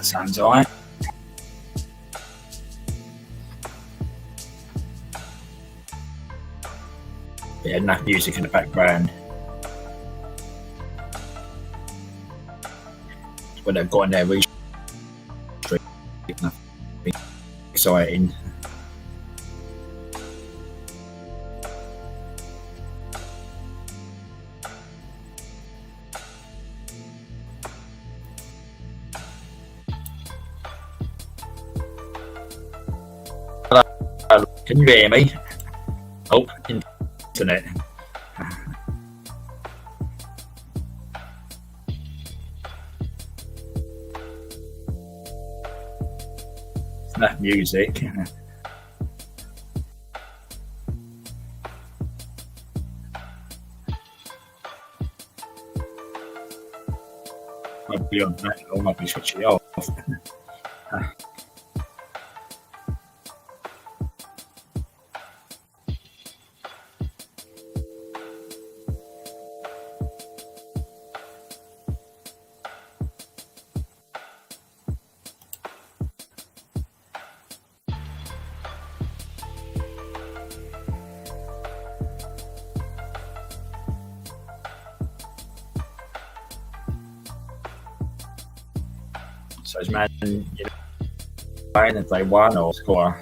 That sounds alright. Yeah, enough music in the background. When they've got in there, really exciting. Hello, can you hear me? Oh, internet. Enough music. Might be on that, or might be switching it off. So is Man United playing if they won or score?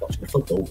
Watching the football.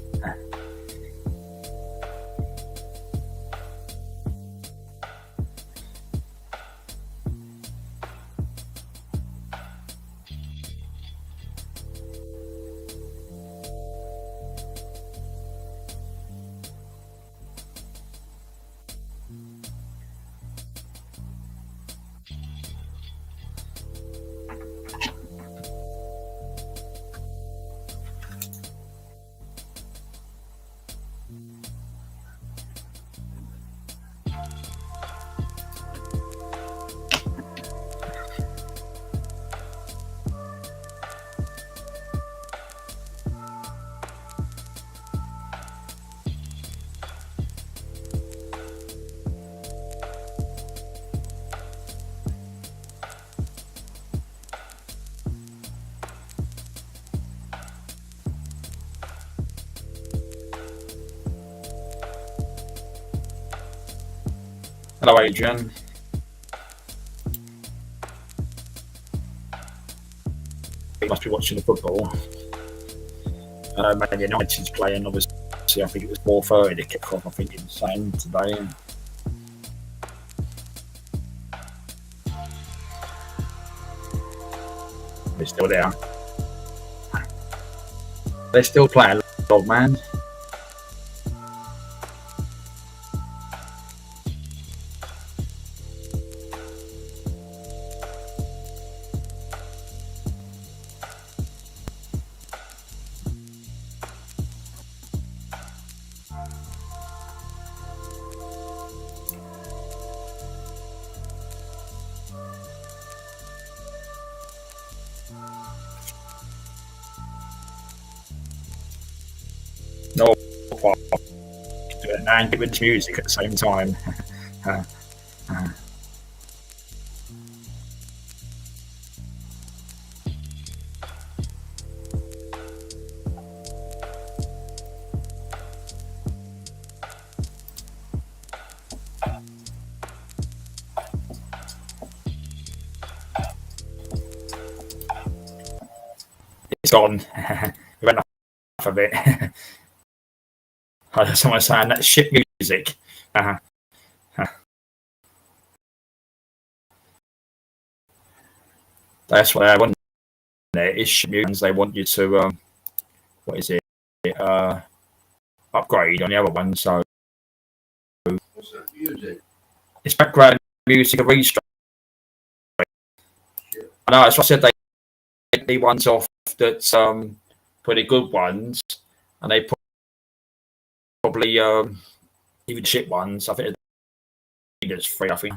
Hello, Adrian. You must be watching the football. Man United's playing, obviously. I think it was 4:30 to kick off. I think it's the same today. They're still there. They're still playing, old man. No, do it and give it music at the same time. It's gone. We went it. Someone saying that's shit music. That's what I want. It's shit music. They want you to what is it? Upgrade on the other one. So What's that music? it's background music, a restart. I know. That's what I said. They take the ones off that's pretty good ones, and they probably even shit ones. I think it's free. I think.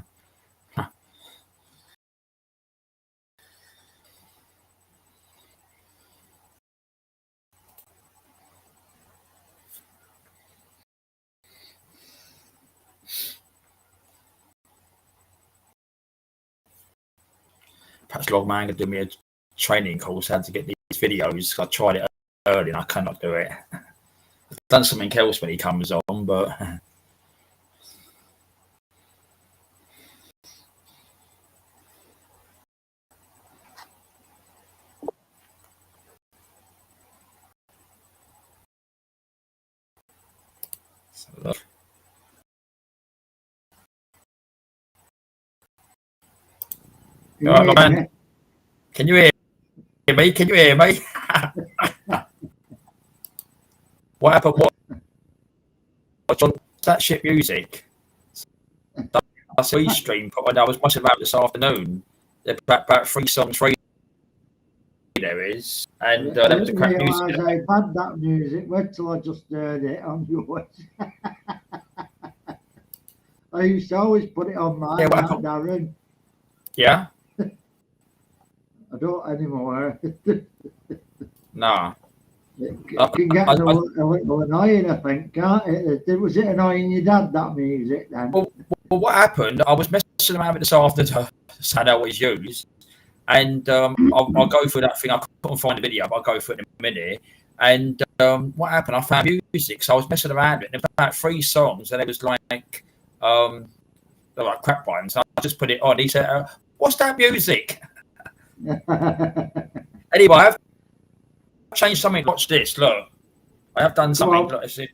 Perhaps Logman could do me a training course how to get these videos. I tried it early and I cannot do it. I've done something else when he comes on, but Logman, can you hear me? Can you hear me? What happened? What? John, that shit music. That's a stream. I was watching about this afternoon. About 3 songs free. There is, and that was a crap music. I've had that music. Wait till I just heard it on yours. I used to always put it on mine, Darren. Yeah. I don't anymore. Nah. It can get a little annoying, I think, can't it? Was it annoying your dad, that music, then? Well, what happened, I was messing around with this afternoon to I always use, and I'll go through that thing. I couldn't find the video, but I'll go through it in a minute. And what happened, I found music, so I was messing around with it, and about 3 songs, and it was like crap ones. I just put it on. He said, what's that music? Anyway, I've changed something. Watch this. Look, I have done something. Look, let's see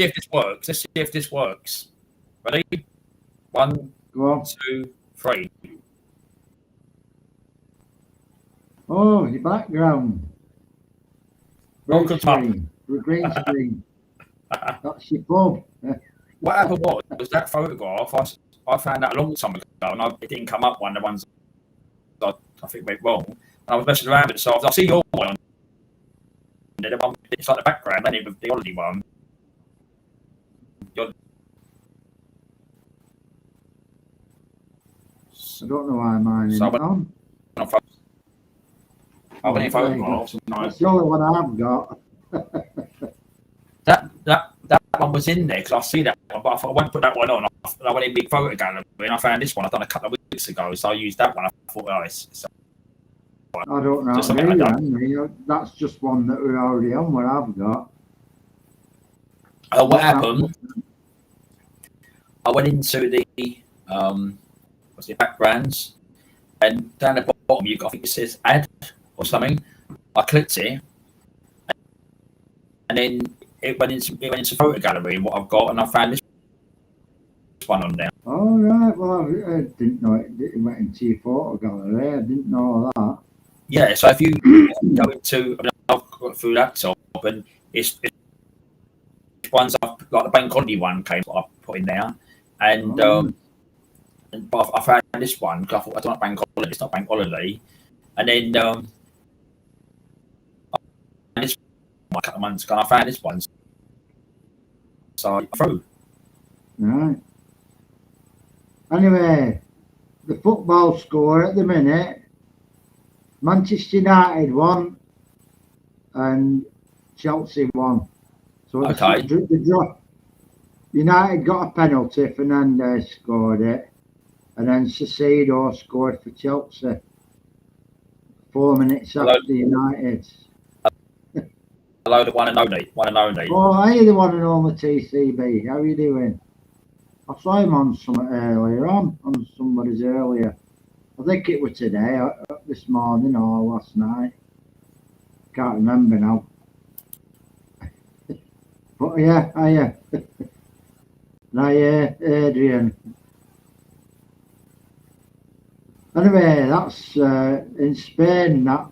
if this works. Let's see if this works. Ready? 1, 2, 3. Oh, the background. Welcome screen. Green screen. That's your pub. What happened was that photograph. I found that a long time ago, and it didn't come up. One of the ones I think went wrong. And I was messing around with it, so I see your one on. The one it's like the background, then it was the holiday one. I don't know why mine is on. I went in photographs. That's the only one I've got. that one was in there because I see that one, but I thought I won't put that one on. I went in big photo gallery and I found this one I've done a couple of weeks ago, so I used that one. I thought, it's I don't know. That's just one that we're already on. What I've got. What happened? I went into the what's the backgrounds, and down the bottom I think it says add or something. I clicked it, and then it went into photo gallery and what I've got, and I found this one on there. Oh right, well I didn't know it went into your photo gallery. I didn't know that. Yeah, so if you go into, I've got through laptop, and it's ones like the bank holiday one came, I put in there, and but I found this one because I thought I don't like bank holiday, it's not bank holiday, and then this one a couple of months ago, I found this one, so I threw. Right. Anyway, the football score at the minute. Manchester United won and Chelsea won. So okay. The draw. United got a penalty, Fernandes scored it, and then Caicedo scored for Chelsea 4 minutes after United. Hello, the one and only. Oh, are you the one and only TCB? How are you doing? I saw him on somebody's earlier. I think it was today, this morning or last night. Can't remember now. But yeah, Adrian. Anyway, that's in Spain. That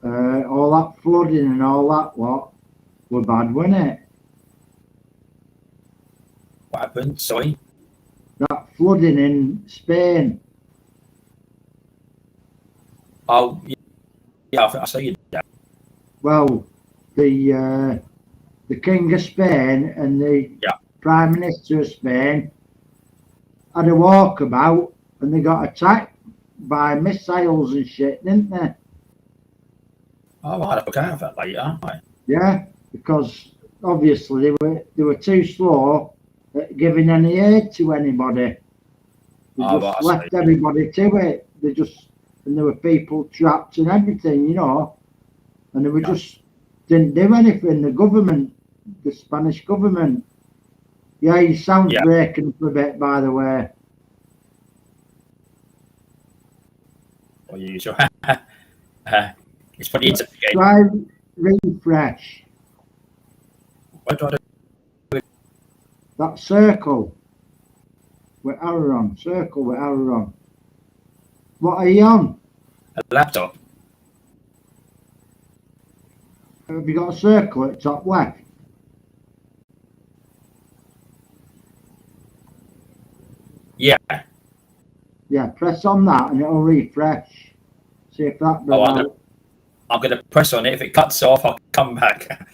all that flooding and all that were bad, wasn't it? What happened? Sorry. That flooding in Spain. Oh, yeah. I think I see that. Well, the King of Spain and the Prime Minister of Spain had a walkabout, and they got attacked by missiles and shit, didn't they? Oh, I'll have a look out for that later. Right. Yeah, because obviously they were too slow at giving any aid to anybody. They just left everybody to it. And there were people trapped and everything, you know, and they were just didn't do anything. The Spanish government. Yeah, your sound's breaking up a bit, by the way. Or usual. It's for the internet game. Try refresh. What do I do? That circle with arrow on. Circle with arrow on. What are you on? A laptop. Have you got a circle at top left? Yeah. Yeah, press on that and it'll refresh. See if that does. I'm going to press on it. If it cuts off, I'll come back.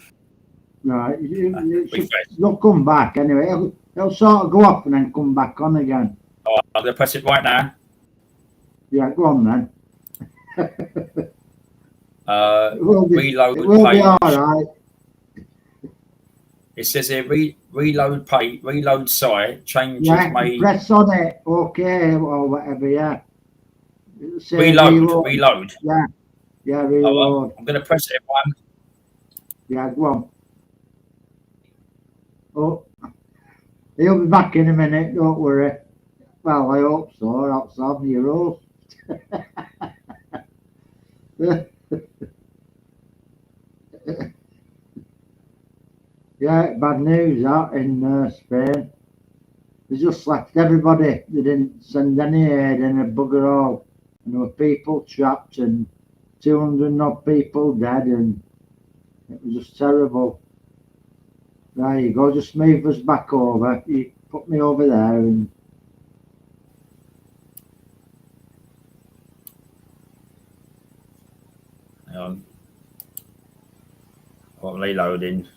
Right. You'll come back anyway. It'll sort of go off and then come back on again. Oh, I'm going to press it right now. Yeah, go on then. Reload it will page. Be all right. It says here reload page, reload site, changes made. Press on it, okay, or whatever, yeah. Reload. Yeah, reload. I'm going to press it one. Yeah, go on. Oh, he'll be back in a minute, don't worry. Well, I hope so, or else I'll be your host. Yeah, bad news that in Spain. They just left everybody. They didn't send any aid and a bugger all. And there were people trapped and 200 odd people dead, and it was just terrible. There you go, just move us back over. You put me over there and hang on. I'm reloading.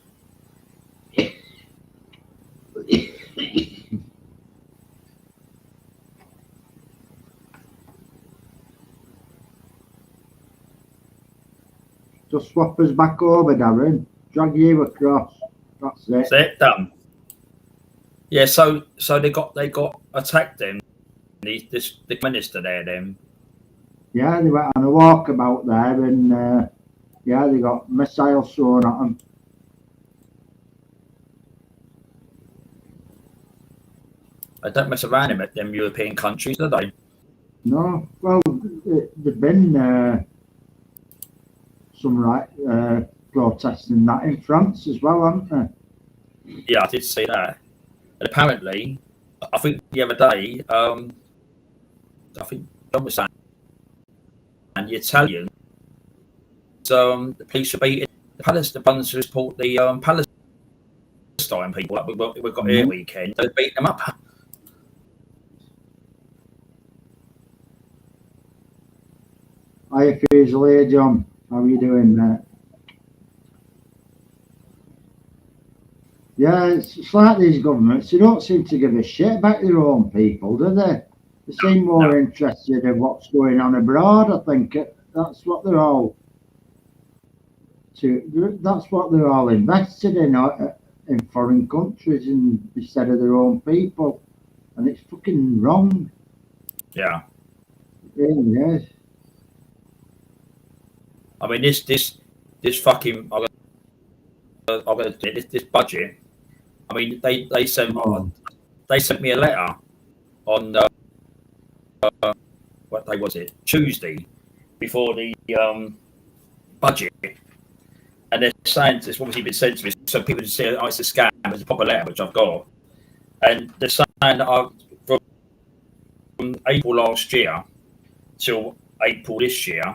just swap us back over, Darren. Drag you across. That's it. That's it, done. Yeah, so they got attacked then. The minister there then. Yeah, they went on a walkabout there, and they got missiles thrown at them. They don't mess around in them European countries, do they? No, well, there've been some protesting that in France as well, haven't there? Yeah, I did see that. And apparently, I think the other day, I think John was saying, and the Italians, the police are beating the ones who support the Palestine people that we've got here weekend. They're beating them up. Hi, Fusilier, John. How are you doing, mate? Yeah, it's like these governments, they don't seem to give a shit about their own people, do they? They seem more interested in what's going on abroad, I think. That's what they're all invested in foreign countries instead of their own people. And it's fucking wrong. Yeah. It really is. I mean, this fucking this budget. I mean, they sent me a letter on what day was it? Tuesday, before the budget, and they're saying it's obviously been sent to me, so people just say, "Oh, it's a scam." It's a proper letter which I've got, and they're saying that from April last year till April this year,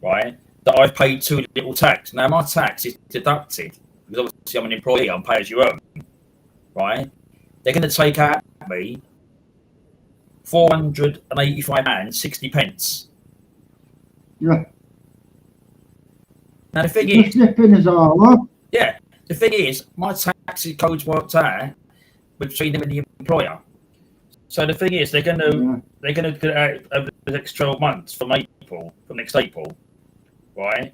right, that I've paid too little tax. Now my tax is deducted because obviously I'm an employee, I'm pay as you earn, right? They're going to take out me £485.60. Yeah. Now the thing Just is, nipping us all up. yeah, the thing is, my tax code's worked out between them and the employer. So the thing is, they're going to get out over the next 12 months from next April, right?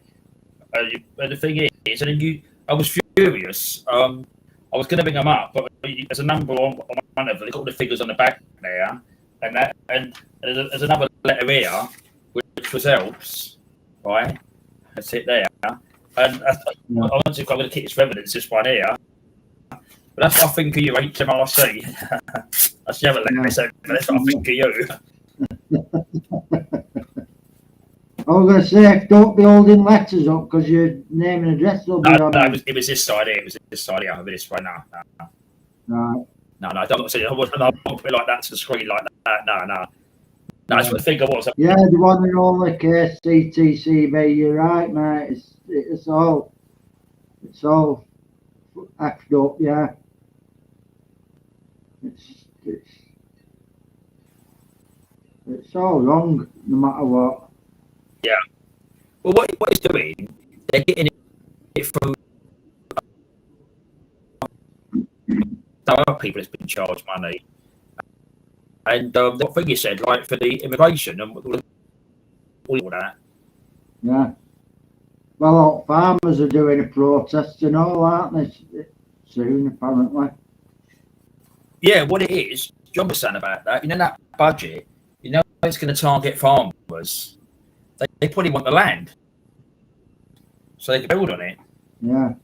And the thing is, and then I was furious. I was going to bring them up, but there's a number on one of them. They got all the figures on the back there, and there's another letter here, which was helps, right? That's it there. And I want to going to keep this for evidence, this one here. But that's what I think of you, HMRC. That's the other letter, so that's what I think of you. I was going to say, don't be holding letters up because your name and address will be on it. It was this side here. It was this side here. Over this way now. Right. No, I'm not saying I won't put it like that to the screen like that. No. That's what the figure was. Yeah, the one and only case, CTCB. You're right, mate. It's all effed up. Yeah. It's all wrong, no matter what. Yeah. Well, what it's doing, they're getting it through. Other people has been charged money, and what thing you said, like for the immigration and all that. Yeah. Well, all farmers are doing a protest and all, aren't they? Soon, apparently. Yeah, what it is, do you understand about that? You know that budget, you know it's going to target farmers. They probably want the land, so they can build on it. Yeah.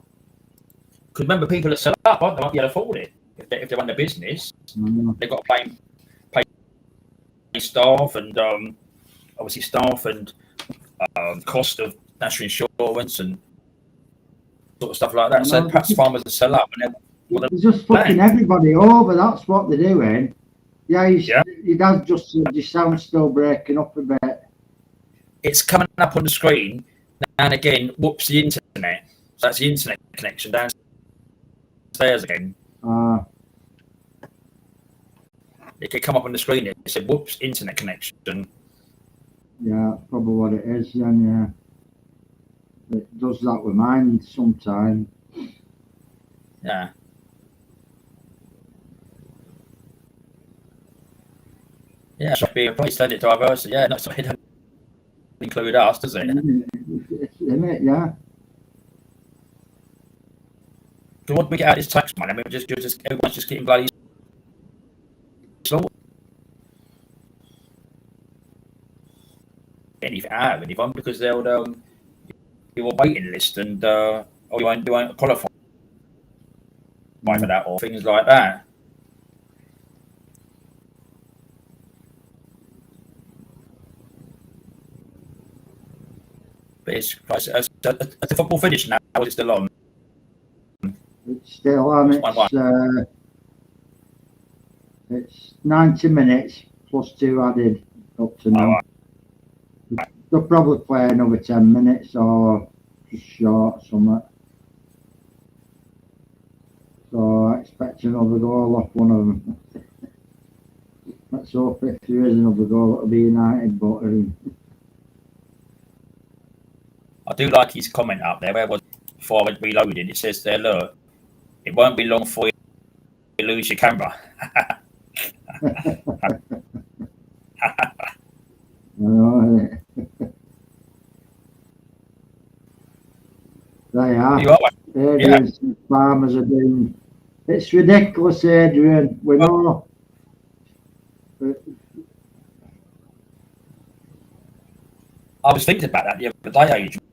Because remember, people that set up, they might be able to afford it if they run their business. They've got to pay staff and obviously staff and cost of national insurance and sort of stuff like that. So perhaps farmers that sell up and they're just fucking everybody over. That's what they're doing. Yeah, your dad just said your sound's still breaking up a bit. It's coming up on the screen now and again. Whoops, the internet. So that's the internet connection downstairs again. It could come up on the screen. It said, "Whoops, internet connection." Yeah, probably what it is. Then yeah, it does that with mine sometimes. Yeah. Yeah, should be a place to edit diversity. Yeah, not so it doesn't include us, does it? Isn't it? Yeah. So what do we get out of this tax money? I mean, everyone's just getting bloody slaughtered. Anything out of anyone because they'll do a waiting list and or you won't qualify for that or things like that. But it's the football finished now. Or is it still on? It's still on. It's 90 minutes plus 2 added up to now. They'll probably play another 10 minutes or just short something. So I expect another goal off one of them. Let's hope if there is another goal, it'll be United buttering. I do like his comment up there. Where was before I went reloading? It says there, look, it won't be long before you lose your camera. They are. Adrian's farmers are doing. It's ridiculous, Adrian. We know. I was thinking about that the other day, Adrian.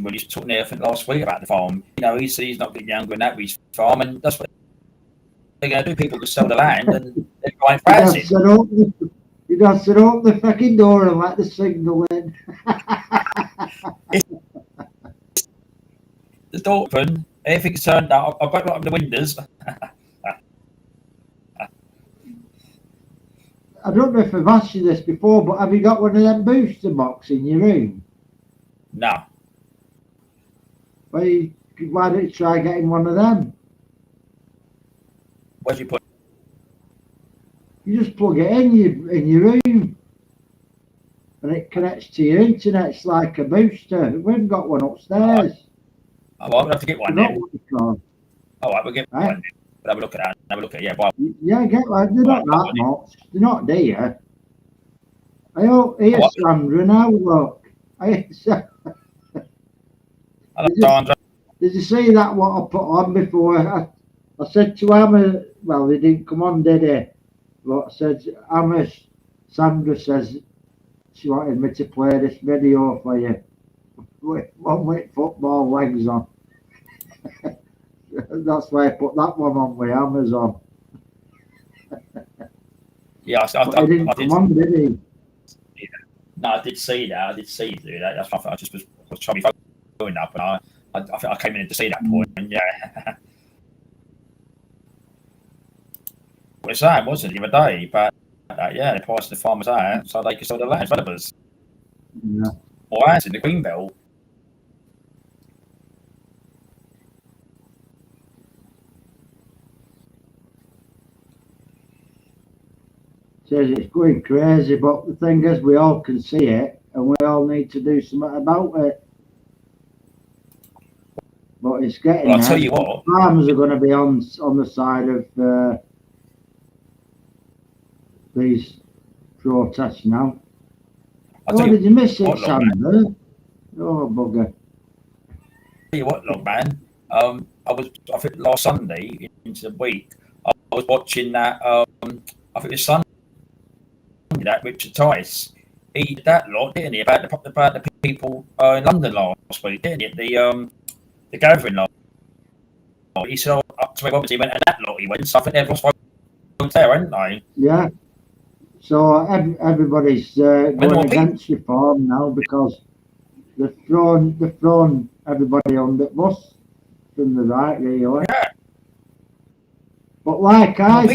When he was talking there, I think last week about the farm. You know, he's not getting younger and that with his farm, and that's what they're going to do. People just sell the land and they're buying houses. You just open the fucking door and let the signal in. the door open, everything's turned up. I've got up the windows. I don't know if I've asked you this before, but have you got one of them booster boxes in your room? No. Why don't you try getting one of them? Where'd you put? You just plug it in your room, and it connects to your internet. It's like a booster. We've got one upstairs. Oh, well, we'll have to get one then. All right, we'll get one. We'll have a look at that. Have a look at it. Yeah, well, yeah, get one. They're not that much. They're not dear. Here's Sandra now. Look. Did you see that? What I put on before? I said to Emma. Well, they didn't come on, did they? But I said, Emma. Sandra says she wanted me to play this video for you. One with football legs on. That's why I put that one on with Amazon. Yeah, I didn't come on, did he? Yeah. No, I did see that. I did see you do that. That's why I just was trying to be phone up, and I came in to see that point. And yeah, we're saying wasn't it the other day, but yeah, the price of the farmers out, so they can sell the land developers. Yeah. Or as in the Greenbelt. Says it's going crazy, but the thing is, we all can see it, and we all need to do something about it. But it's getting Well, I'll tell you what. Farmers are going to be on the side of these protests now. Did you miss it, Sandra? Oh, bugger. Tell you what, look, man. I think last Sunday into the week, I was watching that. I think it was Sunday, that Richard Tice. He did that lot, didn't he? About the people in London last week, didn't he? The gathering lot. He said, up to Roberts, he went, and that lot he went. So I think everyone's there, haven't they? Yeah. So everybody's going against reform now because they've thrown everybody on the bus from the right, really. Yeah. But like I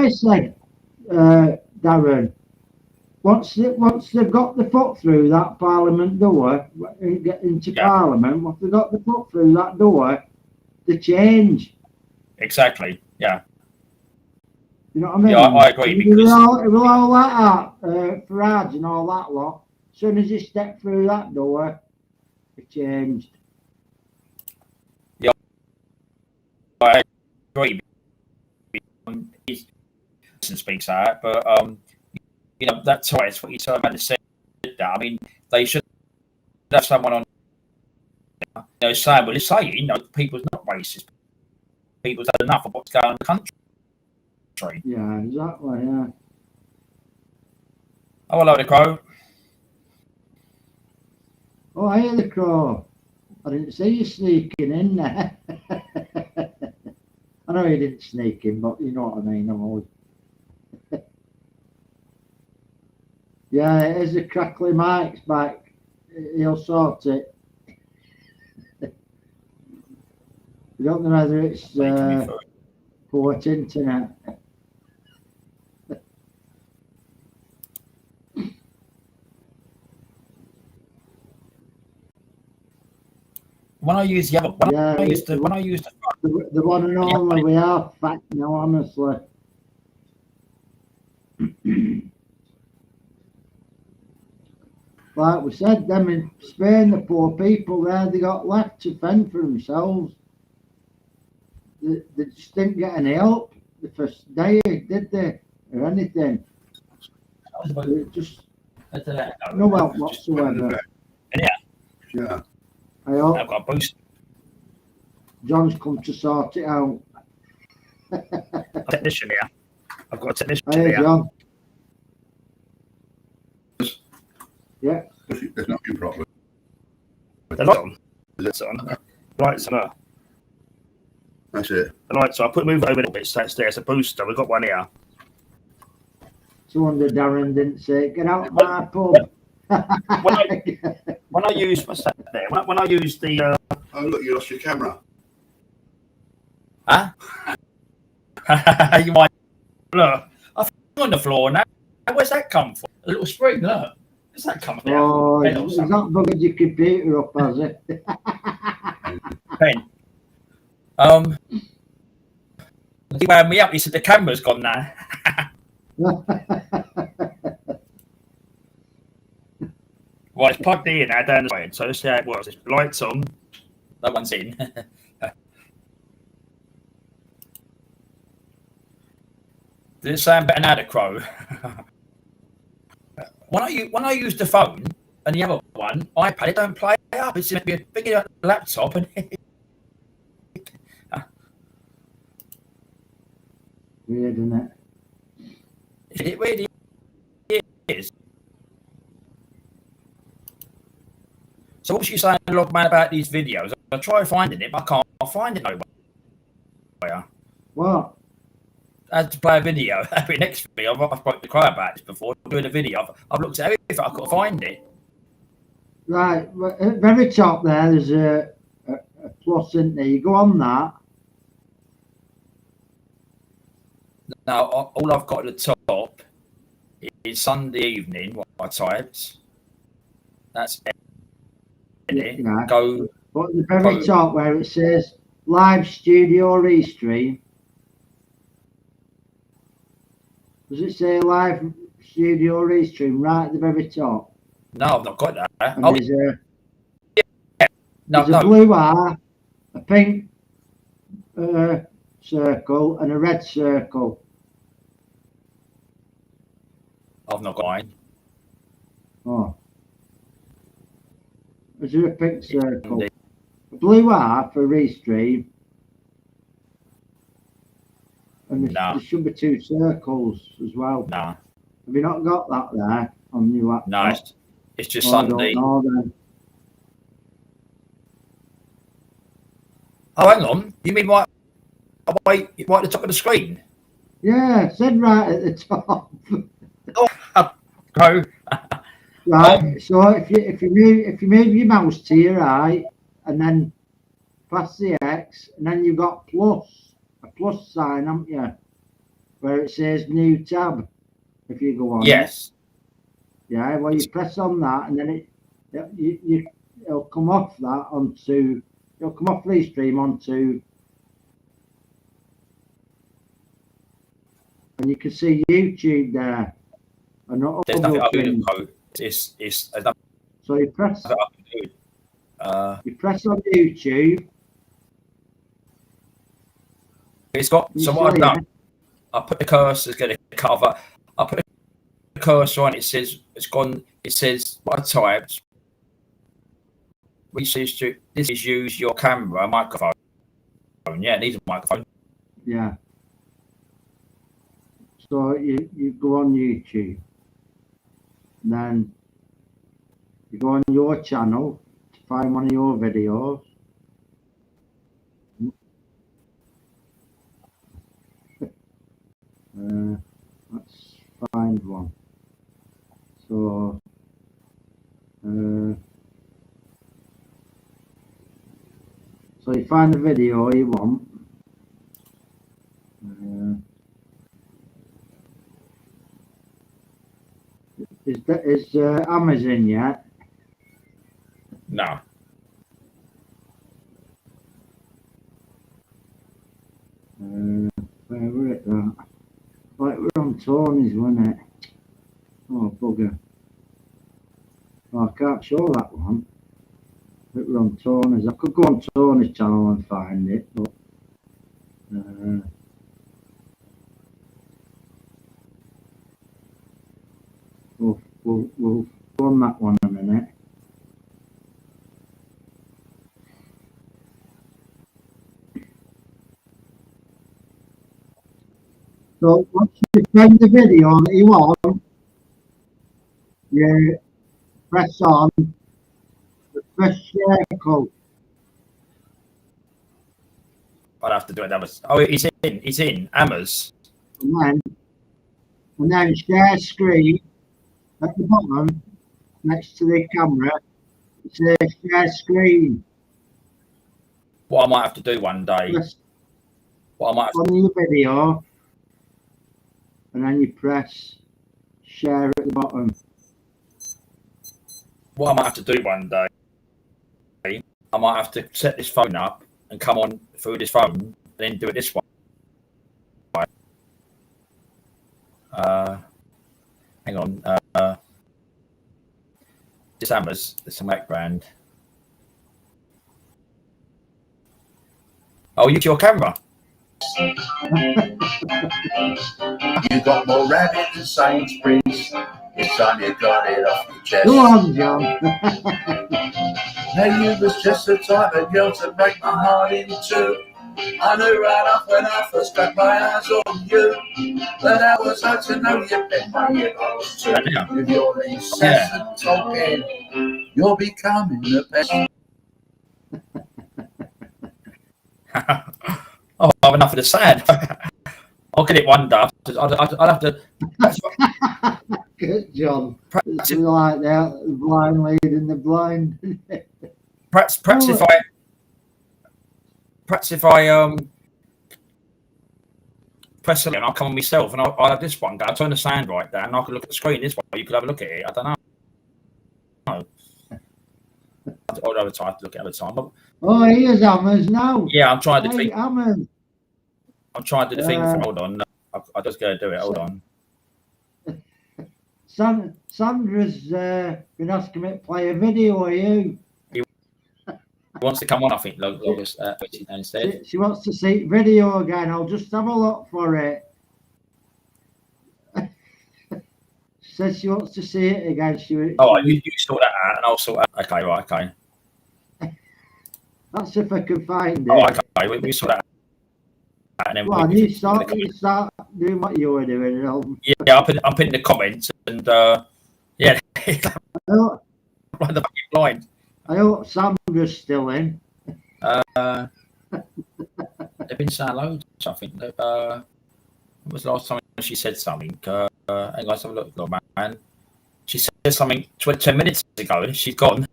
said, Darren, once they've got the foot through that Parliament door, get into Parliament, once they've got the foot through that door, they change. Exactly. Yeah. You know what I mean? Yeah, I agree. It was all like that, Farage and all that lot. As soon as he stepped through that door, it changed. Yeah, I agree. He speaks out, but you know, that's why it's what you talking about. The said that. I mean, they should have someone on. You know, saying, well, it's saying, you know, people's not racist. People's had enough of what's going on in the country. Yeah, exactly. Yeah. Oh, hello, the crow. Oh, I hear the crow. I didn't see you sneaking in there. I know you didn't sneak in, but you know what I mean. I'm always. Yeah, it is a crackly Mike's back. He'll sort it. I don't know whether it's port internet. When I use the other, when I use the one and only, we are fat now, honestly. Like we said, them in Spain, the poor people there, they got left to fend for themselves. They just didn't get any help the first day, did they? Or anything. Just no help whatsoever. Yeah. I've got a boost. John's come to sort it out. Technician here. I've got a technician Hey, here. John. Yeah. It's not in properly. The light on. It's on. Lights on. That's it. The lights on. I move it over a little bit so it's there. It's a booster. We've got one here. No wonder Darren didn't say, get out of my pub. When I use what's that there? When I use the Oh, look, you lost your camera. Huh? You might look. I think on the floor now. Where's that come from? A little spring, look. Where's that come from? Oh, he's not bugged your computer up, has it? Pen. He wound me up. He said the camera's gone now. Well, it's plugged in now down the side, so let's see how it works. It's lights on. That one's in. Did it sound better now, the Crow? When I use the phone and the other one, iPad, it don't play up. It's meant to be a bigger laptop. And Weird, isn't it? it really is. So what was you saying, Logman, about these videos? I try finding it, but I can't find it nowhere. What? I had to play a video. Every next to me, I've spoken to Cry about this before, doing a video. I've looked at everything, I couldn't find it. Right, at the very top there's a plus, isn't there? You go on that. Now, all I've got at the top is Sunday evening, what I typed. That's it. Yeah. Go. But at the very top where it says live studio restream, does it say live studio restream right at the very top? No, I've not got that. And Oh, there's no, a blue R, a pink circle, and a red circle. I've not got mine. Oh. Is there a pink circle? A blue R for restream. And there should be two circles as well. No. Have you not got that there on your laptop? No, it's just Sunday. I don't know then. Oh, hang on. You mean right at the top of the screen? Yeah, it said right at the top. Go. Right. So if you move your mouse to your right and then past the X, and then you've got a plus sign, haven't you? Where it says new tab. If you go on. Yes. Yeah. Well, you press on that, and then it'll come off that onto. It'll come off Restream onto. And you can see YouTube there. And There's nothing I can do. It's so you press. You press on YouTube. It's got. So what I've done, I put the cursor to get a cover. I put the cursor on. It says it's gone. It says what I typed. This is use your camera microphone. Yeah, it needs a microphone. Yeah. So you go on YouTube. Then you go on your channel to find one of your videos. Let's find one. So you find the video you want. Is Amazon yet? No. Where were it that? Like we're on Tony's, wasn't it? Oh bugger. Oh, I can't show that one. But we're on Tony's. I could go on Tony's channel and find it, but we'll go on that one in a minute. So once you find the video that you want, you press on the first circle. I'll have to do it. Oh, it's in Amaz. And then share screen at the bottom next to the camera. It says share screen. what I might have to do one day. Press What I might have on your video, and then you press share at the bottom. what I might have to do one day, I might have to set this phone up and come on through this phone, then do it this way. Hang on. This Hammers, it's a Mac brand. Oh, use your camera. You got more rabbit than Sainsbury's. It's time you got it off your chest. Go on, John. Now you was just the type of girl to break my heart in two. I knew right off when I first got my eyes on you, but I was hard to know you been my hero too. Yeah. With your incessant talking, you're becoming the best. Oh, I've enough of the sand. I'll get it one day. I'll have to. Good, John. Perhaps It's like that, the blind leading the blind. Perhaps if I press it and I'll come on myself and I'll have this one go. I'll turn the sound right down and I can look at the screen this way. You could have a look at it. I don't know. I'll have time to look at it time. Oh, here's Hammers now. Yeah, I'm trying to Hey, think. Hammers. I'm trying to do the thing. Hold on. I just gotta do it. Hold on. Sandra's been asking me to play a video of you. He wants to come on, I think, Logos instead. She wants to see video again. I'll just have a look for it. She says she wants to see it again. Oh, you sort that out and I'll sort that. Okay, right, okay. That's if I can find it. Oh, okay, we sort that out. And then Well, you start doing what you were doing. And I'll... Yeah, I'll put in the comments and yeah, like the fucking blind. I hope Sandra's still in. They've been saying loads, I think. When was the last time she said something? Hang on, let's have a look, man. She said something 10 minutes ago and she's gone.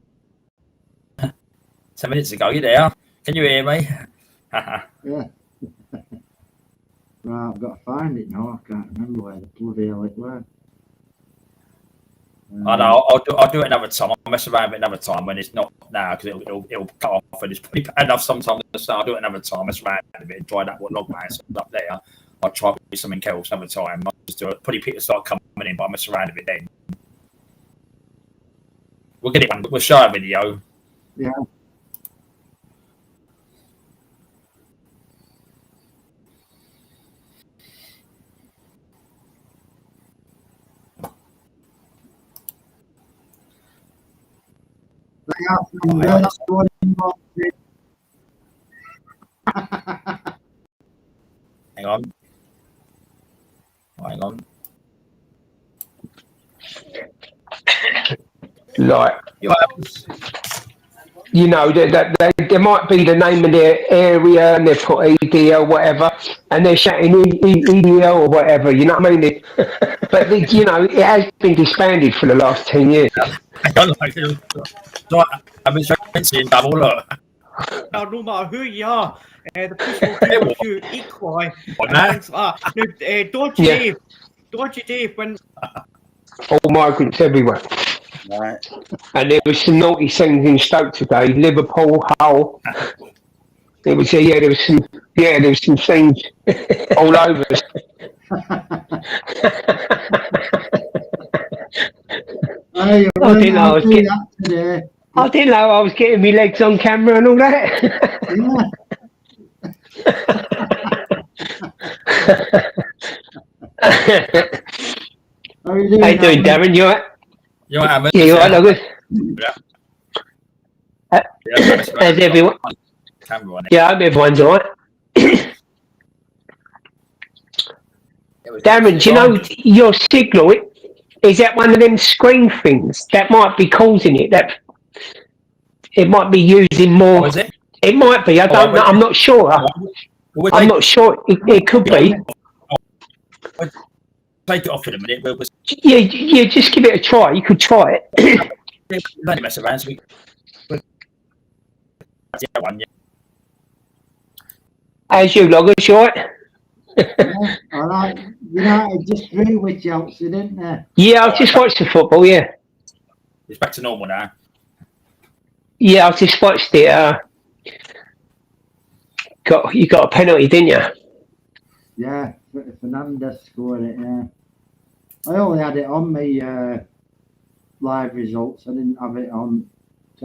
10 minutes ago, you there? Can you hear me? Yeah. Right, I've got to find it now. I can't remember where the bloody hell it was. I know. I'll do it another time. I'll mess around with it another time when it's not now because it'll cut off and it's probably bad enough sometimes. So I'll do it another time. Mess around a bit and try that what Logman's up there. I'll try with something else another time. I'll just do it. Probably people start coming in, but I'll mess around a bit then. We'll get it one. We'll show a video. Yeah. Hang on. Hang on. Like, you know, that there might be the name of their area and they've put EDL or whatever, and they're shouting EDL or whatever, you know what I mean? But, you know, it has been disbanded for the last 10 years. I've been fancy double look. No matter who you are, the police will give you equally. Dodgy Dave, when... All migrants everywhere. Right. And there was some naughty things in Stoke today, Liverpool, Hull. There was there was some things all over us. Hey, I didn't know I was getting my legs on camera and all that. How are you doing? How you doing, Darren? You alright? You know what I mean? Yeah, you alright, Logan? Yeah. How's everyone? Yeah, I hope everyone's alright. Darren, do you know your signal? Is that one of them screen things that might be causing it? That it might be using more. Oh, is it? It might be. I don't know. I'm not sure. I'm not sure. It could be. Take it off in a minute. We'll Yeah. Just give it a try. You could try it. mess around. So we... As you, Loggers, you right? Yeah, all right. United just drew with Chelsea, didn't they? Yeah, I've just watched the football, yeah. It's back to normal now. Yeah, I've just watched it. You got a penalty, didn't you? Yeah, Fernandez scored it, yeah. I only had it on my live results. I didn't have it on.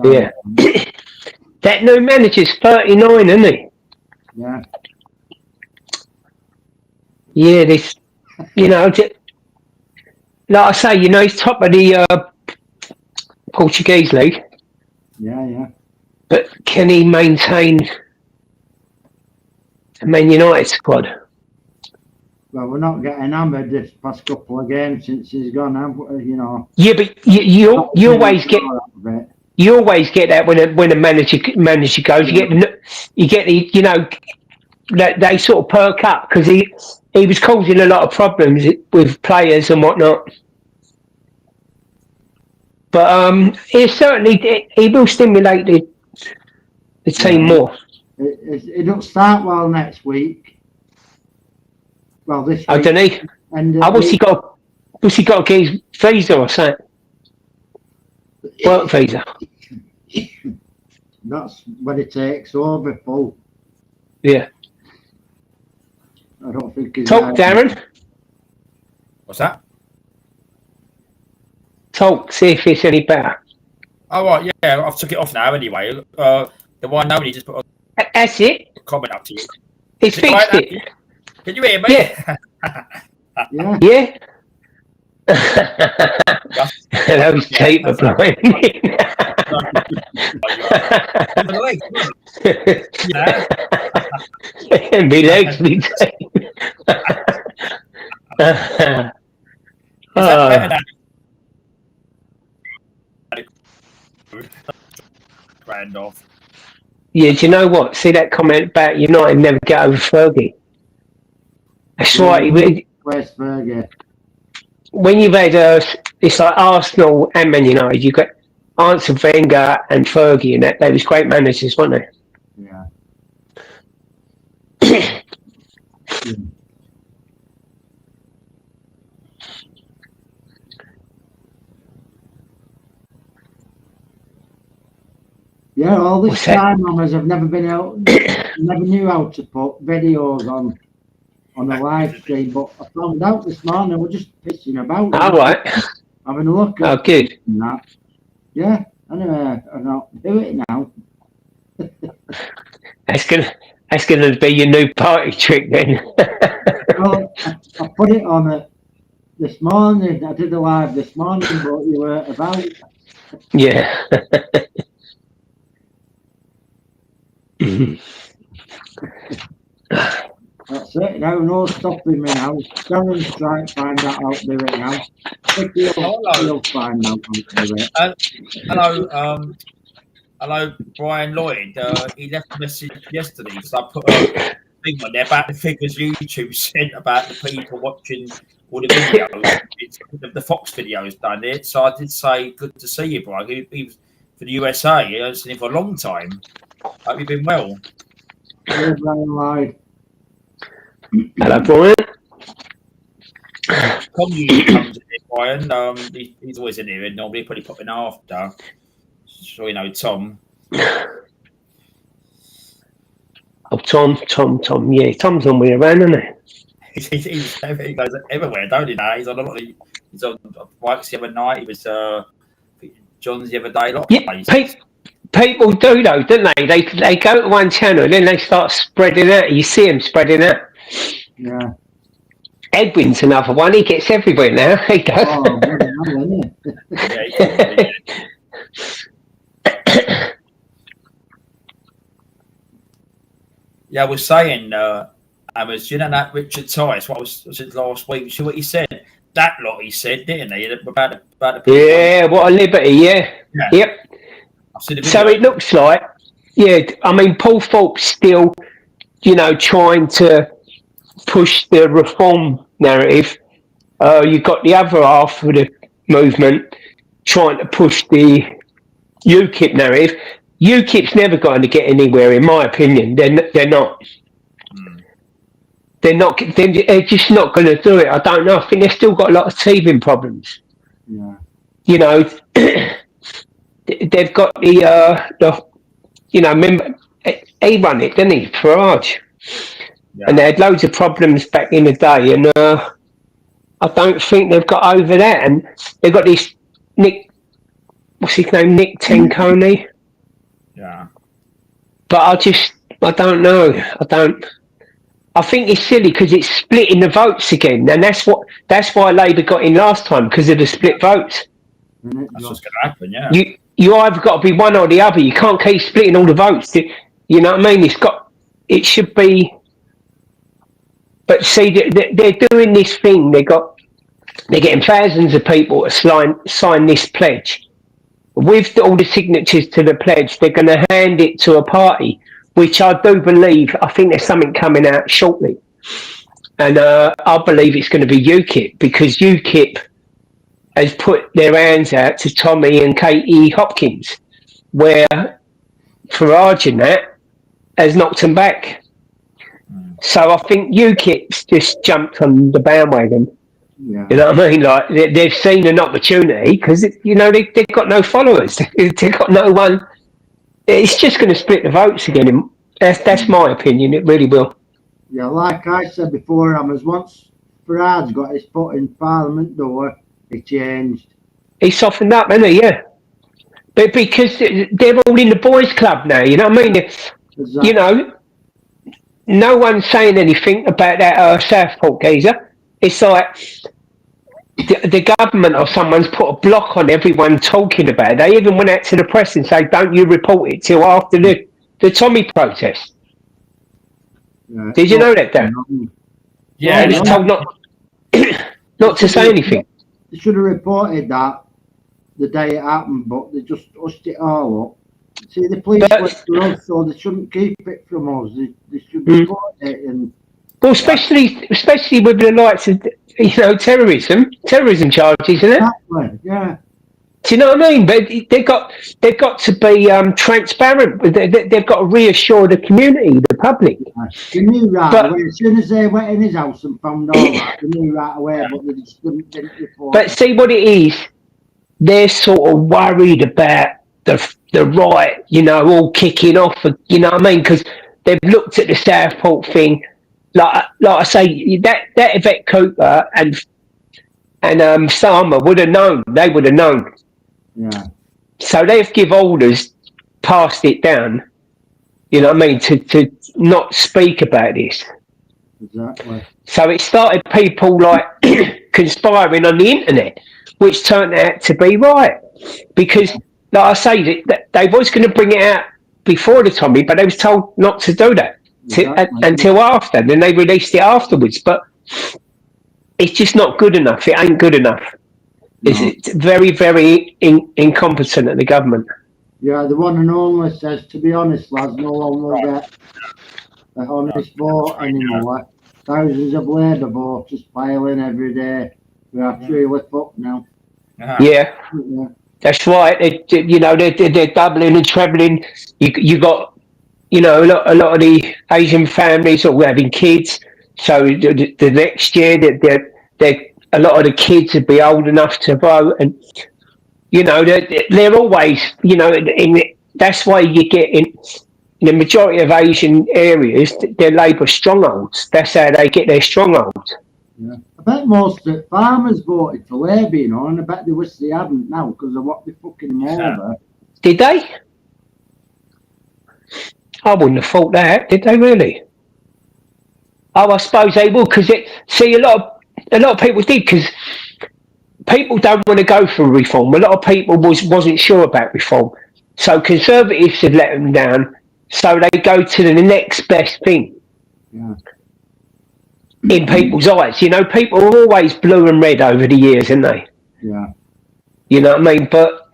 Yeah. That new manager's 39, isn't he? Yeah. Yeah, this, like I say, he's top of the Portuguese league. Yeah. But can he maintain the Man United squad? Well, we're not getting hammered this past couple of games since he's gone, Yeah, but you always get that when a manager goes. You get that they sort of perk up because he was causing a lot of problems with players and whatnot. But he will stimulate the team more. It'll start well next week. Well, this week. I don't know. And what's he got to get his visa or something? Work visa. That's when it takes over full. Yeah. I don't think he's Talk, Darren. What's that? Talk, see if it's any better. Oh, right, yeah, I've took it off now anyway. The one nobody just put That's it. a comment up to you. It's fixed it. Can you hear me? Yeah. Yeah. Yeah. Those tape are blinding. Me legs be tape. Grand off. Yeah, do you know what? See that comment about United never get over Fergie? That's right. Where's Fergie? When you've had it's like Arsenal and Man United, you've got Arsene Wenger and Fergie, and they was great managers, weren't they? Yeah. Yeah, all this time, I've never been out, never knew how to put videos on a live stream, but I found out this morning. We're just pissing about. All right. Having a look. Oh, good. That. Yeah. Anyway, I'm not do it now. That's gonna be your new party trick then. Well, I put it on it this morning. I did a live this morning, but you were about. Yeah. That's it. No, no stopping me now. Darren's trying to find out how to do it now. He'll find out how to do it. Hello, Brian Lloyd. He left a message yesterday, so I put a thing on there about the figures YouTube sent about the people watching all the videos. The Fox videos done it. So I did say, good to see you, Brian. He was for the USA. I haven't seen him for a long time. Hope you've been well. Hello, Brian Lloyd. Hello, Brian. Comedy comes in here, Brian. He's always in here, and normally probably popping after. So Tom. Oh, Tom. Yeah, Tom's on way around, isn't he? He goes everywhere, don't he? Now he's on a lot. He's on bikes the other night. He was John's the other day. Yeah, people do though, don't they? They go to one channel and then they start spreading out. You see them spreading out. Yeah. Edwin's another one. He gets everywhere now. He does. Oh, yeah, yeah, I was saying, Amos, you know that Richard Tice, what was it last week? See what he said? That lot he said, didn't he? About the people. Yeah, what a liberty, yeah. Yep. So it looks like, I mean, Paul Thorpe's still, trying to push the reform narrative. You've got the other half of the movement trying to push the UKIP narrative. UKIP's never going to get anywhere, in my opinion. They're not. they're just not going to do it. I don't know. I think they've still got a lot of teething problems. Yeah. You know, they've got the you know, remember he run it, didn't he, Farage? Yeah. And they had loads of problems back in the day, and I don't think they've got over that. And they've got this Nick, what's his name, Nick Tenconi. Yeah. But I don't know. I think it's silly because it's splitting the votes again, and that's why Labour got in last time, because of the split votes. And it That's just- what's going to happen. Yeah. You either got to be one or the other. You can't keep splitting all the votes. You know what I mean? It should be. But see, they're doing this thing. They're getting thousands of people to sign this pledge. With all the signatures to the pledge, they're going to hand it to a party, which I do believe. I think there's something coming out shortly, and I believe it's going to be UKIP, because UKIP has put their hands out to Tommy and Katie Hopkins, where Farage and that has knocked them back. So I think UKIP's just jumped on the bandwagon. Yeah. You know what I mean? Like they've seen an opportunity, because you know they've got no followers. They've got no one. It's just going to split the votes again. That's my opinion. It really will. Yeah, like I said before, once Farage got his foot in Parliament door, it changed. He softened up, hasn't he? Yeah. But because they're all in the boys' club now, you know what I mean? Exactly. You know, no one's saying anything about that Southport geezer. It's like the government or someone's put a block on everyone talking about it. They even went out to the press and said, "Don't you report it till after the Tommy protest." Yeah. Did you know that, Dan? Yeah. They was told not to say anything. They should have reported that the day it happened, but they just hushed it all up. See, the police But- went for us, so they shouldn't keep it from us. They should report it. And Well, especially with the likes of terrorism charges, isn't it? exactly, yeah. Do you know what I mean? But they've got to be transparent. They've got to reassure the community, the public. They knew right But- away. As soon as they went in his house and found all that, they knew right away, but they just didn't report. But see what it is, they're sort of worried about the right, you know, all kicking off. You know what I mean? Because they've looked at the Southport thing, like I say, that Yvette Cooper and Starmer would have known. They would have known. Yeah, So they've give orders, passed it down. You know what I mean? To not speak about this. exactly. So it started people like conspiring on the internet, which turned out to be right. Because, like I say, they was going to bring it out before the Tommy, but they was told not to do that until after. Then they released it afterwards. But it's just not good enough. It ain't good enough. No. It's very, very incompetent at the government. Yeah, the one and only says, to be honest, lads, no one will get an honest vote anymore. Thousands of Labour voters piling every day. We are truly fucked now. Yeah. Yeah. That's right. They're doubling and trebling. You got, you know, a lot of the Asian families are having kids. So the next year, they're a lot of the kids would be old enough to vote, and you know they're always, you know, that's why you get in the majority of Asian areas, they're Labour strongholds. That's how they get their strongholds. Yeah. I bet most of the farmers voted for Labour, you know, and I bet they wish they hadn't now because of what they fucking them over. Did they? I wouldn't have thought that. Did they really? Oh, I suppose they will, because a lot of people did, because people don't want to go for reform. A lot of people wasn't sure about reform, so Conservatives have let them down. So they go to the next best thing. Yeah. In people's eyes, you know, people are always blue and red over the years, aren't they? Yeah. You know what I mean? But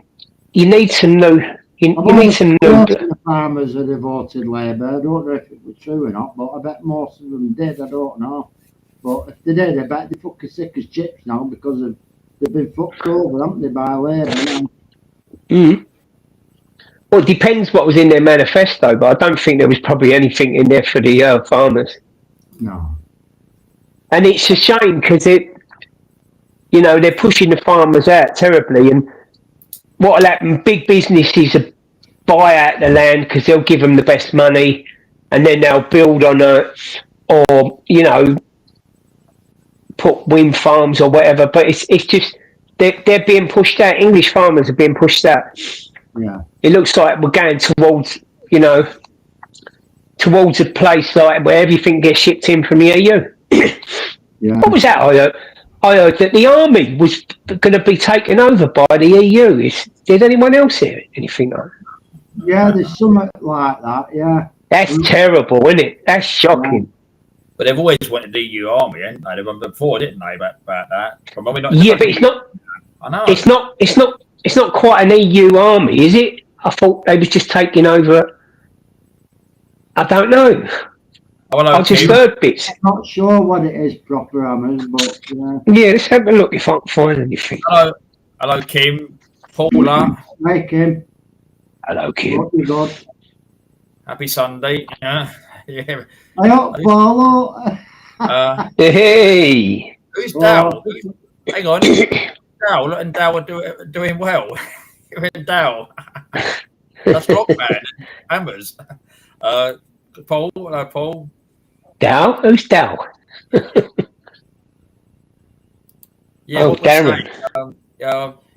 you need some new. You need some new. The farmers that have voted Labour. I don't know if it was true or not, but I bet most of them did. I don't know. But if they did, I bet they're fucking sick as chips now because they've been fucked over, haven't they, by Labour? Mm. Well, it depends what was in their manifesto, but I don't think there was probably anything in there for the farmers. No. And it's a shame because they're pushing the farmers out terribly. And what'll happen? Big businesses will buy out the land because they'll give them the best money, and then they'll build on it, or put wind farms or whatever. But it's just they're being pushed out. English farmers are being pushed out. Yeah. It looks like we're going towards towards a place like where everything gets shipped in from the EU. Yeah. What was that? I heard that the army was going to be taken over by the EU. Did anyone else hear anything like that? Yeah, there's something like that, yeah. That's terrible, isn't it? That's shocking. But they've always wanted the EU army, haven't they? They've done before, didn't they, about that? But maybe not. Yeah, but it's not. I know. It's not quite an EU army, is it? I thought they was just taking over. I don't know. I just heard bits. I'm not sure what it is proper, Hammers, but yeah, let's have a look if I can find anything. Hello, Kim, Paula. Hi, Kim. Hello, Kim. What you got? Happy Sunday. Yeah. I hope Paulo. Hey. Who's Dal? Hang on. Dal and Dal are doing well. You're in Dal. That's Rockman. Hammers. Paul. Hello, Paul. Dal? Who's Dal? Yeah, oh, Darren.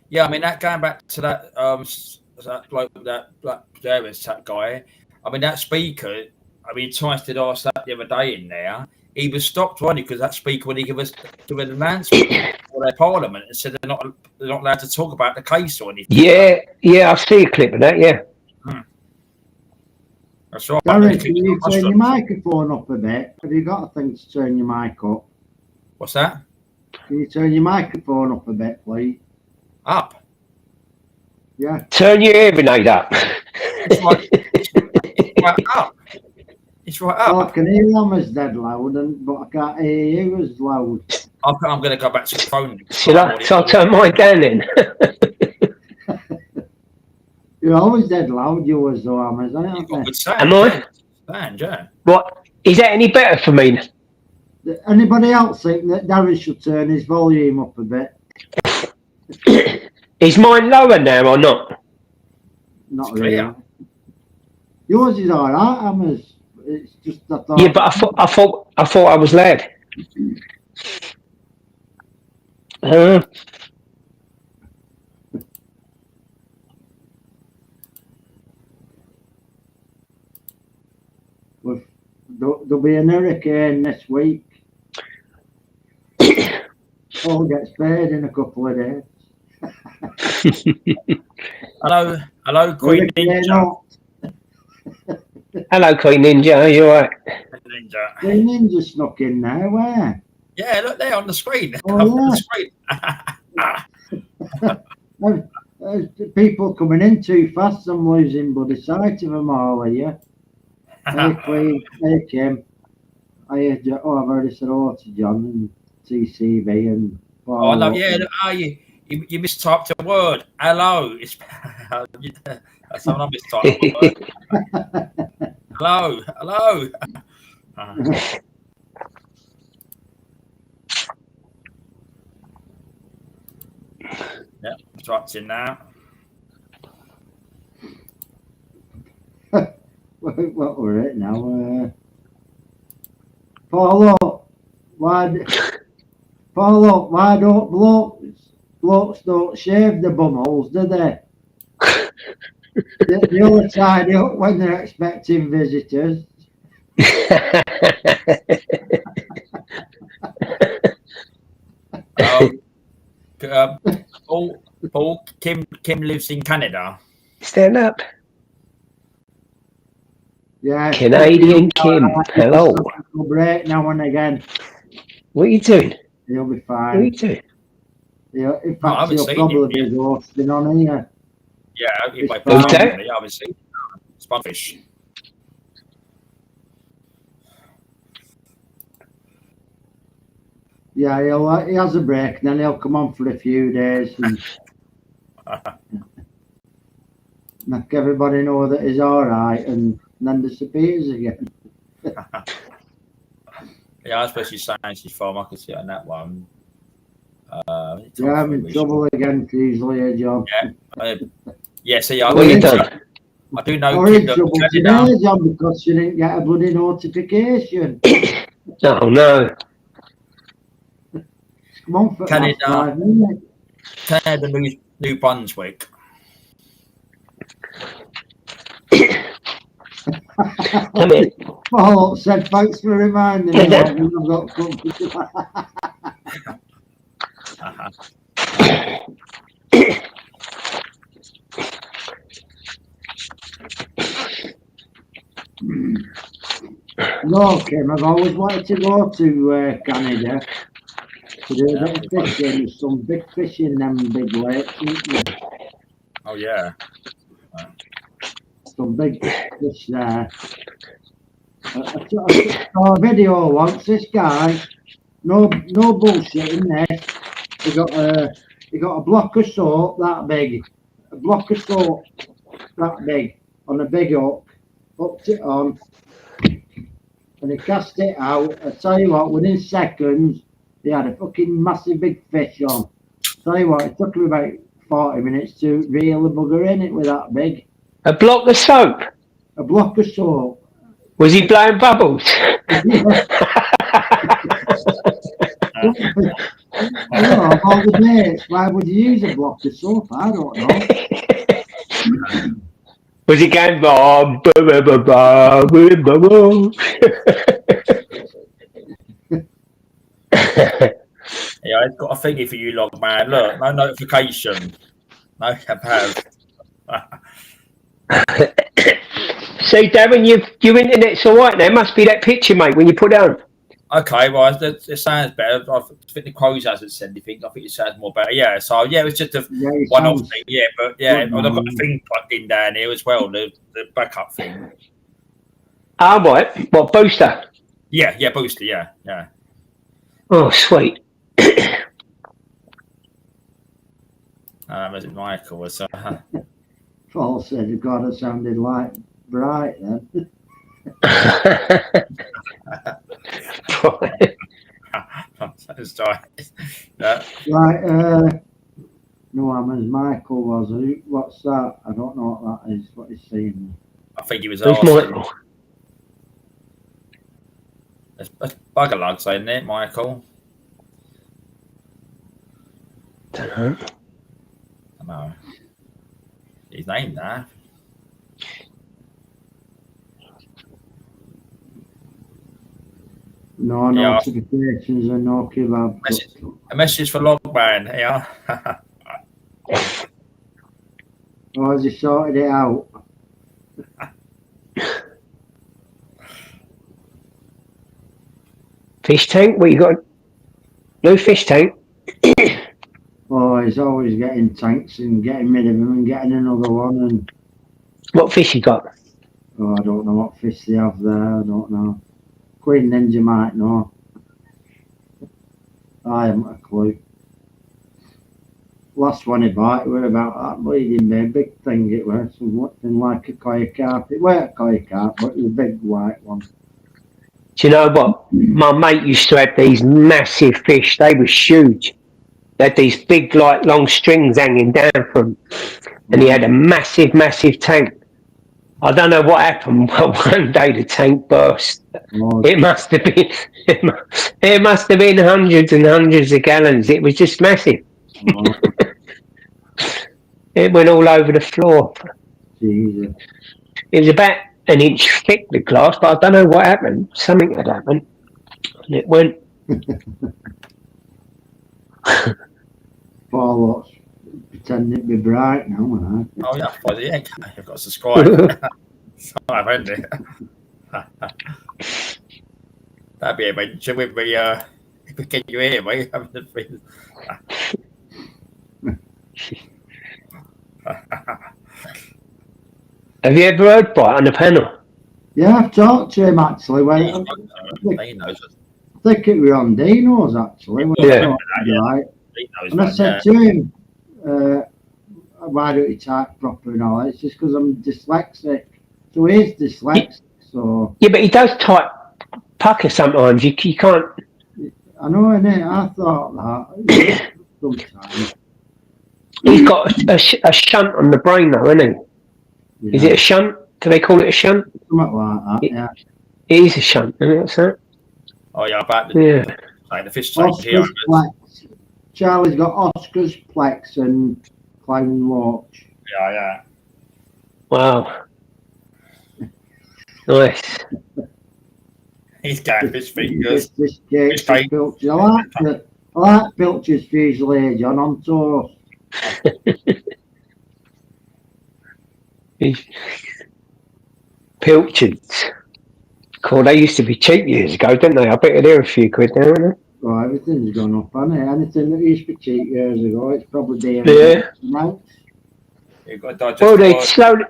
Yeah, I mean that going back to that that Black Davis guy. I mean that speaker. I mean, Tice did ask that the other day in there. He was stopped running because that speaker, when he gave an announcement for their parliament, and said they're not allowed to talk about the case or anything. Yeah, I see a clip of that. Yeah. That's right. Darren, can you turn your microphone up a bit? Have you got a thing to turn your mic up? What's that? Can you turn your microphone up a bit, please? Up. Yeah. Turn your hearing aid up. It's right up. It's right up. Oh, I can hear them as dead loud, but I can't hear you as loud. I'm going to go back to the phone. Shall I turn mine down then? You're always dead loud, you as though Hammers, aren't You've got you? good sound. Am I? Sound, yeah. What? Is that any better for me? Anybody else think that Darren should turn his volume up a bit? Is mine lower now or not? Not It's really. clear. Yours is all right, Hammers. It's just I thought. Yeah, but I thought I was loud. There'll be an hurricane this week. Paul gets paid in a couple of days. Hello, Queen Ninja. Hello, Queen Ninja. Are you alright? Ninja. Queen Ninja snuck in there. Where? Yeah, look there on the screen. Oh, On yeah. the screen. People coming in too fast. I'm losing bloody sight of them all here. Hey, Queen. Hey, Kim. I've already said hello to John and TCB and Paul. Oh, no, yeah. Look, you mistyped a word. Hello. It's someone mistyped a word. Hello. Yeah, typed in now. What were it now? Paulo, why don't blokes don't shave the bumholes, do they? The other tidy up when they're expecting visitors. Paul, Kim lives in Canada. Stand up. Yeah. Canadian Kim. Hello. Break now and again. What are you doing? He'll be What are fine. you doing? In I fact, haven't he'll seen probably him be roasting on here. Yeah, if I Who's that? Yeah, obviously. Spunfish. Yeah, he has a break, and then he'll come on for a few days and make everybody know that he's all right, and then disappears again. Yeah, especially Sandy's farm. I can see it on that one. Yeah, I'm in trouble again, easily, John. Yeah, see, I Well, do you know. You're in trouble today, John, because you didn't get a bloody notification. Oh no. Come on for the last 5 minutes. Canada, New Brunswick. Come here. Paul said, thanks for reminding me. I've got company. No, Kim, I've always wanted to go to Canada to do a bit of fishing. There's some big fish in them big lakes, isn't there? Oh, yeah. Some big fish there. I saw a video once. This guy, no bullshit in this. He got a block of soap that big, a block of soap that big on a big hook, hooked it on, and he cast it out. I tell you what, within seconds, he had a fucking massive big fish on. Tell you what, it took him about 40 minutes to reel the bugger in. It was that big. A block of soap. A block of soap. Was he blowing bubbles? Of all the mates, why would you use a block of soap? I don't know. Was he going bob? Yeah, I've got a thingy for you lot, man. Look, no notification. No have. See, Darren, your internet's all right now. Must be that picture, mate, when you put down. Okay, well, it sounds better. I think the Crows hasn't said anything. I think it sounds more better. Yeah, so yeah, it was just a one-off thing. Yeah, but yeah, I've got the thing plugged in down here as well, the backup thing. Ah, right. What, booster? Yeah, booster. Yeah. Oh, sweet. Was it Michael? Was Paul said, God, it sounded like Bright then. Right, no, I'm as Michael was. What's that? I don't know what that is. What he's saying. I think he was Who's Michael? That's bugger lugs, ain't it, Michael? Don't know. His name there. No notifications and no kebab. A message for Logman, yeah. Oh, has he sorted it out? Fish tank? What you got? No fish tank? Oh, he's always getting tanks and getting rid of them and getting another one. And what fish you got? Oh, I don't know what fish they have there. I don't know. Queen Ninja might know. I haven't a clue. Last one he bought, it was about that bleeding big thing. It was something like a koi carp. It weren't a koi carp, but it was a big white one. Do you know what? My mate used to have these massive fish. They were huge. They had these big, like, long strings hanging down from, and he had a massive, massive tank. I don't know what happened, but one day the tank burst. Oh. It must have been hundreds and hundreds of gallons. It was just massive. Oh. It went all over the floor. Jesus. It was about an inch thick, the glass, but I don't know what happened. Something had happened, and it went. Paul, pretending to be Bright now, man. Oh yeah, well, yeah, you've got to subscribe. I've ended it. That'd be a adventure with me. If we get you here, mate. Have you ever heard Bright on the panel? Yeah, I've talked to him actually. I think it was on Dino's actually. Yeah. Right. And I said to him, why don't you type proper and all? It's just because I'm dyslexic. So he's dyslexic. So yeah, but he does type pucker sometimes. You can't. I know, innit? I thought that sometimes. He's got a shunt on the brain, though, isn't he? Yeah. Is it a shunt? Do they call it a shunt? Something like that, yeah. It is a shunt, isn't it? So, Oh yeah, about the fish tank here. Oscar's Plex. Charlie's got Oscar's Plex and Clown Watch. Yeah. wow. Nice. He's going fish fingers. This cake, tank. Pilchers. I like Pilchers Fuselage on toast. Pilchards. Cool, they used to be cheap years ago, didn't they? I bet they're a few quid now, aren't they? Well, everything's gone up, hasn't it? Anything that used to be cheap years ago, it's probably there now. You've got to digest Well, the they're slowly,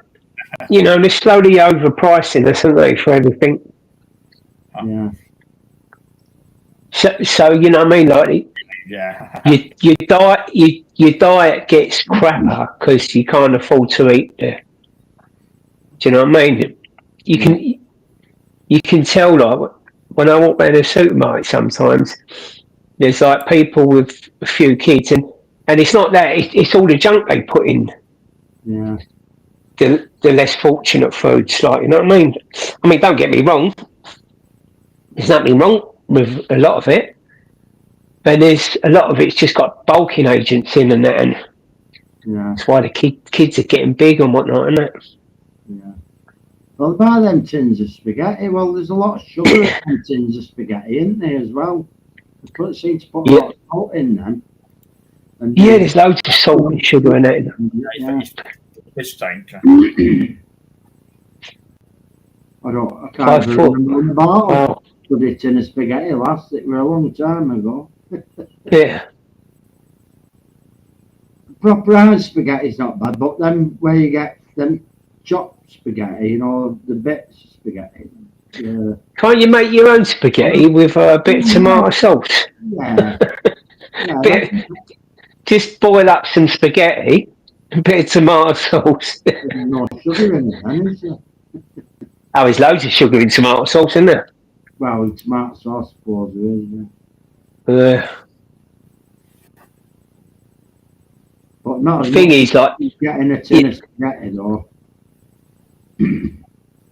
they're slowly overpricing us, aren't they, for everything? Yeah. So you know what I mean? Like, yeah. your diet gets crapper because you can't afford to eat there. Do you know what I mean? You can tell, like, when I walk around a supermarket sometimes, there's like people with a few kids, and it's not that, it's all the junk they put in. Yeah. The less fortunate foods, like, you know what I mean? I mean, don't get me wrong. There's nothing wrong with a lot of it, but there's a lot of it's just got bulking agents in and that, and that's why the kids are getting big and whatnot, isn't it? Yeah. Well, buy them tins of spaghetti. Well, there's a lot of sugar in them tins of spaghetti, isn't there, as well? They seem to put a lot of salt in them. And there's loads of salt and sugar in it. Yeah. Fish tank. I can't remember the bottle. Put it in a spaghetti last. It was a long time ago. Yeah. Proper round spaghetti's not bad, but then where you get them chopped spaghetti, the bits of spaghetti. Yeah. Can't you make your own spaghetti with a bit of tomato sauce? Yeah. Just boil up some spaghetti, a bit of tomato sauce. There's no sugar in it, then, is there? Oh, there's loads of sugar in tomato sauce, isn't there? Well, in tomato sauce, I suppose there is, yeah. But not The thing is, like, getting a tin of spaghetti, though.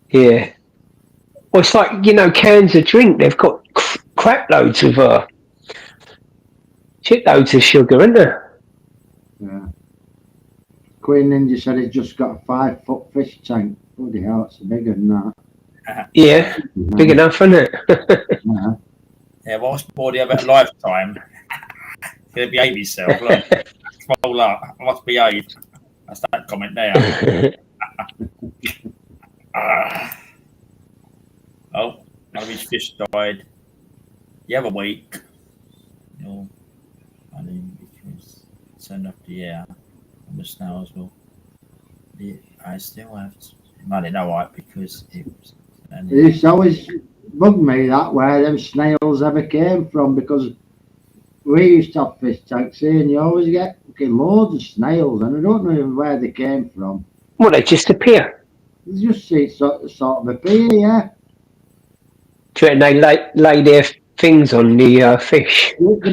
Yeah. Well, it's like, cans of drink. They've got crap loads of shitloads of sugar, isn't there? Yeah. Queen Ninja said he's just got a 5-foot fish tank. Bloody hell, it's bigger than that. Yeah, big enough, isn't it? Yeah, whilst body have a lifetime, you behave yourself. Look, roll up. I must behave. That's that comment there. Oh, one of his fish died the other week. I mean, it was turned off the air on the snails. Well, I still have to. I didn't know why, because it was. It used to always bug me that where them snails ever came from, because we used to have fish tanks here and you always get loads of snails and I don't know even where they came from. Well, they just appear. They just sort of appear, yeah. Do you reckon they lay their things on the fish? They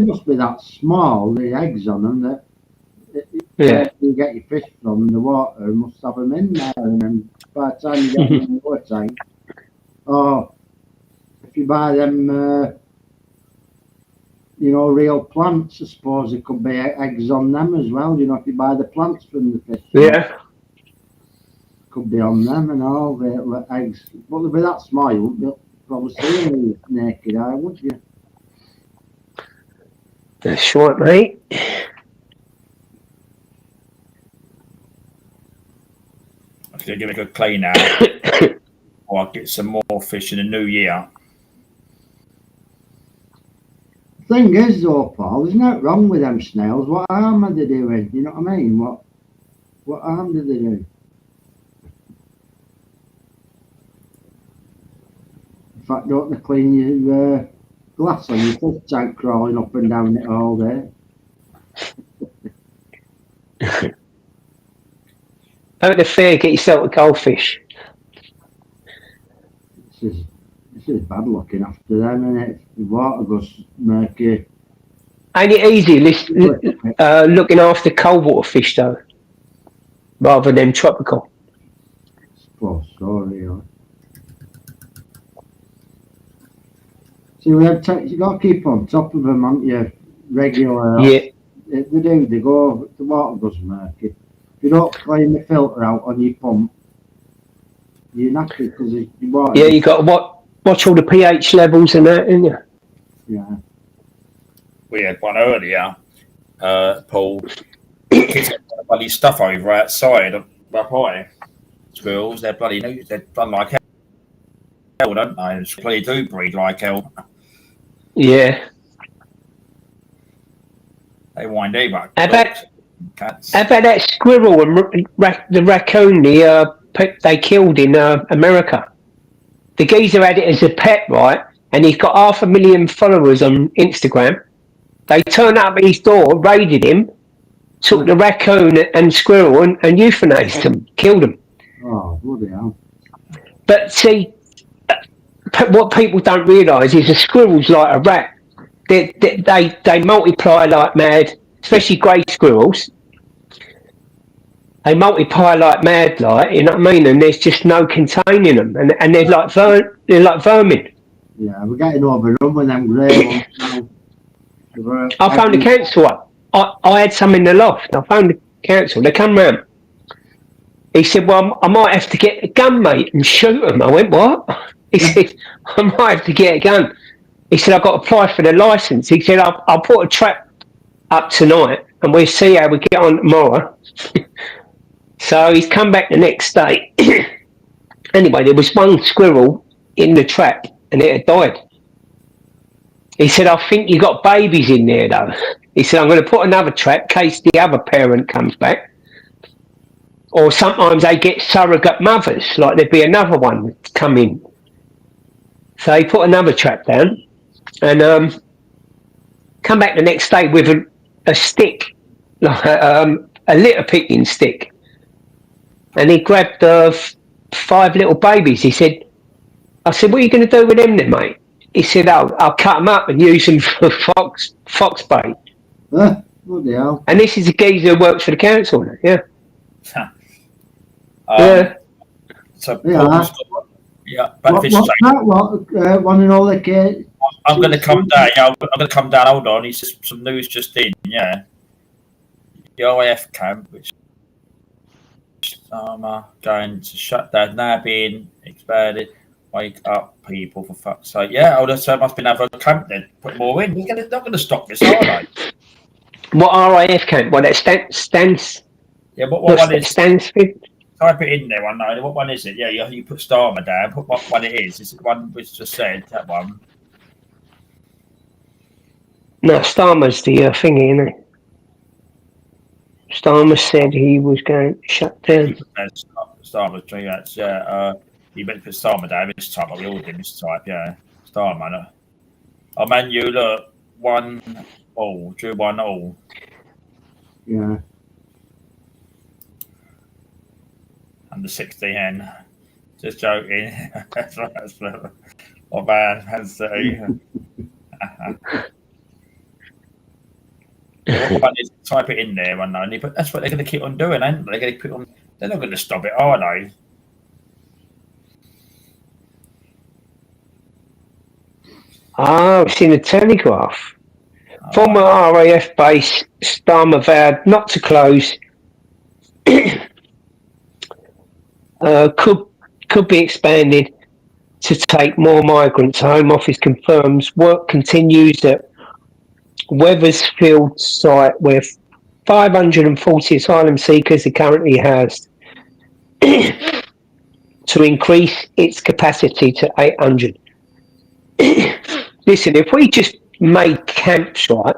must be that small, the eggs on them, that you get your fish from the water, must have them in there, and then by the time you get them in the water tank, if you buy them, real plants, I suppose there could be eggs on them as well, if you buy the plants from the fish. Yeah. Could be on them and all, the eggs, but they'll be that small, you wouldn't probably see them with your naked eye, would you? That's right, mate. I'm going to give it a good clean out, or I'll get some more fish in the new year. Thing is, though, Paul, there's nothing wrong with them snails. What harm are they doing? You know what I mean? What harm do they do? In fact, don't they clean your glass on your fish tank crawling up and down it all day? Out the fair, get yourself a goldfish. It's is bad looking after them, and the water goes murky. Ain't it easy looking after cold water fish though, rather than tropical? Poor story, you know. See, you got to keep on top of them, haven't you? Regular. Yeah. They do. They go. The water goes murky. If you don't clean the filter out on your pump, you're knackered because the water. Yeah, you got to watch all the pH levels and that, ain't you? Yeah. We had one earlier, Paul. Kids had bloody stuff over outside up high. Squirrels, they're bloody like hell, don't they? They bloody do breed like hell. Yeah. They wind deep up. How about cats? that squirrel and the raccoon they killed in America? The geezer had it as a pet, right? And he's got 500,000 followers on Instagram. They turned up at his door, raided him, took the raccoon and squirrel and euthanized them, killed them. Oh, bloody hell. But see, what people don't realise is a squirrel's like a rat. They multiply like mad, especially grey squirrels. They multiply like mad, you know what I mean? And there's just no containing them, and they're like vermin. Yeah, we're getting overrun with them grey ones now. I found the council one. I had some in the loft. I found the council. They come round. He said, "Well, I might have to get a gun, mate, and shoot them." I went, "What?" He said, "I might have to get a gun." He said, "I've got to apply for the licence." He said, I'll put a trap up tonight and we'll see how we get on tomorrow." So he's come back the next day. Anyway, there was one squirrel in the trap and it had died. He said, "I think you got babies in there though." He said, "I'm going to put another trap in case the other parent comes back. Or sometimes they get surrogate mothers, like there'd be another one come in." So he put another trap down and come back the next day with a stick, like a litter picking stick. And he grabbed 5 little babies. I said, "What are you going to do with them then, mate?" He said, I'll cut them up and use them for fox bait." Bloody hell. And this is a geezer who works for the council, yeah. Yeah. So What's that? One and all the kids. I'm going to come down. Yeah, I'm going to come down. Hold on. It's just some news just in. Yeah, the OAF camp, which going to shut down, now being expanded. Wake up, people, for fuck's sake! Yeah, there must be another camp then. Put more in. They're not going to stop this, are they? What RAF camp? What that stands? Yeah, what one is? Stands for? Type it in there. I know. What one is it? Yeah, you put Starmer down. Put what one it is. Is it one which just said that one? No, Starmer's the thingy, isn't it? Starmer said he was going to shut down. Starmer, yeah. You better put Starmer down this type. We all did this type, yeah. Starmer. Oh man, you look 1-all. Drew 1-all. Yeah. Under 16. Just joking. That's not bad. That's type it in there, one only, but that's what they're going to keep on doing, ain't they? They're going to put on. They're not going to stop it, are they? It's in the Telegraph. Former RAF base, Starmer vowed not to close. Could be expanded to take more migrants. Home Office confirms work continues at Wethersfield site where 540 asylum seekers are currently housed to increase its capacity to 800. Listen, if we just made camps, right,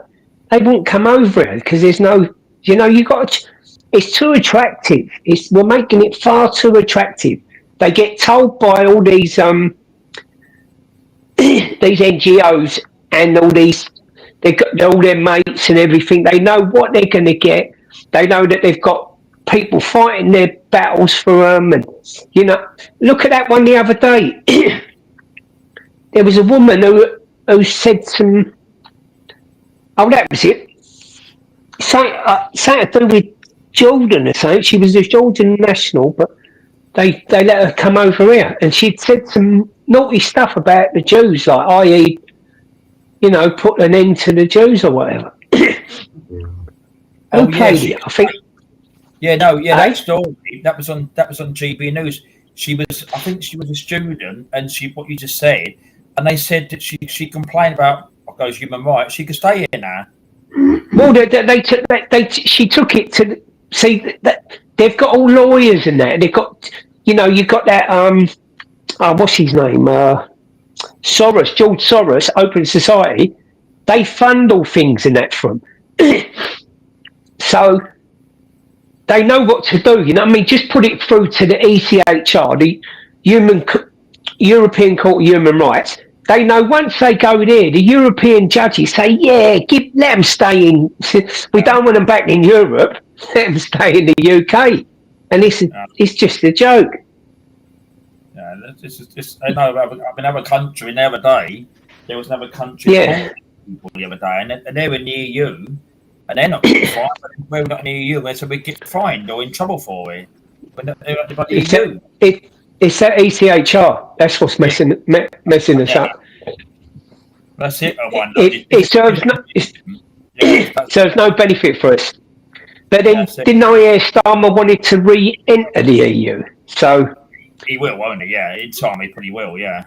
they wouldn't come over here because there's no, it's too attractive. We're making it far too attractive. They get told by all these NGOs and all these, they've got all their mates and everything. They know what they're going to get. They know that they've got people fighting their battles for them. And, look at that one the other day. there was a woman who said some. Oh, that was it. Something to do with Jordan or something. She was a Jordan national, but they let her come over here, and she'd said some naughty stuff about the Jews, like i.e., you know, put an end to the Jews or whatever. Oh, Who played it? I think. Yeah, no, yeah, Hey? that story that was on GB News. I think she was a student, and what you just said, and they said that she complained about those human rights. She could stay here now. Well, she took it to see that they've got all lawyers in there. They've got, you know, you've got that what's his name? Soros, George Soros, Open Society. They fund all things in that from. So they know what to do. You know what I mean? Just put it through to the ECHR, the European Court of Human Rights. They know once they go there, the European judges say, "Yeah, let them stay in. We don't want them back in Europe. Let them stay in the UK." And it's just a joke. Yeah, this I know. Another country the other day. There was another country people the other day, and they were in the EU, and they're not getting fined. We're not in the EU, so we get fined or in trouble for it. But they're not the EU. It's that ECHR. That's what's messing us up. That's it. It serves no benefit for us. But then, didn't I hear Starmer wanted to re-enter the EU? So he will, won't he? Yeah, in time he probably will. Yeah,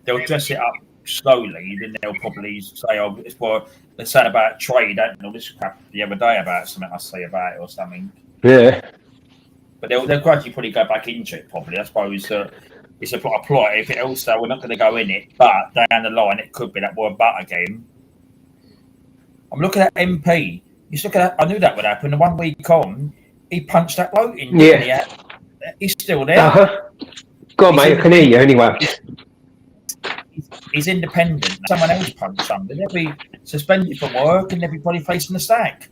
they'll dress it up slowly. Then they'll probably say, "Oh, it's what they said about trade." I don't know, this happened the other day about something I say about it or something. Yeah. But they'll gradually probably go back into it. Probably, I suppose. It's a plot. If it also, we're not going to go in it, but down the line, it could be that word "but" again. I'm looking at MP. He's looking at. I knew that would happen. The 1 week on, he punched that bloke in. Yeah. He's still there. Go on, mate. I can hear you anyway. He's independent. Someone else punched somebody. They'll be suspended from work, and everybody facing the sack.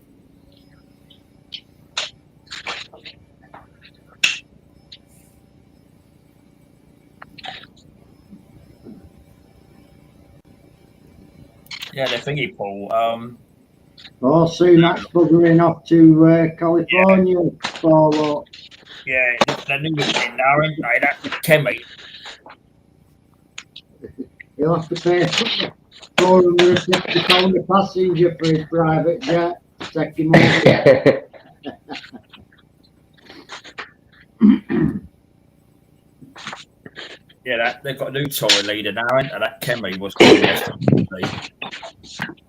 Yeah, the thingy, Paul. Soon that's buggering off to California for what? Yeah, the new thing now, isn't they? That Kemi. He'll have to pay £450 a passenger for his private jet to take him over. Yeah, they've got a new Tory leader now, and that Kemi was called yesterday.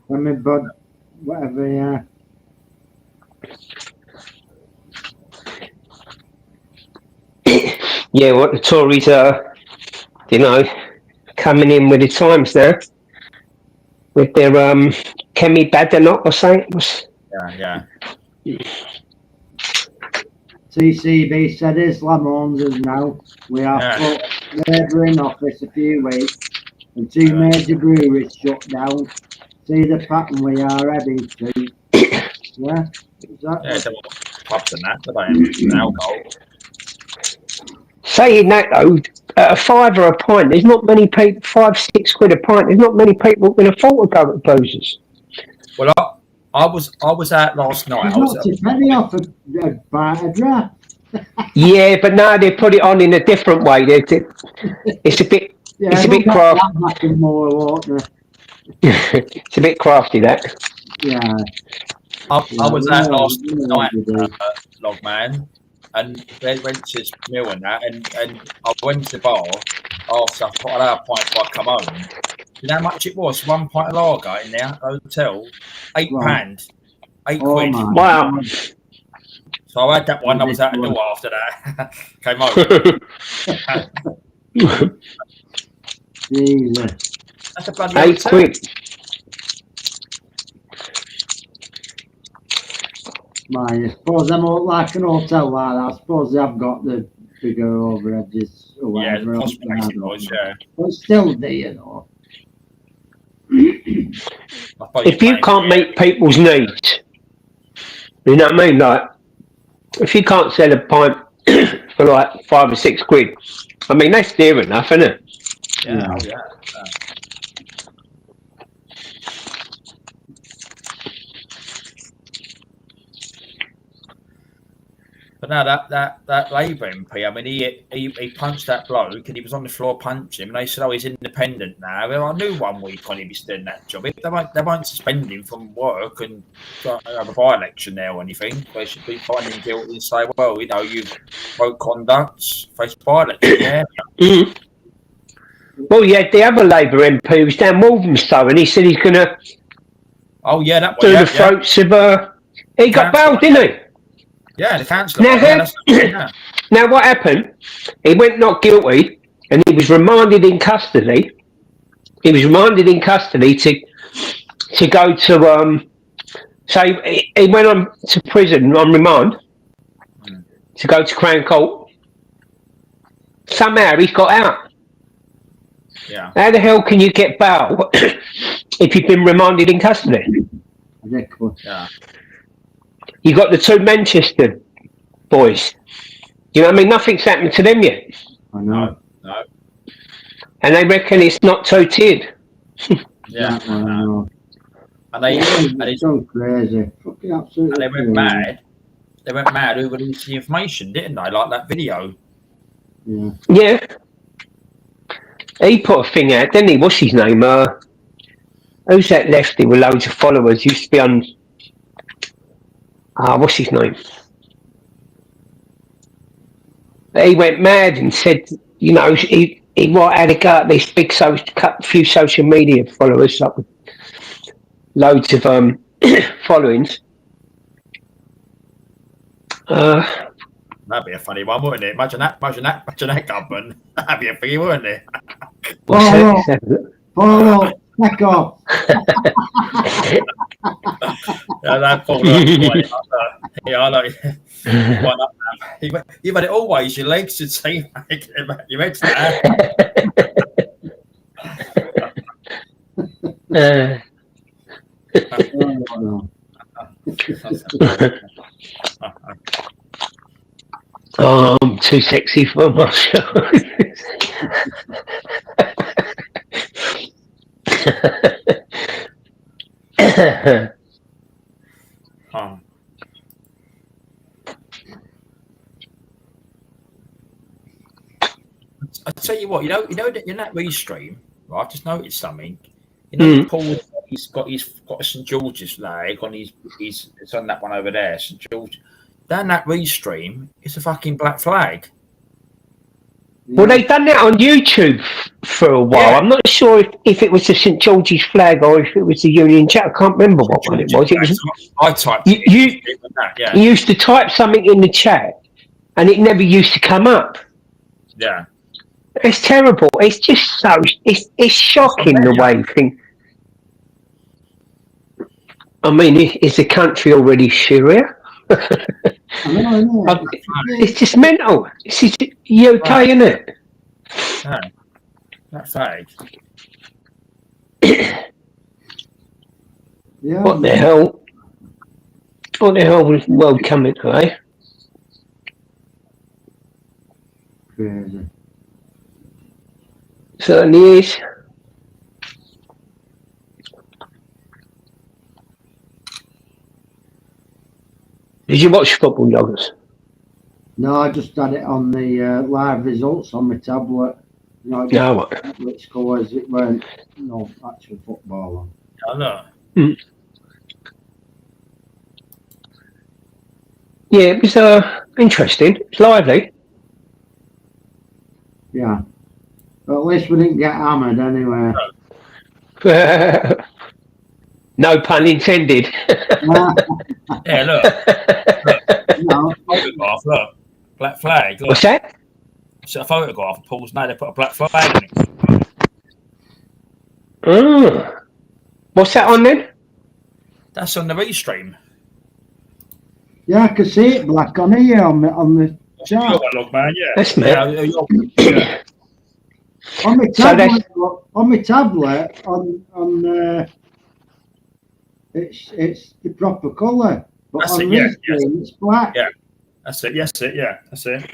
I mean, but whatever, yeah. Yeah, what the Tories are, you know, coming in with the times now. With their Kemi Badenoch or something. Yeah. TCB said Islam owns us now. We have put Labour in office a few weeks and 2 major breweries shut down. See the pattern we are heading to. Yeah, exactly. Yeah, pubs and that, alcohol. Saying that though, at £5 a pint, there's not many people, £5-6 a pint, there's not many people who can afford to go to Boozers. Well, I was out last night. It's not a penny off a bar a draft. Yeah, but now they put it on in a different way. It's a bit, it's a bit crafty. It's a bit crafty, that. Yeah. I was out last night, Logman, and they went to his meal and that, and I went to the bar after I had a pint before I come home. You know how much it was? 1 pint of lager in there, hotel, £8, £8 quid. Wow. So I had that one. I was out the door after that. Came home. Jesus. That's a bloody £8 quid. I suppose them all like an hotel like that. I suppose they have got the bigger overheads or whatever. Yeah, the was, yeah. But still dear though. If you can't meet people's needs, you know what I mean? Like, if you can't sell a pint for like £5 or £6, I mean, that's dear enough, isn't it? Yeah. But no, that Labour MP, I mean, he punched that bloke and he was on the floor punching him, and they said, "Oh, he's independent now." Well, I knew 1 week on him he's doing that job. They won't suspend him from work and have a by-election there or anything. They should be finding him guilty and say, "Well, you know, you've broke conduct, face by-election." Yeah. Mm. Well, yeah, the other Labour MP was down Walthamstow, and he said he's going to Oh yeah, that do one. the throats of. He got bailed, didn't he? Yeah, the councillor. Now, Yeah, now, what happened? He went not guilty, and he was remanded in custody. He was remanded in custody to go to so he went on to prison on remand to go to Crown Court. Somehow he's got out. Yeah. How the hell can you get bail if you've been remanded in custody? Ridiculous. Yeah. You got the 2 Manchester boys. You know what I mean? Nothing's happened to them yet. I know. No. And they reckon it's not 2-tiered. Yeah. I know. And It's so crazy. Fucking absolutely. And they went crazy. mad. They went mad over the information, didn't they? Like that video. Yeah. Yeah. He put a thing out, didn't he? What's his name? Who's that lefty with loads of followers? Used to be on. What's his name? He went mad and said, you know, he had a go at this big few social media followers, like with loads of followings. That'd be a funny one, wouldn't it? Imagine that government. That'd be a thingy, wouldn't it? Follow, back off. Yeah, that Paul. Yeah, I know. One up, you've had it always. Your legs should seem like your head's there. Oh, I'm too sexy for my show. I tell you what, you know that in that restream, right? I've just noticed something. You know, Paul, he's got a St George's flag on his. It's on that one over there, St George. Down that restream, it's a fucking black flag. Well, they've done that on YouTube for a while. Yeah. I'm not sure if it was the St George's flag or if it was the Union Jack. I can't remember what one it was. It was. I typed. You used to type something in the chat, and it never used to come up. Yeah. It's terrible. It's just so. It's shocking the way things. I mean, is the country already Syria? It's just mental. It's just UK, isn't it? No, that flag. Yeah. What the hell? What the hell was the world coming to, eh? Crazy. Certainly is. Did you watch Football Loggers? No, I just had it on the live results on my tablet. You know, No. tablet scores. It weren't actual football on. I know. Yeah, it was interesting. It's lively. Yeah. But at least we didn't get hammered anyway. No pun intended. Yeah, look. No. Photograph, look. Black flag. Look. What's that? It's a photograph of Paul's name. They put a black flag in it. Oh. What's that on then? That's on the restream. Yeah, I can see it black on here on the chart. Look, man. Yeah. That's me. Yeah. On my So tablet, it's the proper colour. But That's on it, this yeah, screen, it's black. Yeah. That's it. Yes, it. Yeah, that's it.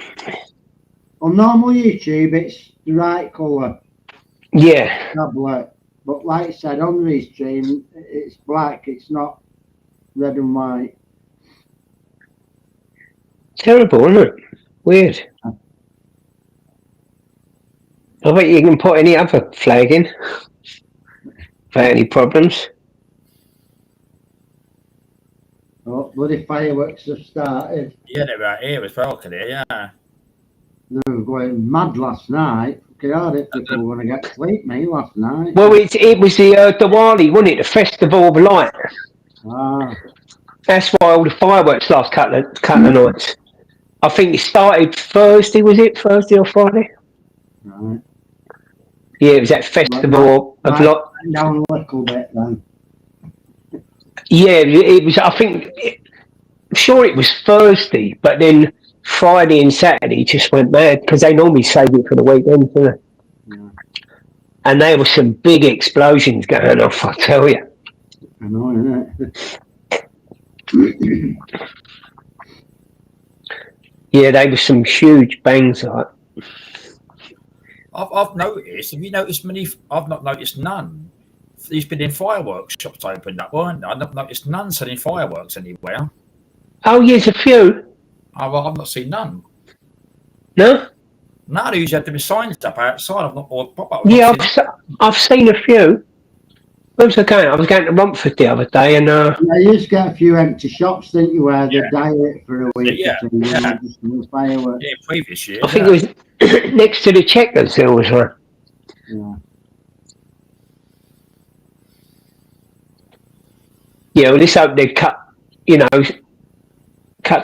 On normal YouTube, it's the right colour Yeah. tablet. But like I said, on the stream, it's black. It's not red and white. Terrible, isn't it? Weird. I bet you can put any other flag in without any problems. Oh, bloody fireworks have started. Yeah, they're out here as well, can they? Yeah. They were going mad last night. Fucking hard if people were going to get sleep, me, last night. Well, it was the Diwali, wasn't it? The Festival of Light. Ah, That's why all the fireworks last couple of nights. I think it started Thursday, was it? Thursday or Friday? right. Yeah, it was that Festival of Light. Down a little bit then. Yeah, it was. I think. I'm sure it was Thursday, but then Friday and Saturday just went mad because they normally save it for the weekend, don't they? Yeah. And there were some big explosions going off, I tell you. I know, isn't it? Yeah, they were some huge bangs, like. I've noticed. Have you noticed many? I've not noticed none. There's been in fireworks shops opened up, weren't there? I've not noticed none selling fireworks anywhere. Oh, yes, a few. I've not seen none. No? No, they usually have them signs up outside. I've not. Or pop-up. Yeah, I've seen a few. Where was I going? I was going to Romford the other day, and Yeah, you used to get a few empty shops, didn't you, where Yeah. they'd diet for a week Yeah, or two, yeah. just with fireworks. Yeah, previous year. I think it was next to the Checkers there was one. Yeah. Yeah, well, let's hope they cut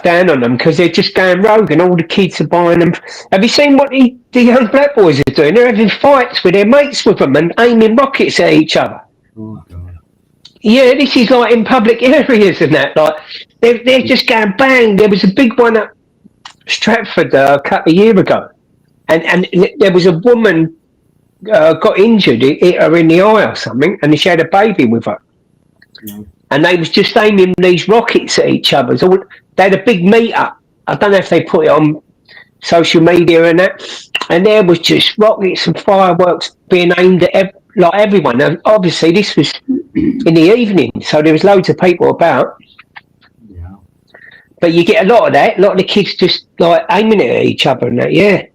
down on them because they're just going rogue and all the kids are buying them. Have you seen what the young black boys are doing? They're having fights with their mates with them and aiming rockets at each other. Oh, God. Yeah, this is like in public areas and that. Like they're just going bang. There was a big one at Stratford a couple of years ago, and there was a woman got injured, hit her in the eye or something, and she had a baby with her. Yeah. And they was just aiming these rockets at each other. So they had a big meet-up. I don't know if they put it on social media and that. And there was just rockets and fireworks being aimed at everyone. And obviously, this was in the evening, so there was loads of people about. Yeah. But you get a lot of that. A lot of the kids just like aiming it at each other and that. Yeah.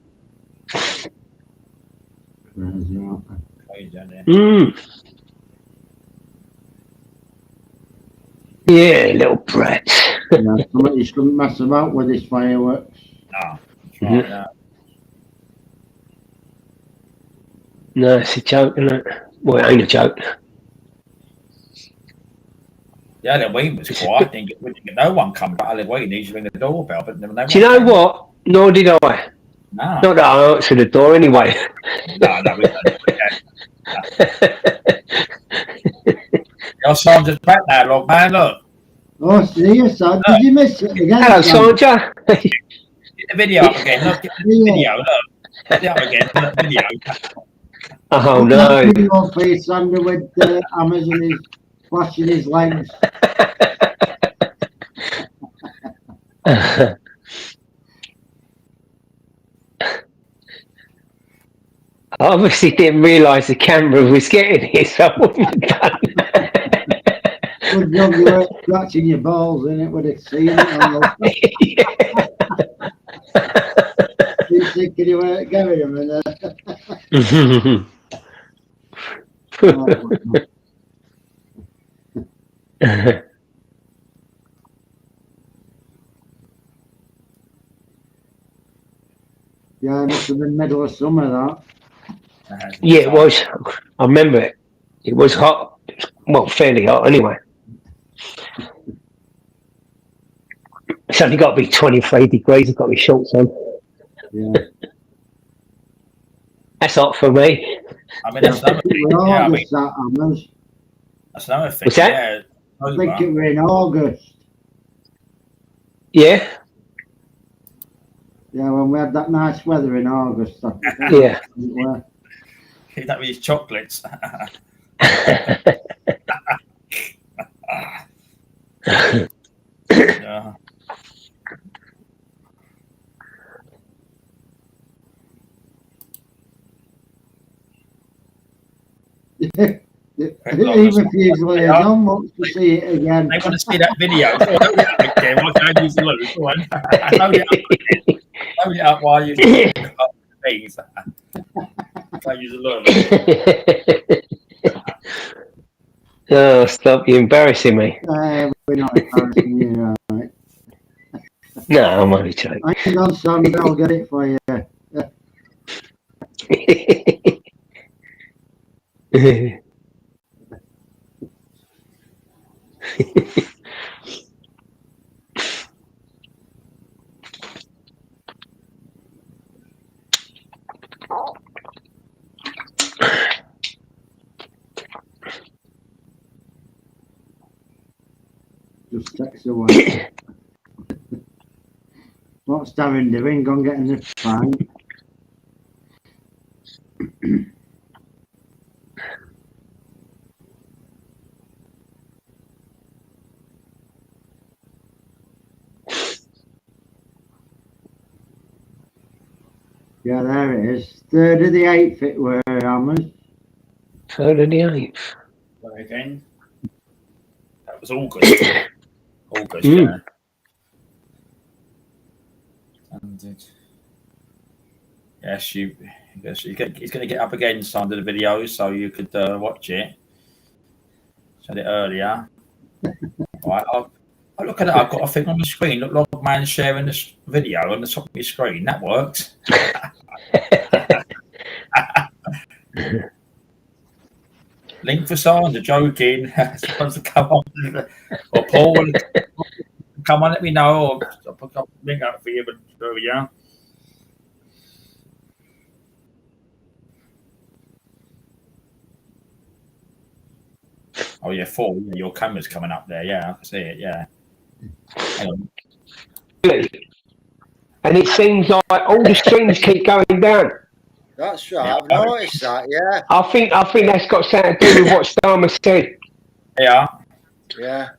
Crazy, aren't they? Mm. Yeah, little brats. Yeah, somebody shouldn't mess about with his fireworks. No, that's right, no. No, it's a joke, isn't it? Well, it ain't a joke. Yeah, Halloween was quiet. We didn't get no one come back. Halloween, you usually ring the doorbell, but never. Do you know what? Nor did I. No, Not that I answered the door anyway. no, we don't. Your son's just back now, look, man. Look, Oh, see you, son. Did you miss it again? Hello, son? Sandra. get the video up again. Look, get the video. Look, get it up again. Look, video. Oh, That no. video for your son with hammers and his flashing his legs. I obviously didn't realise the camera was getting it, so I wouldn't have done that. Good job you weren't scratching your balls in it with it, seeing it on the you thinking you weren't getting him in there. Yeah, it must have been middle of summer, that. Yeah, it was. I remember it. It was hot. Well, fairly hot anyway. It's only got to be 23 degrees. I've got my shorts on. Yeah. That's hot for me. I mean, that's another thing. We're Yeah, I mean, August, that hammers. that's another thing. What's that? Yeah, I think it were in August. Yeah? Yeah, when we had that nice weather in August. Yeah. That with his chocolates. Yeah. Who Even if you later on wants to see it again. They want to see that video. Go on, load it up again. I'll go and use the loo. Go on. Load it up again. Load it up while you things. Go use the loo. Oh, stop! You're embarrassing me. We're not embarrassing you, right? No, I'm only joking. Hang on, Sam, I'll get it for you. Just text away. What's Darren doing? Go and get in the fan. Yeah, there it is. 3rd of the 8th it were, Hammers. 3rd of the 8th. Go again. That was August. August, yeah. And yes, he's going to get up again under the video, so you could watch it. Said it earlier. Right, I'll look at it. I've got a thing on the screen. Look like man sharing this video on the top of your screen. That works. Link for Sandra joking. Supposed to come on, or Paul, come on, let me know, or I'll put up a link up for you. But there we are. Oh yeah, 4. Yeah, your camera's coming up there. Yeah, I can see it. Yeah. Hang on. And it seems like all the screens keep going down. That's right. I've noticed that. Yeah. I think that's got something to do with what Starmer said. Yeah. Yeah.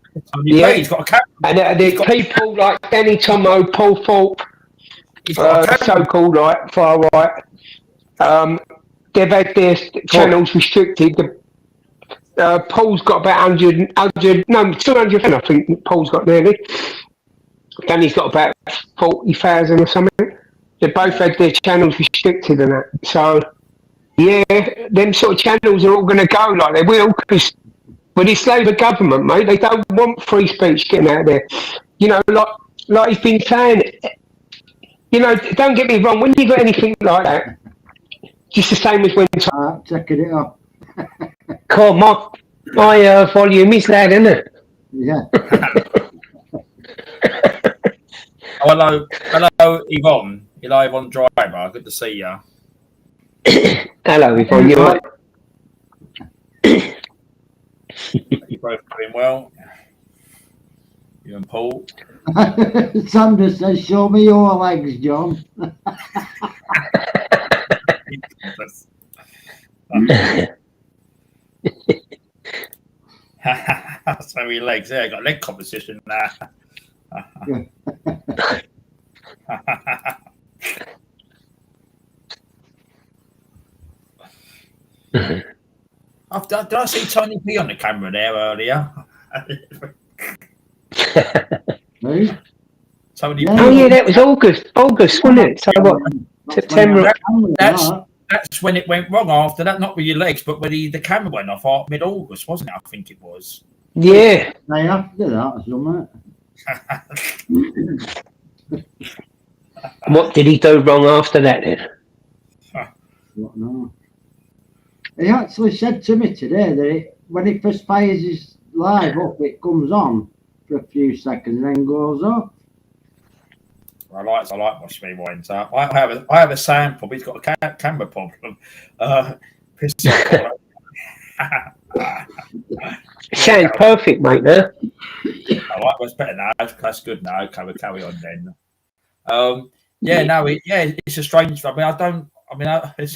Yeah. He's got a camera. And there's people like Danny Tomo, Paul Thorpe, so-called like far right. They've had their channels restricted. Paul's got about 200, I think Paul's got nearly. Danny's got about 40,000 or something. They both had their channels restricted and that. So, yeah, them sort of channels are all going to go like they will, because with this Labour government, mate, they don't want free speech getting out there. You know, like he's been saying, you know, don't get me wrong, when you got anything like that, just the same as when... Checking it up. God, my volume is loud, isn't it? Yeah. Oh, hello, Yvonne. Hello, Yvonne Driver. Good to see you. Hello, Yvonne. You all right? You both doing well. You and Paul. Sandra says, "Show me your legs, John." So many legs there. Got leg competition now. Did I see Tony P on the camera there earlier? Who? Tony Oh yeah, that was August, wasn't it? So what? September. That's when it went wrong. After that, not with your legs, but when the camera went off mid-August, wasn't it? I think it was. Yeah. They have to do that, something. What did he do wrong after that then? What no? He actually said to me today that when he first fires his live up, it comes on for a few seconds and then goes off. I like watching me wind up. I have a sound problem. He's got a camera problem. Sounds perfect, mate. Now. Right, well, it's better now. That's good now. Carry on then. It's a strange. It's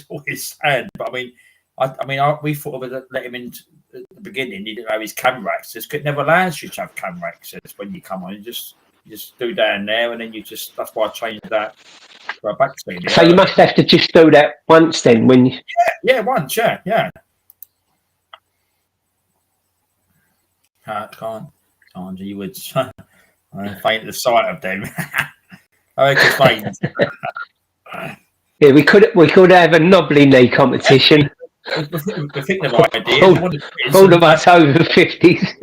always sad, but we thought of it, let him in at the beginning. He didn't have his camera access. It never allows you to have camera access when you come on. You just do down there, and then that's why I changed that for a back screen. So you must have to just do that once then, when you... Yeah, once, yeah. Can't. You would faint at the sight of them. I reckon faint. Yeah, we could have a knobbly knee competition. We're thinking of ideas. All of us over 50s.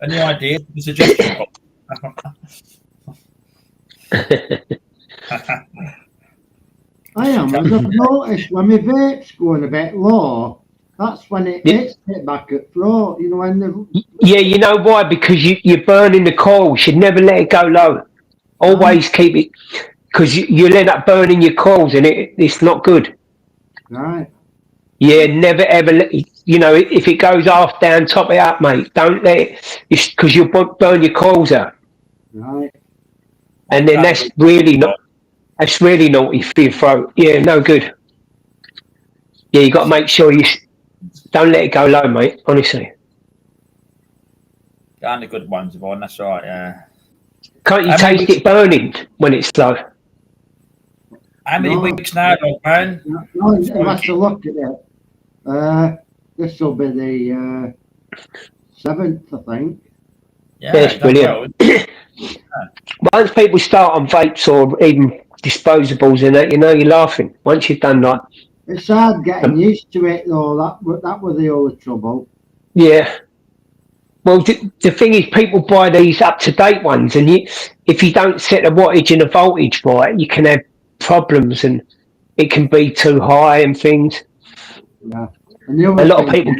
Any ideas? The suggestion box. I am. As I've noticed, when my vape's going a bit low, that's when it hits it back at throat. You know, when the Yeah, you know why? Because you're burning the coils. You should never let it go low. Always keep it, because you'll end up burning your coils, and it's not good. right. Yeah, never ever let it, if it goes half down, top it up, mate. Don't let it, because you'll burn your coils out. Right. And then that's really naughty for your throat. Yeah, no good. Yeah, you got to make sure you don't let it go low, mate. Honestly, And the good ones, Yvonne. That's right. Yeah. can't you taste it burning when it's slow? How many weeks now, dog man? No, I'll have to look at it. This will be the 7th, I think. Yeah, That's brilliant. Once people start on vapes or even disposables and that, you're laughing. Once you've done that. It's hard getting used to it, though. That was the only trouble. Yeah. Well, the thing is, people buy these up-to-date ones, and if you don't set the wattage and the voltage right, you can have problems, and it can be too high and things. Yeah. And the other A lot of people...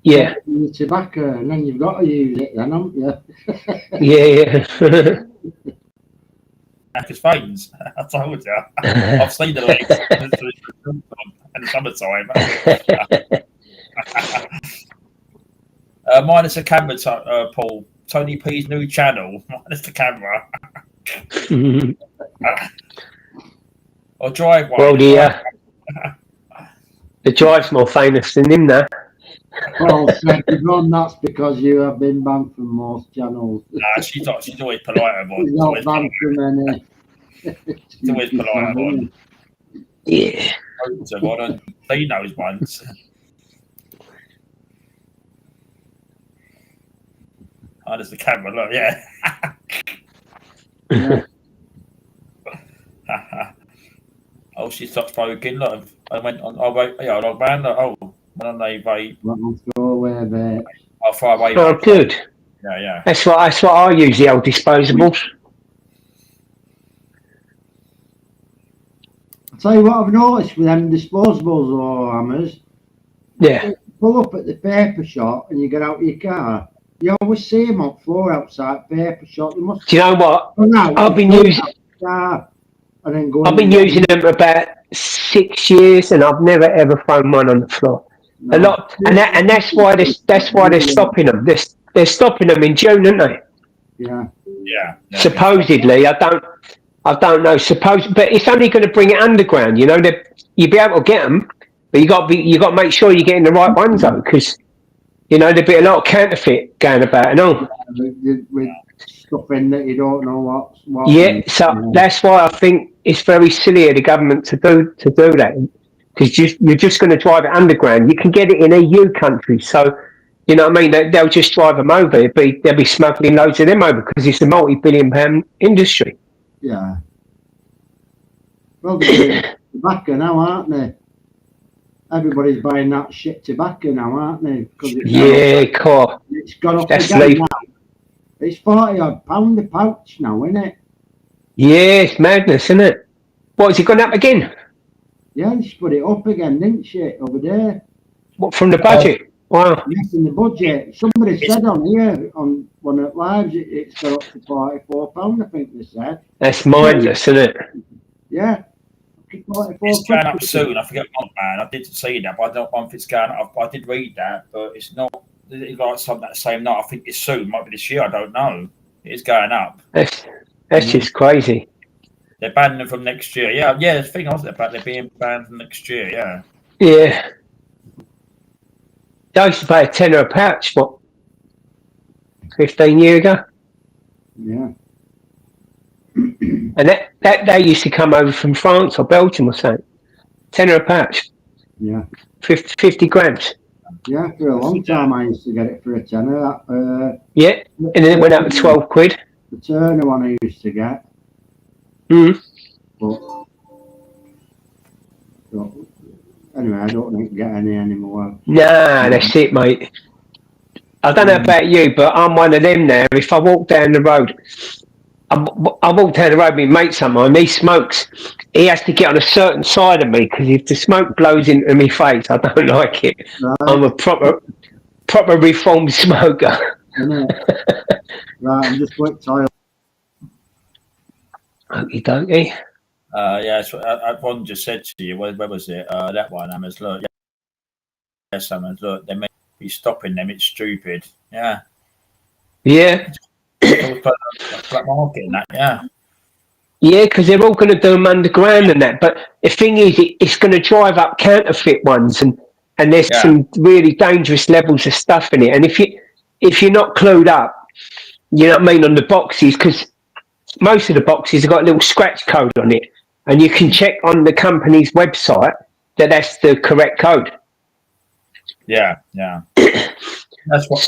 Yeah. The tobacco, and then you've got to use it then, haven't you? Yeah. Because veins. I told you. I've seen the legs in the summertime. Minus the camera, Paul. Tony P's new channel. Minus the camera. Or drive one. Well, the drive's more famous than him now. Well, that's because you have been banned from most channels. Nah, she's always polite about it. She's not banned from any. She's always polite about it. Yeah. He knows once. Oh, there's the camera, look, yeah. Yeah. Oh, she stopped smoking. Look, I went on. Dog man. When on they vape, I'll throw away there. I'll throw away. Oh, good. Yeah. That's what I use, the old disposables. I'll tell you what I've noticed with them disposables or hammers. Yeah. You pull up at the paper shop and you get out of your car. You always see them on the floor outside paper shop. You must. Do you know what? Out, I've been using. And then go I've been using them for about 6 years, and I've never ever thrown one on the floor. No. A lot, and that's why they're stopping them. They're stopping them in June, aren't they? Yeah. Supposedly, I don't know. But it's only going to bring it underground. You'll be able to get them, but you got to make sure you're getting the right ones though, because there'll be a lot of counterfeit going about and all. With stuff in that you don't know what. Yeah, so that's why I think it's very silly of the government to do that, because you're just going to drive it underground. You can get it in EU countries, so you know what I mean. They'll just drive them over. They'll be smuggling loads of them over because it's a multi-billion-pound industry. Yeah. Well, they're doing tobacco now, aren't they? Everybody's buying that shit tobacco now, aren't they? Cool. It's gone up That's again now. It's £40 a pouch now, isn't it? Yeah, it's madness, isn't it? What, has it gone up again? Yeah, she put it up again, didn't she, over there? What, from the budget? Wow. Yes, in the budget. Somebody said on here, on one of the lives, it's gone up to £44, I think they said. That's mindless, isn't it? Yeah. It's going up soon. I forget one man. I did see that, but I don't know if it's going up. I did read that, but it's not. It's like something that same night. I think it's soon. Might be this year. I don't know. It's going up. That's just crazy. They're banning them from next year. Yeah. The thing was about they're being banned from next year. Yeah. Yeah. I used to pay £10 a pouch. What? 15 years ago. Yeah. And that they used to come over from France or Belgium or something. £10 a pouch. Yeah. 50 grams. Yeah, for a long time I used to get it for a tenner. Yeah, and then it went up to 12 quid. The Turner one I used to get. Mm. But anyway, I don't think I get any anymore. Nah, that's it, mate. I don't know about you, but I'm one of them now. If I walk down the road, I walk down the road with my mate sometime, he smokes. He has to get on a certain side of me because if the smoke blows into my face, I don't like it. Right. I'm a proper reformed smoker. Right, I'm just going to toilet. Okie dokie. Yeah, so one just said to you, where was it? That one, Hammers, look. Yes, Hammers, look, they may be stopping them, it's stupid. Yeah. Yeah. Black market and that, yeah. Yeah, because they're all going to do them underground and that. But the thing is, it's going to drive up counterfeit ones, and there's some really dangerous levels of stuff in it. And if you're not clued up, you know what I mean, on the boxes, because most of the boxes have got a little scratch code on it, and you can check on the company's website that that's the correct code. Yeah. That's what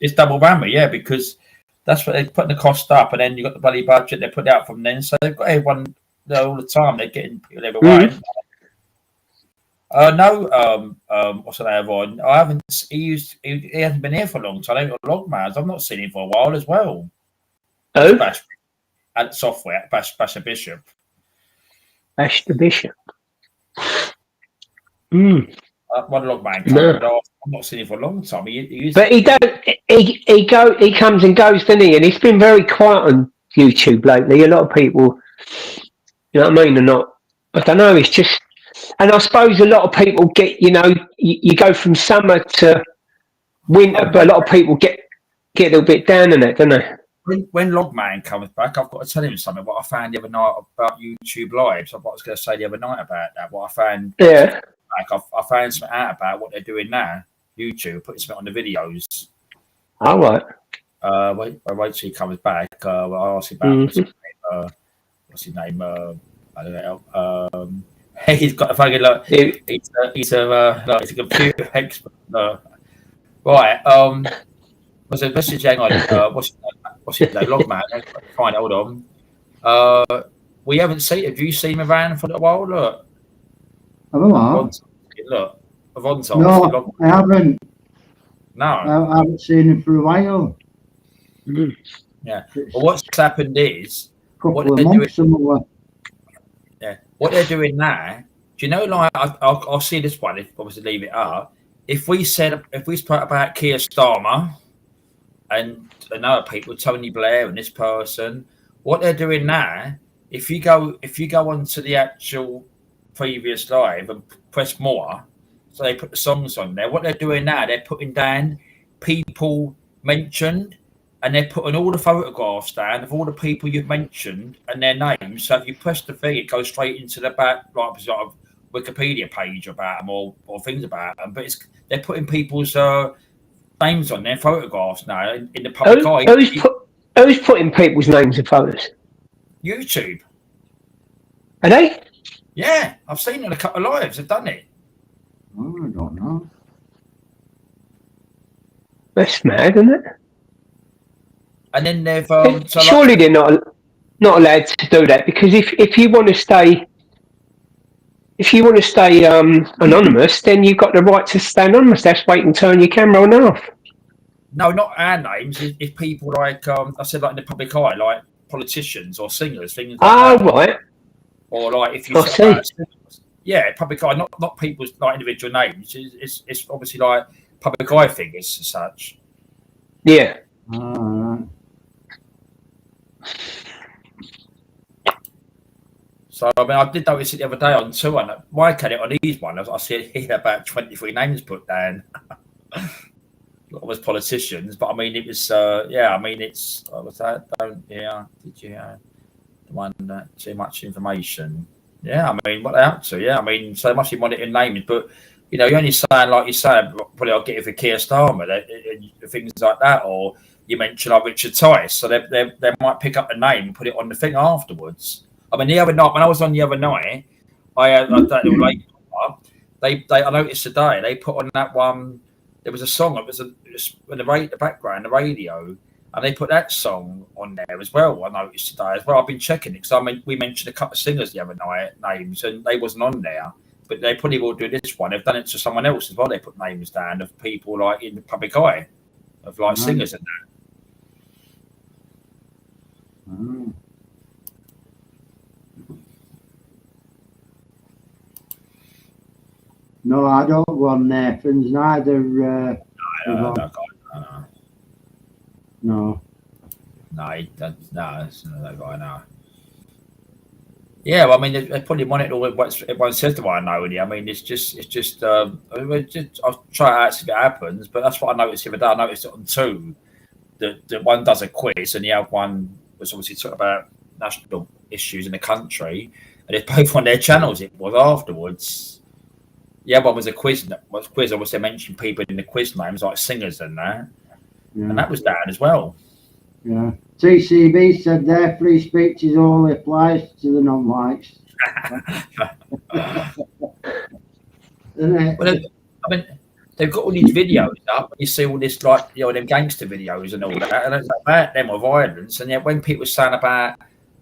it's double whammy, yeah, because that's what they're putting the cost up, and then you've got the bloody budget they put out from then, so they've got everyone there all the time. They're getting people everywhere. What's the name on? I haven't. He hasn't been here for a long time. Logmans, I've not seen him for a while as well. Oh, at software, Bash the Bishop. Bash the Bishop. Hmm. One Logman. No. I've not seen him for a long time. He comes and goes, doesn't he? And he's been very quiet on YouTube lately. A lot of people, you know what I mean, are not. I don't know. It's just, and I suppose a lot of people get, you go from summer to winter, but a lot of people get a little bit down on it, don't they? When Logman comes back, I've got to tell him something. What I found the other night about YouTube Live. So what I was going to say the other night about that. What I found. Yeah. Like I found something out about what they're doing now. YouTube putting something on the videos. All right. Wait till he comes back. I'll ask him about what's his name. I don't know. He's got a fucking look. He's a computer expert. Right. Was a message? Hang on. What's his name? Logman. Fine. Hold on. We haven't seen. Have you seen him around for a while? Look. Look, Avonton. No, I haven't. No, I haven't seen him for a while. Yeah. Well, what's happened is what they're doing now. Do you know? Like, I'll see this one. If obviously leave it up. If we spoke about Keir Starmer and other people, Tony Blair and this person, what they're doing now. If you go onto the actual previous live and press more, so they put the songs on there. What they're doing now, they're putting down people mentioned, and they're putting all the photographs down of all the people you've mentioned and their names. So if you press the thing, it goes straight into the back, like sort of Wikipedia page about them or things about them. But they're putting people's names on their photographs now in the public eye. Who's putting people's names and photos? YouTube. Are they? Yeah, I've seen it on a couple of lives. They've done it. Oh, I don't know. That's mad, isn't it? And then they've surely they're not allowed to do that, because if you want to stay anonymous, then you've got the right to stay anonymous. That's wait and turn your camera on and off. No, not our names. If people like I said, like in the public eye, like politicians or singers, things like that. Right. Or like if you public eye, not people's like individual names. It's obviously like public eye figures as such. Yeah. So I mean, I did notice it the other day on tour. And why can it on these ones? I see here about 23 names put down. Was politicians, but I mean it was I mean it's what was that? Did you the one that too much information? Yeah, I mean what they're up to, I mean so they must be monitoring names, but you're only saying like you said, probably I'll get it for Keir Starmer, things like that, or you mentioned like Richard Tice, so they might pick up the name and put it on the thing afterwards. I mean the other night when I was on the other night, I noticed today they put on that one. There was a song. It was in the background, the radio, and they put that song on there as well. I noticed today as well. I've been checking it because we mentioned a couple of singers the other night names, and they wasn't on there. But they probably will do this one. They've done it to someone else as well. They put names down of people like in the public eye, of like singers and that. No, I don't want Nathan's neither. No. No. No, it's not that guy. No. Yeah, well, I mean, they probably monitor all what everyone says to what I know. I mean, it's just. I'll try it out see if it happens, but that's what I noticed the other day. I noticed it on two. The one does a quiz, and the other one was obviously talking about national issues in the country, and it's both on their channels. It was afterwards. The other one was a quiz. Obviously, mentioned people in the quiz names like singers and that, and that was down as well. Yeah. TCB said their free speech only applies to the non-whites. Well, I mean, they've got all these videos up. You see all this, like, them gangster videos and all that, and it's about them or violence. And yet, when people are saying about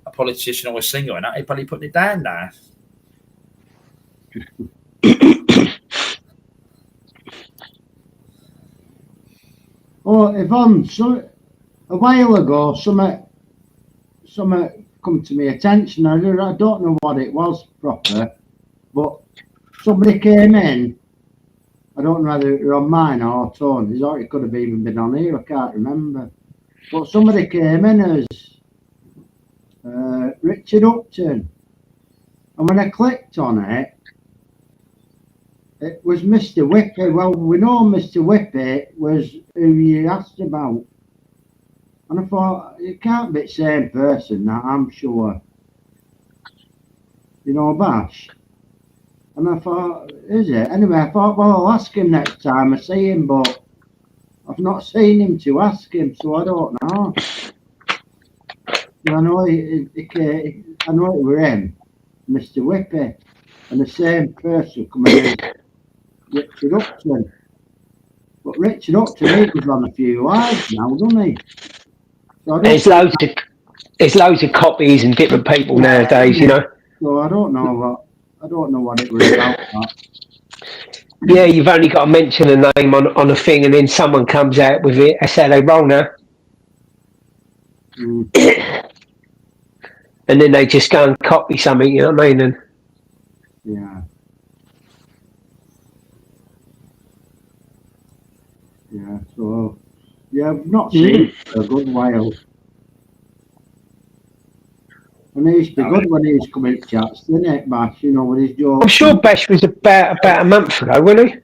a politician or a singer and that, they probably put it down there. Oh, Yvonne, so a while ago, something come to my attention. I don't know what it was proper, but somebody came in. I don't know whether it was on mine or Tony's, or it could have even been on here. I can't remember. But somebody came in as Richard Upton, and when I clicked on it, it was Mr. Whippy. Well, we know Mr. Whippy was who you asked about. And I thought, it can't be the same person, that I'm sure. You know, Bash. And I thought, is it? Anyway, I thought, well, I'll ask him next time I see him, but I've not seen him to ask him, so I don't know. I know I know it were him, Mr. Whippy, and the same person coming in, Richard Upton. But Richard Upton, he was on a few lives now, doesn't he? So there's loads of copies and different people nowadays, you know. So I don't know what it was about. That. Yeah, you've only got to mention a name on a thing, and then someone comes out with it. That's how they roll now. And then they just go and copy something, you know what I mean? And yeah. So I've not seen it for a good while. And he used to be good when he was coming to chats, didn't it, Bash? You know, with his jokes. I'm sure Bash was about a month ago, wasn't he?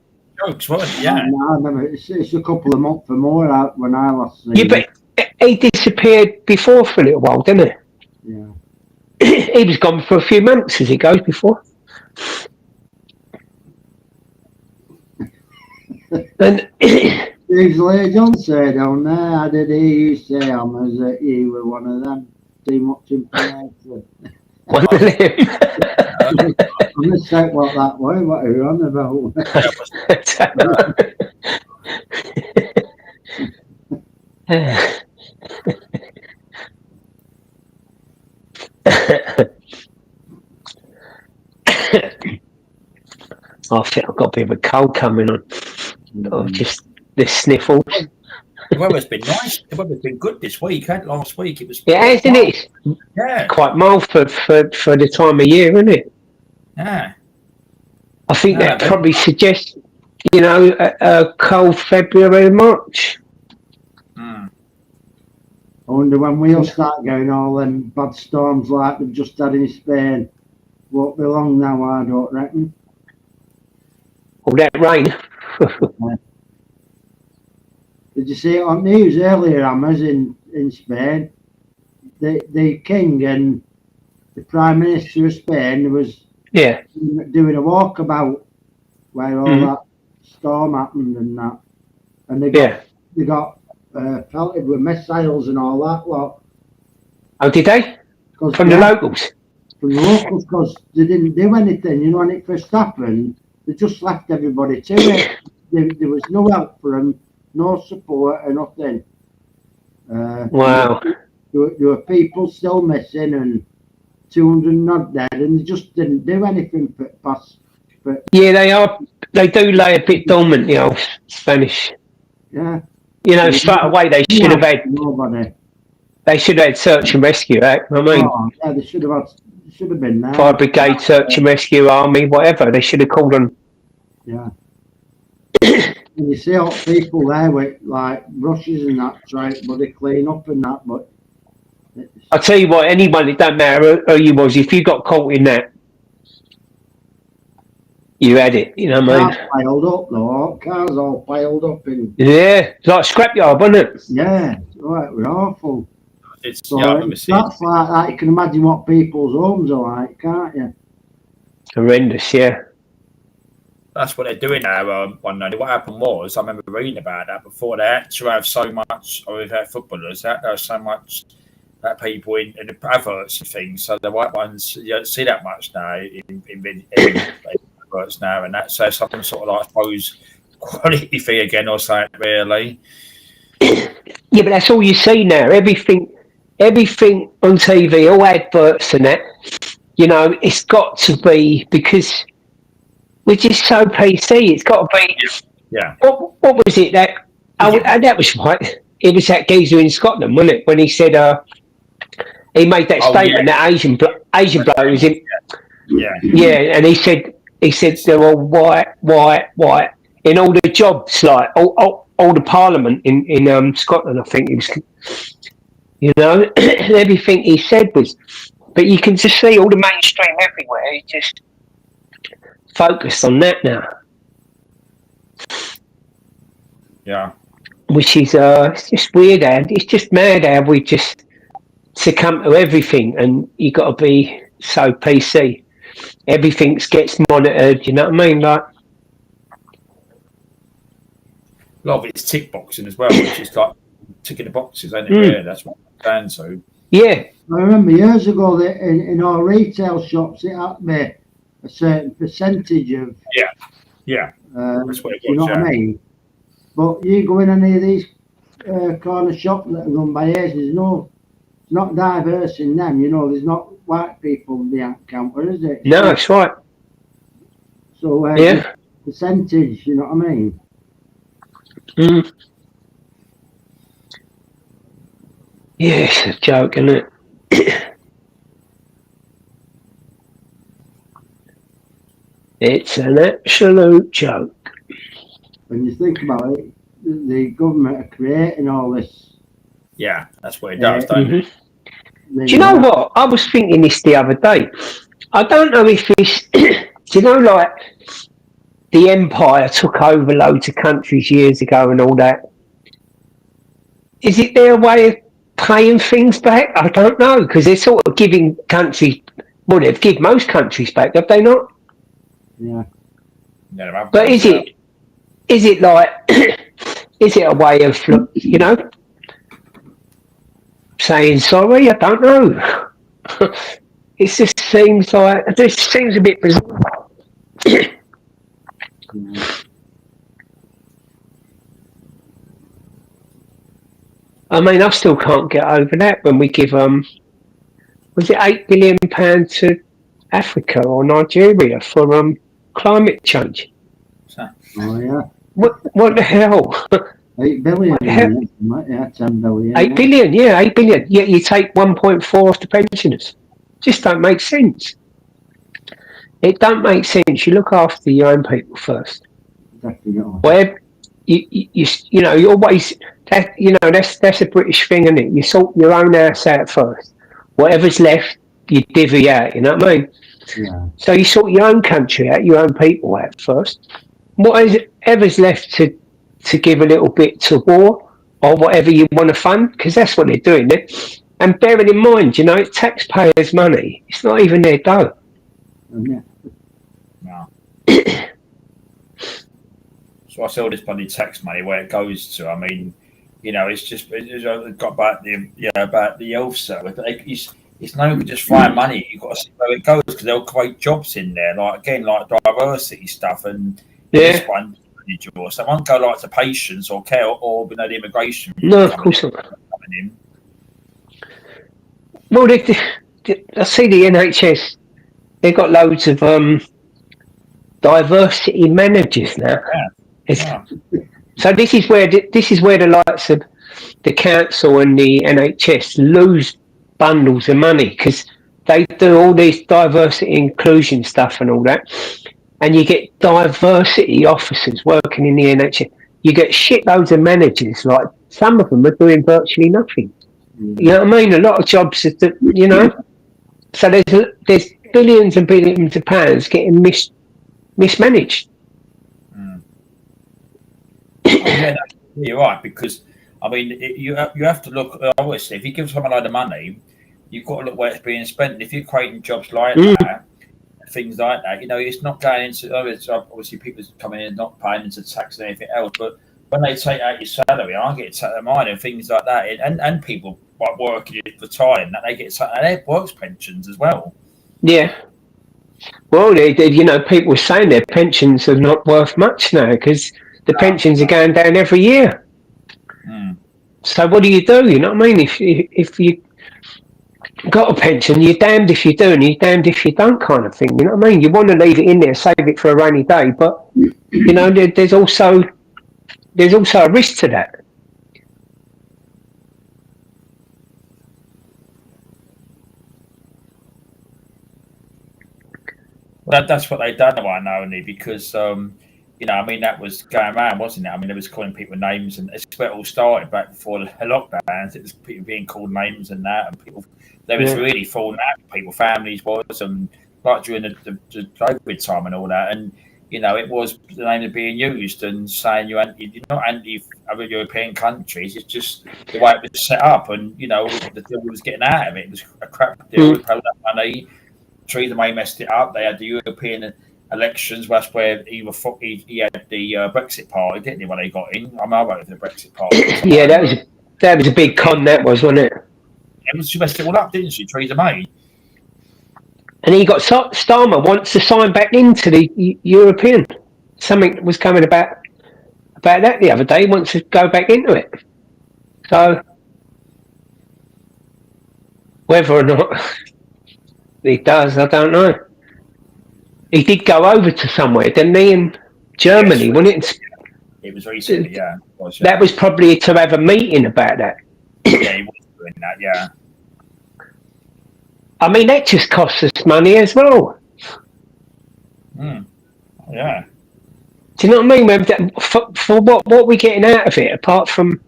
Jokes, wasn't it? Yeah. No, I remember it's a couple of months or more out when I last seen him. Yeah, but he disappeared before for a little while, didn't he? Yeah. He was gone for a few months as it goes before. And Steve John said on there, how did he say that you were one of them? Too much information. One of them. I'm going to say what that was, what are you on about? I think I've got a bit of a cold coming on. Just the sniffles. The weather's been nice. The weather's been good this week. Last week it was. Yeah, isn't it? Yeah. Quite mild for the time of year, isn't it? Yeah. I think that probably suggests, you know, a cold February, March. I wonder when we'll start going all them bad storms like we've just had in Spain. Won't be long now, I don't reckon. All that rain. Did you see it on news earlier, Hammers, in Spain? The King and the Prime Minister of Spain was doing a walkabout where all that storm happened and that. And they got pelted with missiles and all that lot. Oh, did they? From the locals? From the locals, because they didn't do anything. You know, when it first happened, they just left everybody to it. There was no help for them, no support or nothing. Wow. There were people still missing and 200 not dead, and they just didn't do anything for past. Yeah, they are. They do lay a bit dormant, the old Spanish. Yeah. You know, straight away they should have had. Nobody. They should have had search and rescue act. I mean, Yeah, they should have been there. fire brigade, search and rescue, army, whatever. They should have called on. Yeah. And you see all people there with like brushes and that, trying to bloody clean up and that, but. I tell you what, anyone, it don't matter who you was, if you got caught in that, you had it. You know what I mean? Piled up though, cars all piled up in. Yeah, it's like scrapyard, wasn't it? Yeah, right, we're awful. It's, So yeah, I remember seeing that's like that. You can imagine what people's homes are like, can't you? Horrendous, yeah. that's what they're doing now. One night, what happened was, I remember reading about that before. They had to have so much, or with their footballers, that there was so much that people in the adverts and things. So the white ones, you don't see that much now in adverts now, and that's so some sort of like, I suppose, quality thing again or something, really. Yeah, but that's all you see now. Everything on TV, all adverts and that. You know, it's got to be, because we're just so PC. It's got to be. Yeah. What was it that? Oh, that was right. It was that geezer in Scotland, wasn't it? When he said, he made that statement that Asian bloke was in. Yeah. Yeah, and he said they're all white in all the jobs, like all the Parliament in Scotland. I think it was, you know, everything he said was. But you can just see all the mainstream everywhere. He just focused on that now. Yeah. Which is it's just weird, and it's just mad how we just succumb to everything, and you got to be so PC. Everything gets monitored. You know what I mean? Like, a lot of it's tick boxing as well, which is like ticking the boxes, ain't it? Yeah, that's what I'm saying. So yeah. I remember years ago that in our retail shops it had to be a certain percentage of. Yeah. That's what it was, you know what I mean? But you go in any of these corner shops that are run by Asians, it's not diverse in them. You know, there's not white people behind the counter, is it? No, that's right. So Yeah. percentage, you know what I mean? Mm. Yeah, it's a joke, isn't it? It's an absolute joke. When you think about it, the government are creating all this. Yeah, that's what it does, don't it? Do you know what? I was thinking this the other day. I don't know if it's, do you know, like, the Empire took over loads of countries years ago and all that. Is it their way of paying things back? I don't know, because they're sort of giving countries, well, they've given most countries back, have they not? Yeah. No, But is it like, is it a way of, you know, saying sorry? I don't know. It just seems like, this seems a bit bizarre. I mean, I still can't get over that when we give, was it £8 billion to Africa or Nigeria for climate change? Oh, yeah. What the hell? 8 billion. Yeah, 10 billion. 8 billion, yeah, 8 billion. Yet you take 1.4 off the pensioners. Just don't make sense. It don't make sense. You look after your own people first. Definitely. Where you know, you always, that, you know, that's a British thing, isn't it? You sort your own house out first. Whatever's left, you divvy out. You know what I mean? Yeah. So you sort your own country out, your own people out first. Whatever's left to give a little bit to war or whatever you want to fund, because that's what they're doing. And bearing in mind, you know, it's taxpayers' money. It's not even their dough. Yeah. No. So I see all this bloody tax money where it goes to. I mean, you know, it's got about the health service. it's no good just flying money. You've got to see where it goes because they'll create jobs in there. Like diversity stuff and this one. So I won't go like to patients or care or the immigration. No, of course not. Well, I see the NHS. They've got loads of diversity managers now. Yeah. So this is where the likes of the council and the NHS lose bundles of money because they do all this diversity inclusion stuff and all that, and you get diversity officers working in the NHS. You get shitloads of managers. Like some of them are doing virtually nothing. You know what I mean? A lot of jobs, So there's billions and billions of pounds getting mismanaged. Yeah, you're right because I mean you have to look. Obviously, if you give someone a load of money, you've got to look where it's being spent. And if you're creating jobs like that, things like that, it's not going into. Obviously, people's coming in not paying into tax and anything else, but when they take out your salary, I get taken out mine and things like that, and people like working for time that they get taken out their works pensions as well. Yeah. Well, people are saying their pensions are not worth much now because the pensions are going down every year. So what do? You know what I mean? If you got a pension, you're damned if you do and you're damned if you don't, kind of thing. You know what I mean? You want to leave it in there, save it for a rainy day, but there's also a risk to that. Well, that's what they done, I know, only because that was going around, wasn't it? I mean, it was calling people names, and it's where it all started back before the lockdowns. It was people being called names and that, and people they was really falling out with people, families was, and like during the COVID time and all that, and it was the name of being used and saying you're not anti other European countries. It's just the way it was set up, and the deal was getting out of it. It was a crap deal. With that money. Theresa May messed it up. They had the European elections. That's where he had the Brexit party, didn't he? When they got in, I voted for the Brexit party. Yeah, that was a big con. That was, wasn't it? She messed it all up, didn't she, Theresa May? And he got Starmer wants to sign back into the European. Something was coming about that the other day. He wants to go back into it. So whether or not he does, I don't know. He did go over to somewhere, didn't he? In Germany, wasn't it? It was recently, yeah. That was probably to have a meeting about that. Yeah, he was doing that, yeah. I mean, that just costs us money as well. Yeah. Do you know what I mean? For what are we getting out of it, apart from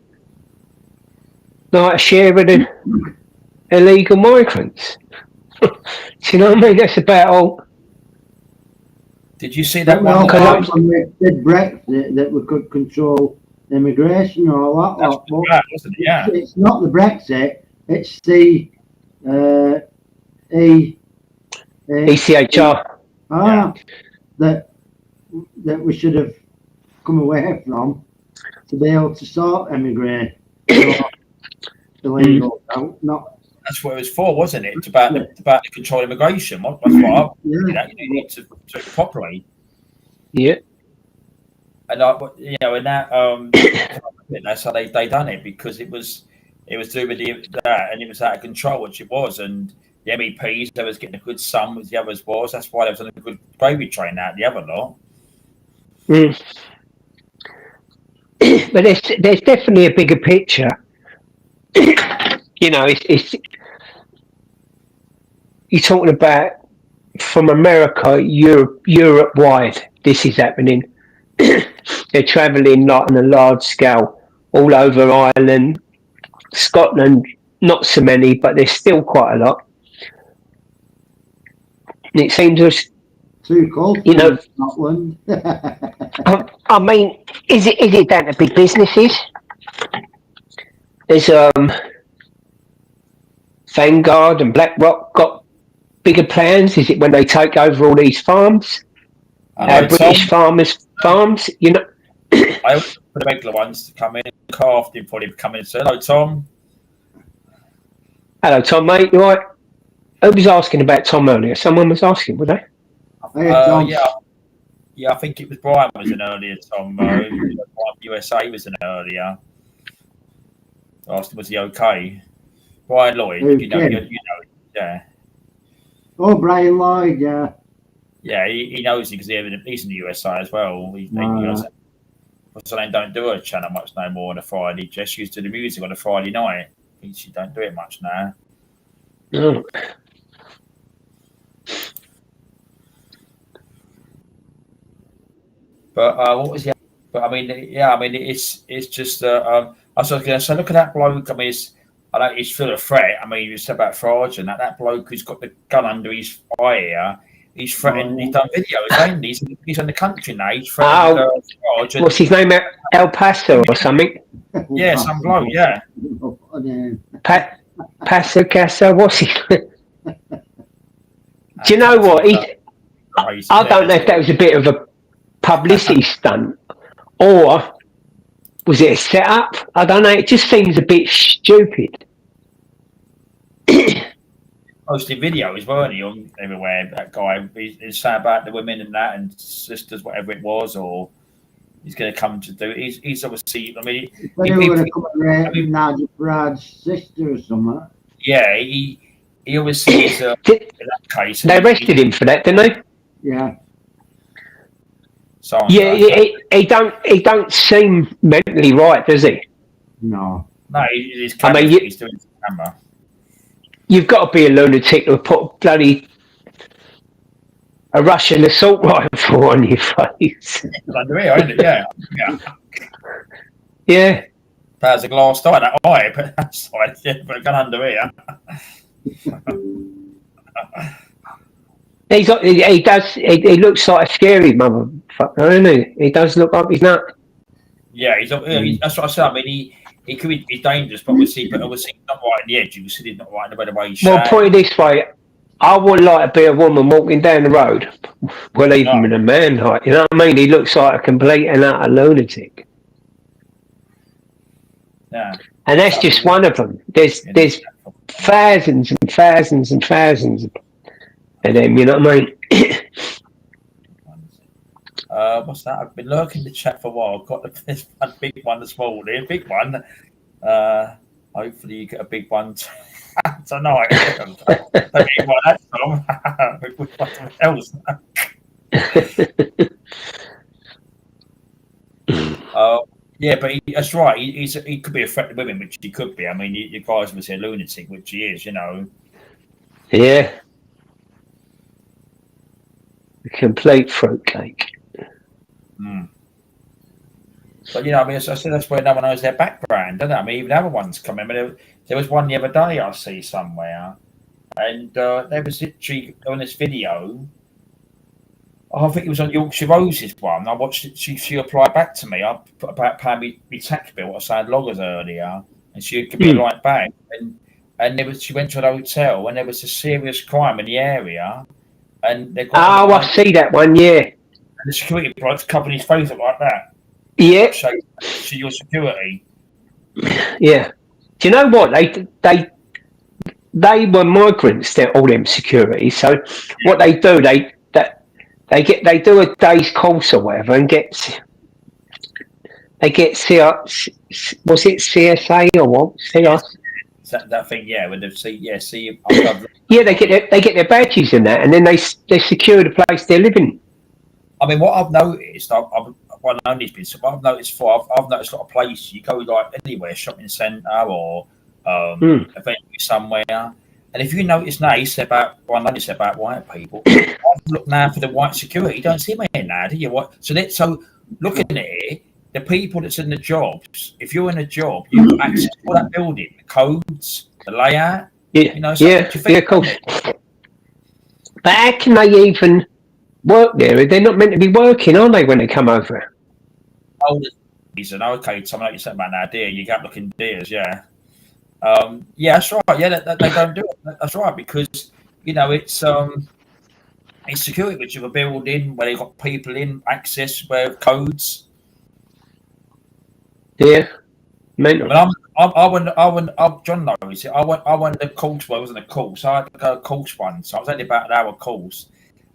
like a share of the illegal migrants? Do you know what I mean? That's about all. Did you see that one? When we did Brexit, that we could control immigration or all that. Wasn't it? Yeah. It's not the Brexit. It's the ECHR. That we should have come away from to be able to sort immigration. Illegal, not. That's what it was for, wasn't it? It's about the control immigration. That's what you need to do it properly. Yeah. And in that that's how they done it, because it was doing with that, and it was out of control, which it was, and the MEPs they was getting a good sum as the others was. That's why they was on a good gravy train out the other lot. But there's definitely a bigger picture. It's you're talking about from America, Europe wide. This is happening. They're travelling like on a large scale all over Ireland, Scotland. Not so many, but there's still quite a lot. And it seems us too cold. Scotland. I mean, is it down to big businesses? There's Vanguard and BlackRock got bigger plans? Is it when they take over all these farms? British farmers' farms, I for the regular ones to come in, Carft probably come in and say, "Hello, Tom." Hello, Tom, mate. You all right? Who was asking about Tom earlier? Someone was asking, were they? Tom. Yeah, I think it was Brian was an earlier. Tom Brian USA was an earlier. Asked him, was he okay? Brian Lloyd, Who, you know, Kim? you know, yeah. Oh, Brian Lloyd, yeah. Yeah, he knows it because he's in the USA as well. He so they don't do a channel much no more on a Friday. Just used to the music on a Friday night. He don't do it much now. No. But what was the? But I mean, yeah, I mean, it's just. I was going to say, look at that bloke. I mean, I know he's full of threat. I mean, you said about Farage and that bloke who's got the gun under his eye here. He's threatened. He's done videos, ain't he? He's in the country now. He's threatened Farage. What's his name? El Paso or something? Yeah, some bloke. Yeah. Paso Casa. What's his? Do you know what? I don't know if that was a bit of a publicity stunt or was it a setup? I don't know. It just seems a bit stupid. Posting videos, weren't he, on everywhere? That guy, he's saying about the women and that, and sisters, whatever it was, or he's going to come to do. He's obviously. I mean, he would have come around Nigel Farage's sister or something. Yeah, he obviously is. In that case, they arrested him for that, didn't they? Yeah. So he don't seem mentally right, does he? No. No, he's I mean, he's doing his camera. You've got to be a lunatic to put bloody a Russian assault rifle on your face. Under here, isn't it? Yeah. Yeah. There's a glass eye, that eye, but that's right. Yeah, but a gun under here. He looks like a scary motherfucker, doesn't he? He does look like he's not. Yeah, that's what I said. I mean, he could be dangerous, but obviously not right at the edge. You see, he's not right in the way he's Well, put it this way, I wouldn't like to be a woman walking down the road. Well, even in a man height, you know what I mean? He looks like a complete and utter lunatic. Yeah. And that's just one of them. There's thousands and thousands and thousands of them, you know what I mean? What's that? I've been lurking the chat for a while. I've got this one big one this morning. Big one. Hopefully you get a big one tonight. Don't get one that long. With something else. Yeah, but that's right. He could be a threat to women, which he could be. I mean, you guys would say a lunatic, which he is, you know. Yeah. A complete fruitcake. Mm. But, you know, I mean, I said that's where no one knows their background, doesn't it? I mean, even other ones come in. I mean, there was one the other day I see somewhere, and there was literally on this video. I think it was on Yorkshire Rose's one. I watched it. She replied back to me. I put about paying me tax bill. I said loggers earlier, and she gave me a right back. And she went to an hotel, and there was a serious crime in the area, and they got. I see that one. Yeah. And the security blokes covering his face up like that. Yeah. So your security. Yeah. Do you know what they were migrants? They're all them security. So what they do, they do a day's course or whatever, and get was it CSA or what? CS? That thing, yeah. When they see, yeah, they get their badges and that, and then they secure the place they're living. I mean, what I've noticed, I've noticed a lot of places you go like anywhere, shopping centre or event somewhere, and if you notice now, I noticed about white people. I look now for the white security. You don't see me in now, do you? So looking at it, the people that's in the jobs. If you're in a job, you have access to all that building, the codes, the layout. Yeah, you know, of course. But how can they even work there? They're not meant to be working, are they, when they come over? Oh, okay, something like you said about now, deer. You got looking deers, yeah. Yeah, that's right. Yeah, they don't do it. That's right, because you know it's security, which of a building where they got people in access, where codes. Yeah, mental. John knows it. I went the course. Well, it wasn't a course. I had to go a course once. So I was only about an hour course,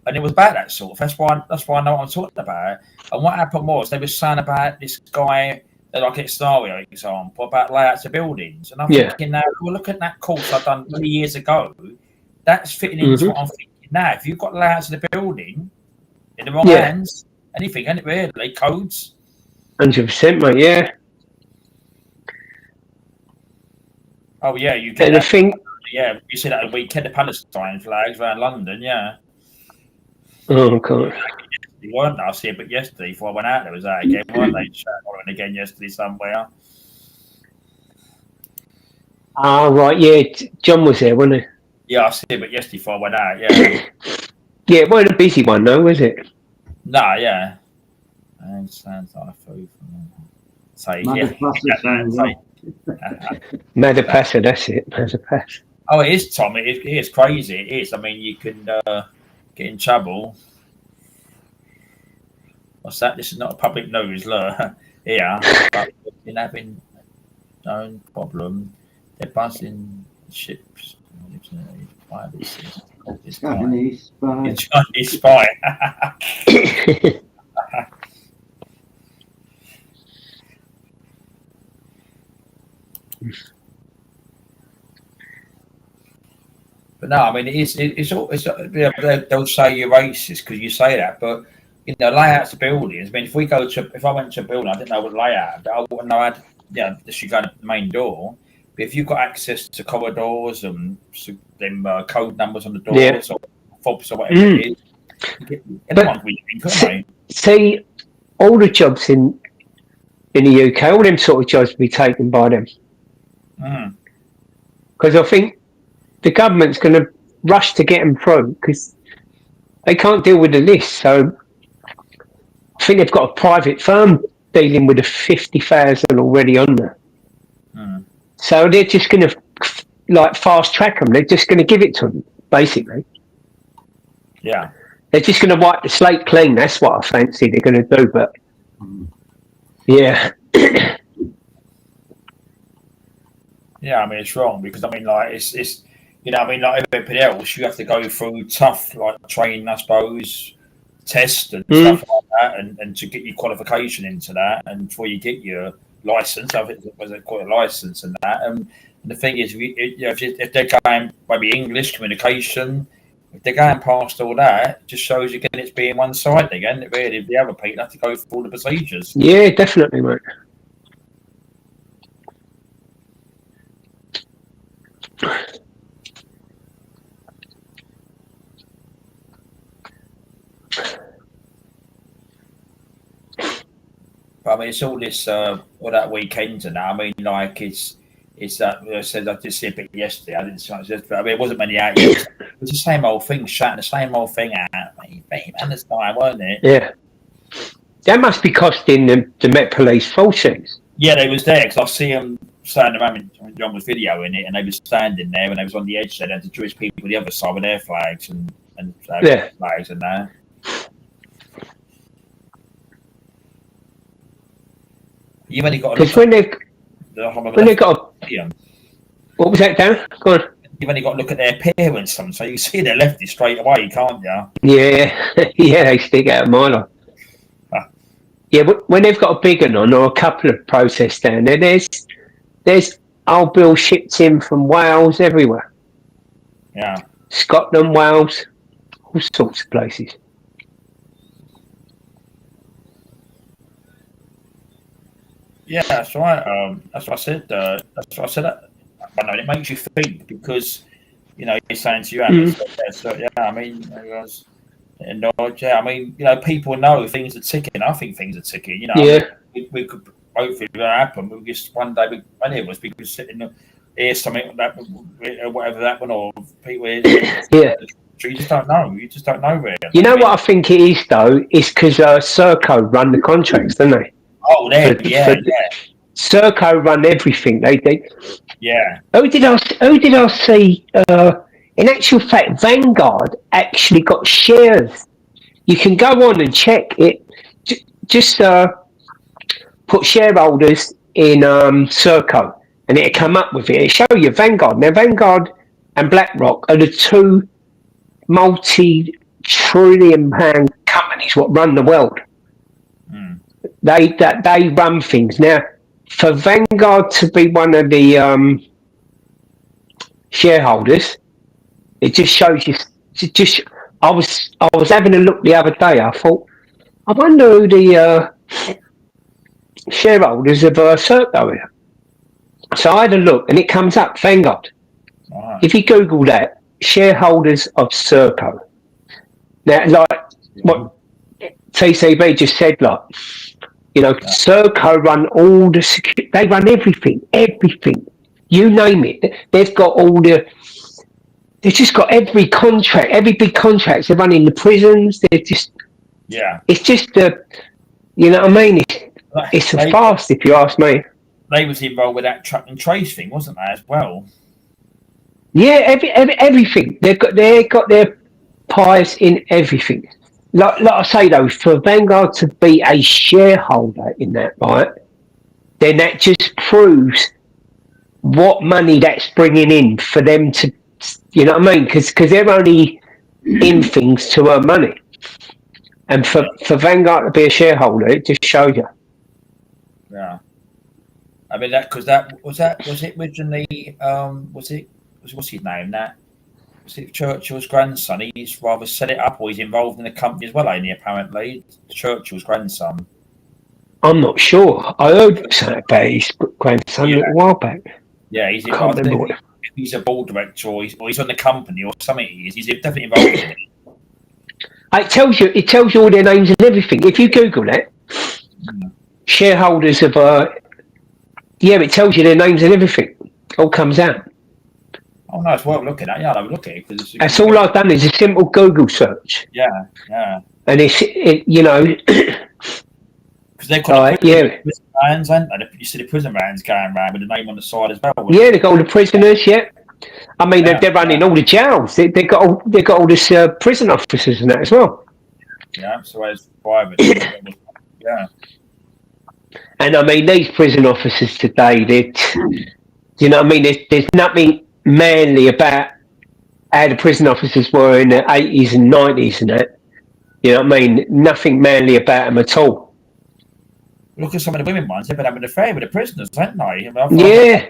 and it was about that sort of. That's why I know what I'm talking about. And what happened was they were saying about this guy, like a scenario example, about layouts of buildings, and I'm thinking now, well, look at that course I've done many years ago. That's fitting into what I'm thinking now. If you've got layouts of the building in the wrong hands, anything, isn't it really? Codes. 100%, mate. Yeah. Oh yeah, you get And that. I think, Yeah, you see that at the weekend, the Palestine flags around London. Yeah. oh god, They weren't last year, but yesterday before I went out, there was that again, weren't they? Shadowing again yesterday somewhere. right, yeah, John was there, wasn't he? Yeah, I see it, but yesterday before I went out, yeah. Yeah, it wasn't a busy one though, was it? No, yeah. And sounds like food from say, yeah. Madapassa, that's it. Madapassa. Oh, it is, Tom. It is crazy. It is. I mean, you can get in trouble. What's that? This is not a public news, look. Here, but we've been having no problem. They're buzzing ships. Chinese spy. Chinese spy. But no, I mean, it's all. They'll say you're racist because you say that, but you know, layouts of buildings. I mean, if I went to a building, I didn't know what layout, but I wouldn't know. Unless you go to the main door. But if you've got access to corridors and them code numbers on the doors or fobs or whatever it is, anyone's winning, couldn't they? See, all the jobs in the UK, all them sort of jobs will be taken by them. Because I think the government's going to rush to get them through because they can't deal with the list. So I think they've got a private firm dealing with the 50,000 already on there. So they're just going to like fast track them. They're just going to give it to them, basically. Yeah. They're just going to wipe the slate clean. That's what I fancy they're going to do. But yeah. Yeah, I mean, it's wrong because I mean, like, it's you know, I mean, like everybody else, you have to go through tough, like, training, I suppose, tests and stuff like that, and to get your qualification into that, and before you get your license, I think was it called a license and that. And the thing is, if they're going maybe English communication, if they're going past all that, it just shows again it's being one sided again. It really, the other people have to go through all the procedures. Yeah, definitely, mate. But I mean, it's all this, all that weekend and that. I mean, like, it's that, I said, I did see a bit yesterday. I didn't see much yesterday. I mean, it wasn't many out yet. It was the same old thing, shouting the same old thing out. Man, this time, wasn't it? Yeah. That must be costing the Met Police fortunes. Yeah, they was there because I see them standing around. John was videoing it, and they were standing there, and they was on the edge there, and the Jewish people the other side with their flags and flags and that. You've only got to look when they've got what was that, Dan? Go on. You've only got to look at their appearance, so you see their lefty straight away, can't you? Yeah, yeah, they stick out a mile on. Yeah, when they've got a big one on or a couple of protests down there, there's old Bill shipped in from Wales everywhere. Yeah. Scotland, Wales, all sorts of places. Yeah, that's right. That's what I said. I know it makes you think because you're saying to you, I mean, I mean, people know things are ticking. I think things are ticking. We could hopefully happen. We just one day, many of us, we could sit and hear something that, whatever that one, or people. Yeah. You just don't know. You just don't know really. You know what I think it is though? It's because Serco run the contracts, don't they? Oh, yeah. Serco run everything. They. Yeah. Who did I see? In actual fact, Vanguard actually got shares. You can go on and check it. Just put shareholders in Serco, and it'll come up with it. It'll show you Vanguard. Now, Vanguard and BlackRock are the two multi-trillion-pound companies what run the world. They run things. Now, for Vanguard to be one of the shareholders, it just shows you. I was having a look the other day. I thought, I wonder who the shareholders of Serco are. So I had a look, and it comes up Vanguard. Wow. If you Google that, shareholders of Serco. Now, like what TCB just said, like, you know, Serco run all the they run everything. You name it. They've got all the. They've just got every contract, every big contract. They're running the prisons. They're just. Yeah. It's just the. You know what I mean? It's a fast, if you ask me. They was involved with that truck and trace thing, wasn't they, as well? Yeah, everything. They've got their pies in everything. Like I say though, for Vanguard to be a shareholder in that, right, then that just proves what money that's bringing in for them to, you know what I mean? Because they're only in things to earn money, and for Vanguard to be a shareholder, it just shows you. Yeah. I mean that because that was it originally what's his name, that was it Churchill's grandson? He's rather set it up, or he's involved in the company as well, ain't he, apparently? Churchill's grandson. I'm not sure. I heard something about his grandson a little while back. Yeah, he's a board director, or he's on the company or something. He's definitely involved in it. It tells you all their names and everything. If you Google that, shareholders of it tells you their names and everything. All comes out. Oh no, it's worth looking at. Yeah, I'll have a look at it. That's all I've done is a simple Google search. Yeah. And you know. Because they've got prison vans, haven't they? You see the prison vans going around with the name on the side as well. Yeah, they've got all the prisoners. Yeah, I mean they're running all the jails. They've got all this prison officers and that as well. Yeah, so it's private. Yeah. And I mean these prison officers today, you know what I mean? There's nothing manly about how the prison officers were in the 80s and 90s and that. You know what I mean? Nothing manly about them at all. Look at some of the women ones. They've been having an affair with the prisoners, haven't they? Yeah.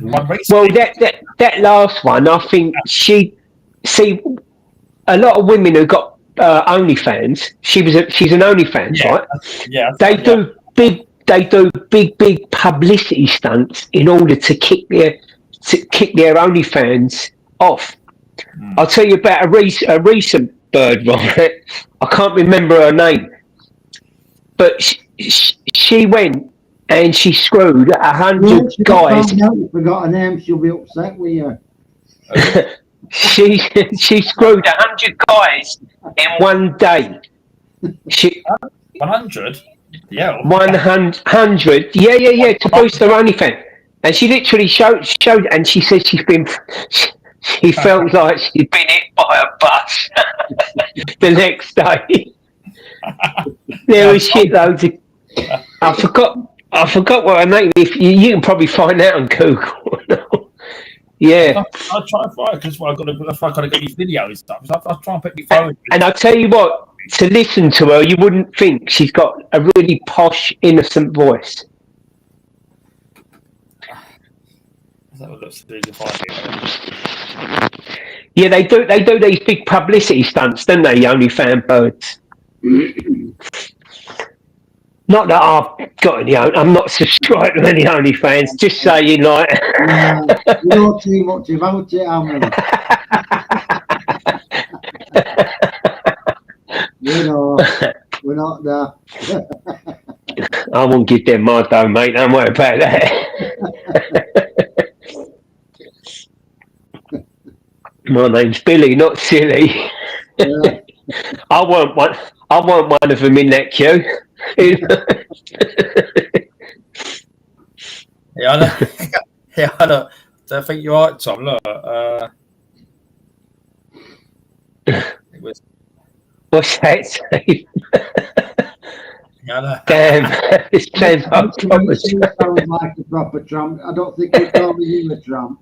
Well, that last one, I think a lot of women who got OnlyFans. She's an OnlyFans, right? Yeah. They do big publicity stunts in order to kick their OnlyFans off. I'll tell you about a recent bird, right? I can't remember her name, but she went and she screwed 100 guys. You forgot her name, she'll be upset with you. She screwed 100 guys in one day. 100? Yeah. 100. Yeah. To boost her OnlyFans, and she literally showed, and she said she felt like she'd been hit by a bus the next day. There was shitloads of. I forgot what her name is. You can probably find out on Google. Yeah. I'll try and find it because I've got to get these videos and stuff. So I'll try and put my phone. And I'll tell you what, to listen to her, you wouldn't think she's got a really posh, innocent voice. Yeah, they do these big publicity stunts, don't they? OnlyFans birds. Not that I've got any. I'm not subscribed to any OnlyFans. Just saying, like. You know too much about it, Alan. You know, we're not there. I won't give them my dough, mate. Don't worry about that. My name's Billy, not Silly. Yeah. I want one of them in that queue. I know. So I think you're right, Tom. Look, What's that, Steve? Yeah, I know. Damn, it's James Hunt Thomas. He sounds like a proper tramp. I don't think he'd call you a tramp.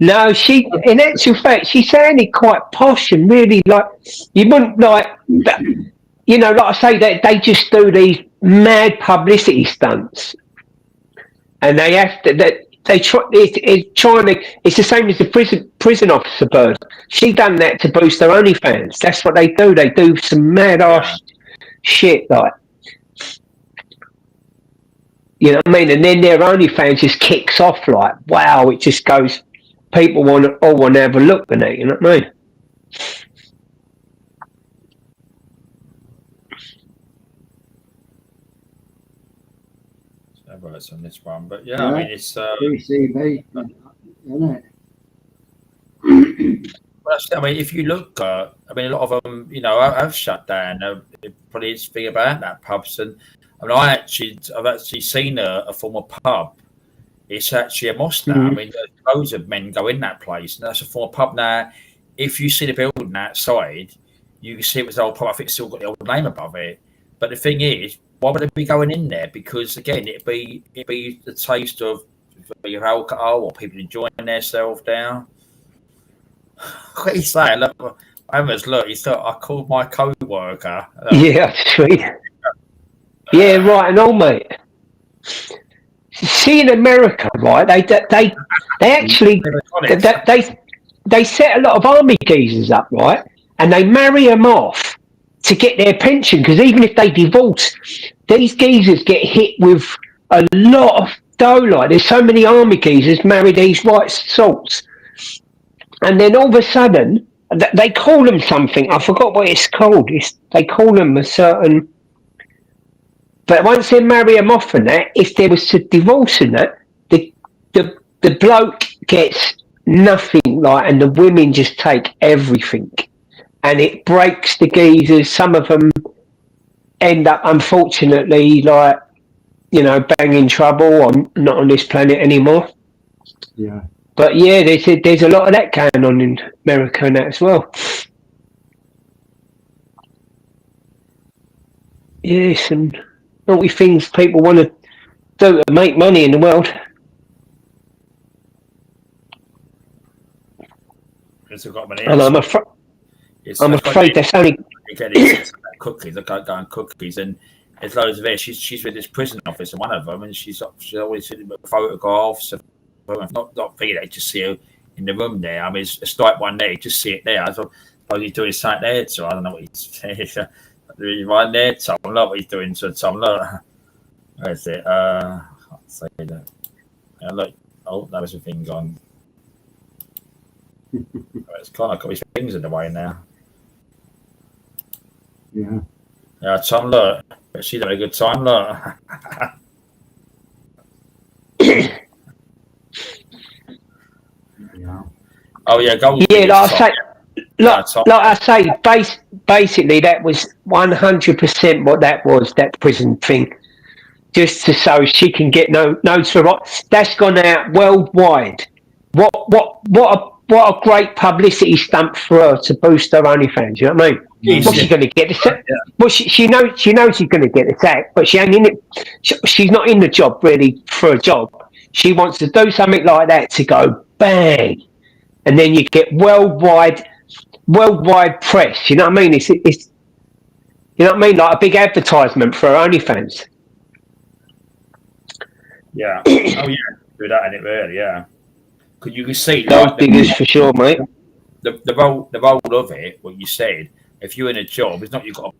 No, in actual fact, she sounded quite posh and really like, you wouldn't like, you know, like I say, that they just do these mad publicity stunts. And they have to, it's the same as the prison officer bird. She done that to boost their OnlyFans. That's what they do. They do some mad ass shit, like, you know what I mean? And then their OnlyFans just kicks off like, wow, it just goes, people all want to have a look at it, you know what I mean? Words on this one, but yeah, I mean it's PCB, isn't it? I mean, if you look, I mean, a lot of them, you know, I've shut down. Probably it's thing about that pubs, and I mean, I've actually seen a former pub. It's actually a mosque now. I mean, loads of men go in that place, and that's a former pub now. If you see the building outside, you can see it was the old pub. I think it's still got the old name above it. But the thing is, why would they be going in there? Because again, it'd be the taste of your alcohol or people enjoying themselves down. What he's saying, look, he thought I called my co-worker. Yeah, sweet. Yeah, right and all, mate. See, in America, right? They actually they set a lot of army geezers up, right? And they marry them off to get their pension, because even if they divorce, these geezers get hit with a lot of dough. Like, there's so many army geezers marry these white salts, and then all of a sudden they call them something. I forgot what it's called. They call them a certain. But once they marry them off and that, if there was a divorce in that, the bloke gets nothing, like, and the women just take everything. And it breaks the geezers. Some of them end up, unfortunately, like, you know, banging trouble or not on this planet anymore. Yeah. But yeah, there's a lot of that going on in America and that as well. Yes, and all the things people want to do to make money in the world. And I'm afraid that's only cookies. I go and cookies, and there's loads of it. She's with this prison officer, one of them, and she's always sitting with photographs of not thinking they just see her in the room there. I mean, it's a straight one there, you just see it there. I thought, he's doing something there, so I don't know what he's saying. Right there, Tom, look what he's doing to Tom. Look, where is it? I can't say that. Look, that was a thing gone. It's kind of got his fingers in the way now. Yeah. Yeah, Tom, look. She's had a good time, look. Yeah. Oh, yeah, go. Yeah, like I say, basically that was 100% what that was, that prison thing. Just so she can get notes for what that's gone out worldwide. What a great publicity stunt for her to boost her OnlyFans. You know what I mean? What's she going to get? Well, she knows she's going to get the sack, but she ain't in it. She's not in the job really for a job. She wants to do something like that to go bang, and then you get worldwide press. You know what I mean? It's you know what I mean, like a big advertisement for her OnlyFans. Yeah. Oh yeah, do that in it really. Yeah. Because you can see those figures for sure, mate. The role of it, what you said, if you're in a job, it's not you've got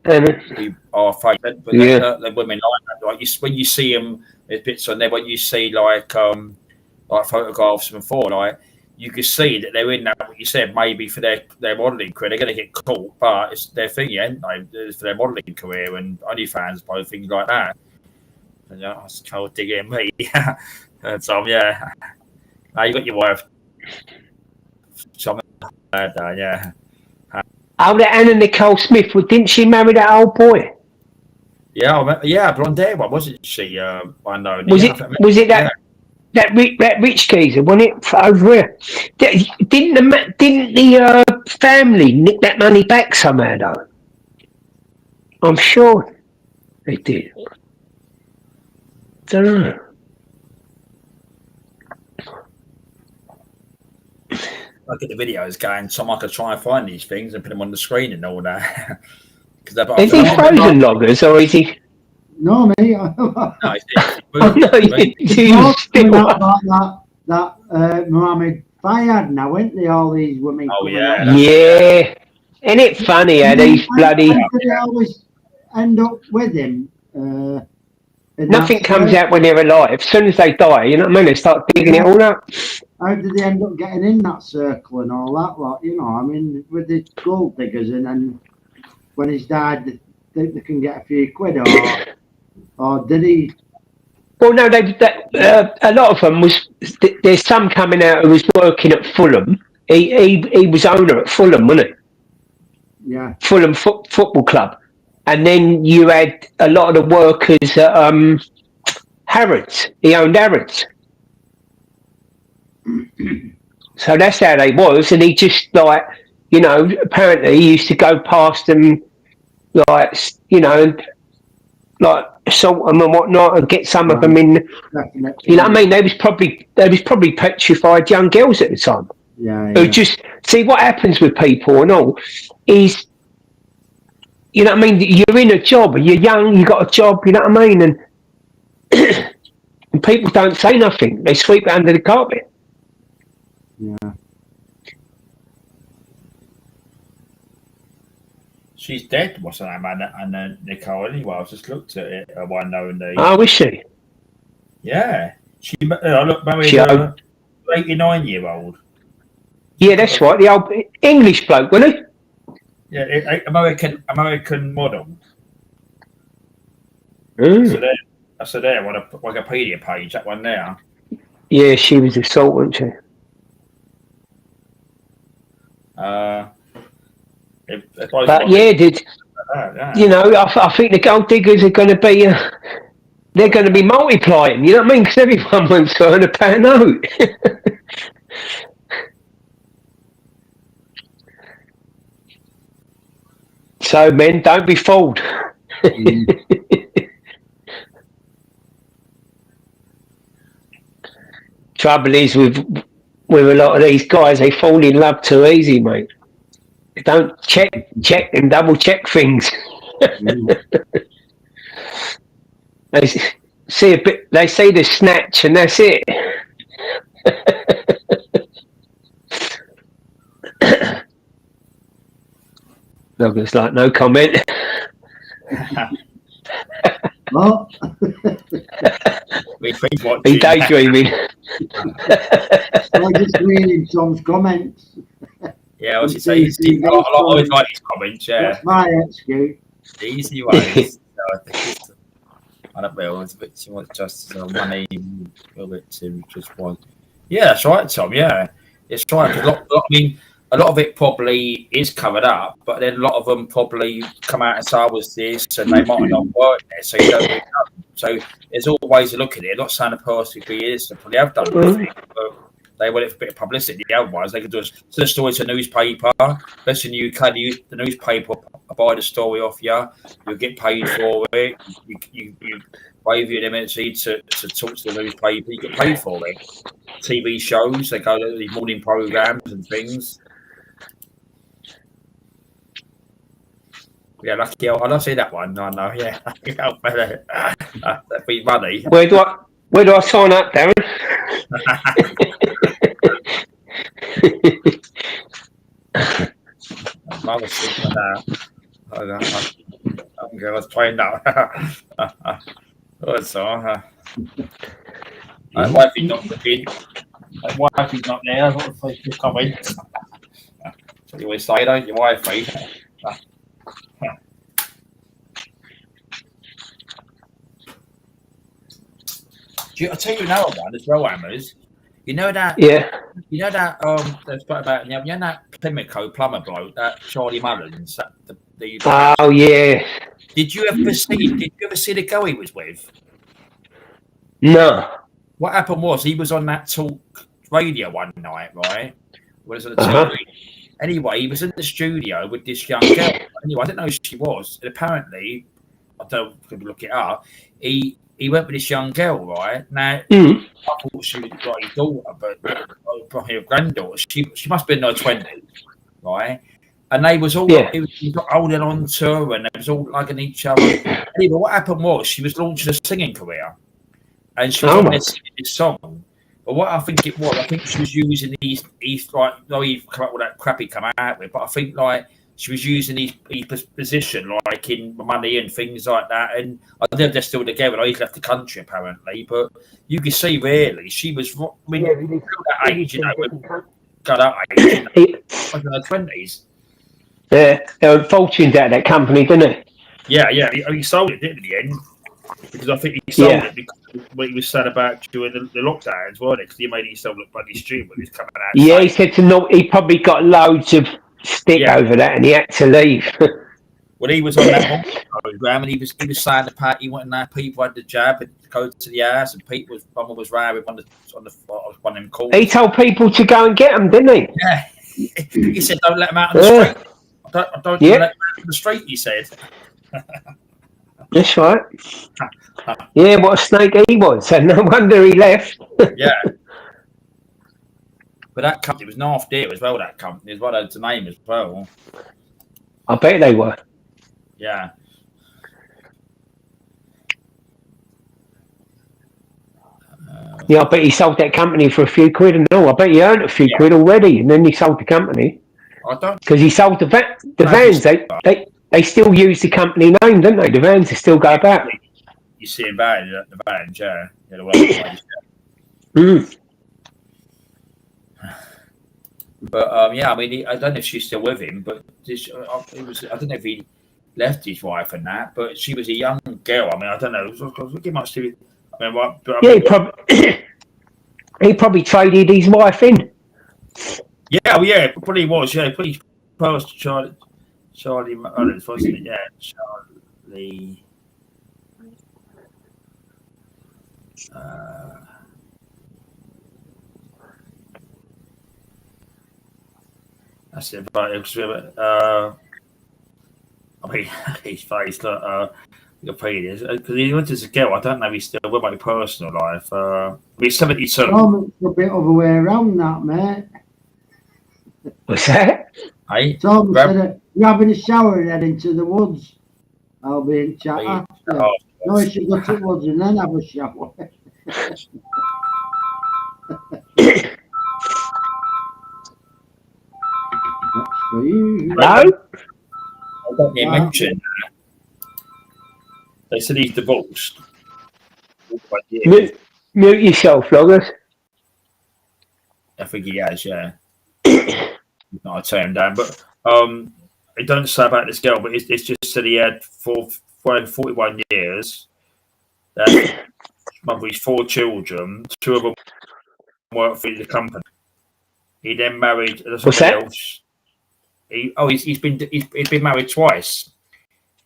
to be afraid, but the women like that. Like when you see them, there's bits on there. When you see like photographs from before, like you can see that they're in that. What you said, maybe for their modelling career, they're going to get caught, but it's their thing, yeah, it's for their modelling career and OnlyFans, both things like that. And yeah, I was trying to dig in me, and so yeah. Now you got your wife. Yeah. Oh, that Anna Nicole Smith, didn't she marry that old boy? Yeah, blonde hair one, wasn't she? I know. Was it that rich geezer? Wasn't it over here? Didn't the family nick that money back somehow though? I'm sure they did. Don't know. Look at the videos going, someone could try and find these things and put them on the screen and all that. Is he frozen loggers or is he? No, mate. No, Oh, no, he's still. That Mohammed Fayed now, weren't they? All these women. Oh, coming yeah. out. Yeah. Isn't it funny how these bloody. And they always end up with him. Nothing comes out when they're alive. As soon as they die, you know what I mean? They start digging it all up. How did they end up getting in that circle and all that lot? You know, I mean, with the gold diggers, and then when he's died, they can get a few quid, or did he? Well, no, a lot of them was. There's some coming out who was working at Fulham. He was owner at Fulham, wasn't he? Yeah. Fulham Football Club, and then you had a lot of the workers at Harrods. He owned Harrods. So that's how they was, and he just like, you know, apparently he used to go past them, like, you know, and like assault them and whatnot, and get some of them in. Definitely. You know what I mean? They was probably petrified young girls at the time. Yeah. Who just see what happens with people and all is, you know what I mean? You're in a job, you're young, you got a job, you know what I mean, and and people don't say nothing; they sweep it under the carpet. Yeah. She's dead. What's her name? And Nicole. Anyway, I just looked at it. One knowing the. Oh, is she? Yeah, she. Look, married She an 89-year-old. Yeah, that's right. The old English bloke, wasn't he? Yeah, American model. Mm. So there, what a Wikipedia page. That one there. Yeah, she was assault, wasn't she? But yeah, you know, I think the gold diggers are going to be, they're going to be multiplying. You know what I mean? Because everyone wants to earn a pound note. So, men, don't be fooled. Trouble is with a lot of these guys, they fall in love too easy, mate. They don't check and double check things. They see a bit. They see the snatch, and that's it. Douglas, like, no comment. Well, He daydreaming. I just reading Tom's comments. Yeah, I was just saying, I always like his comments. Yeah, That's my excuse. the easy ways. I don't know. It's a bit too much justice on money, a little bit too just one. Yeah, that's right, Tom. Yeah, it's right. A lot of it probably is covered up, but then a lot of them probably come out and say I was this, and they might not work there, so you don't really know. So there's all ways to look at it. I'm not saying the person who is, they probably have done it, but they want it for a bit of publicity. Otherwise, they could do the story to newspaper. Especially in the UK, the newspaper buy the story off you. You get paid for it. You waive your indemnity to talk to the newspaper. You get paid for it. TV shows, they go to these morning programs and things. Yeah, lucky. I don't see that one. No, yeah. That'd be money. Where do I sign up, Darren? I was thinking that. I'm going to try now. So, my wife is not looking. My wife is not there. I don't think she's coming. So you always say that your wife, right? I'll tell you another one as well, Hammers. You know that? Yeah. You know that? They spoke about. You know that Pimlico plumber bloke, that Charlie Mullins. Oh yeah. Did you ever see the girl he was with? No. What happened was he was on that talk radio one night, right? Was on the TV, Anyway, he was in the studio with this young girl. Anyway, I didn't know who she was. And apparently, I don't know if we could look it up. He went with this young girl, right? Now, I thought she was like his daughter, but probably her granddaughter. She must be in her 20s, right? And they was all he was holding on to her, and they was all hugging each other. Anyway, what happened was she was launching a singing career, and she was on this song. But what I think it was, I think she was using these like, no, he come up with that crap he come out with, but I think like she was using his position like in money and things like that. And I don't know if they're still together. He's left the country apparently, but you can see really she was. I mean, that age, you know, got that age, like in her 20s. Yeah, there were fortunes out of that company, didn't he? He sold it, didn't he, in the end? Because I think he sold it because what he was sad about during the lockdowns, wasn't it? Because he made himself look bloody stupid when he was coming out. Yeah, he said he probably got loads of stick over that, and he had to leave. When he was on that program, and he was saying the party went and that people had the jab and go to the house, and Pete was round with one of them calls. He told people to go and get them, didn't he? Yeah, he said, "Don't let them out on the street." I don't let them out on the street. He said. That's right. Yeah, what a snake he was, and no wonder he left. Yeah. But that company was North Deer as well. That company as well. That's the name as well. I bet they were. Yeah. Yeah, I bet he sold that company for a few quid and all. I bet he earned a few quid already, and then he sold the company. I don't. Because he sold the vans. They still use the company name, don't they? The vans still go about. You see him bad, the vans, yeah. But yeah, I mean, I don't know if she's still with him, but I don't know if he left his wife and that, but she was a young girl. I mean, I don't know. It must do. I mean, he probably traded his wife in. Yeah, probably was. Yeah, pretty close to Charlie Mullins, wasn't it? Yeah, Charlie. That's it. But it was, I mean, his face. Look, because he went as a girl. I don't know if he's still with my personal life. He's 72. It's a bit of a way around that, mate. What's that? Hey, Tom said, you're having a shower and head into the woods. I'll be in chat after. No, you should go to the woods and then have a shower. That's for you. No? I don't get mentioned. They said he's divorced. Mute yourself, Loggers. I think he has, yeah. Not to turn him down, but it don't say about this girl, but it's just said he had 41 years. Mother his 4 children, 2 of them work for the company. He then married somebody else. He's been married twice.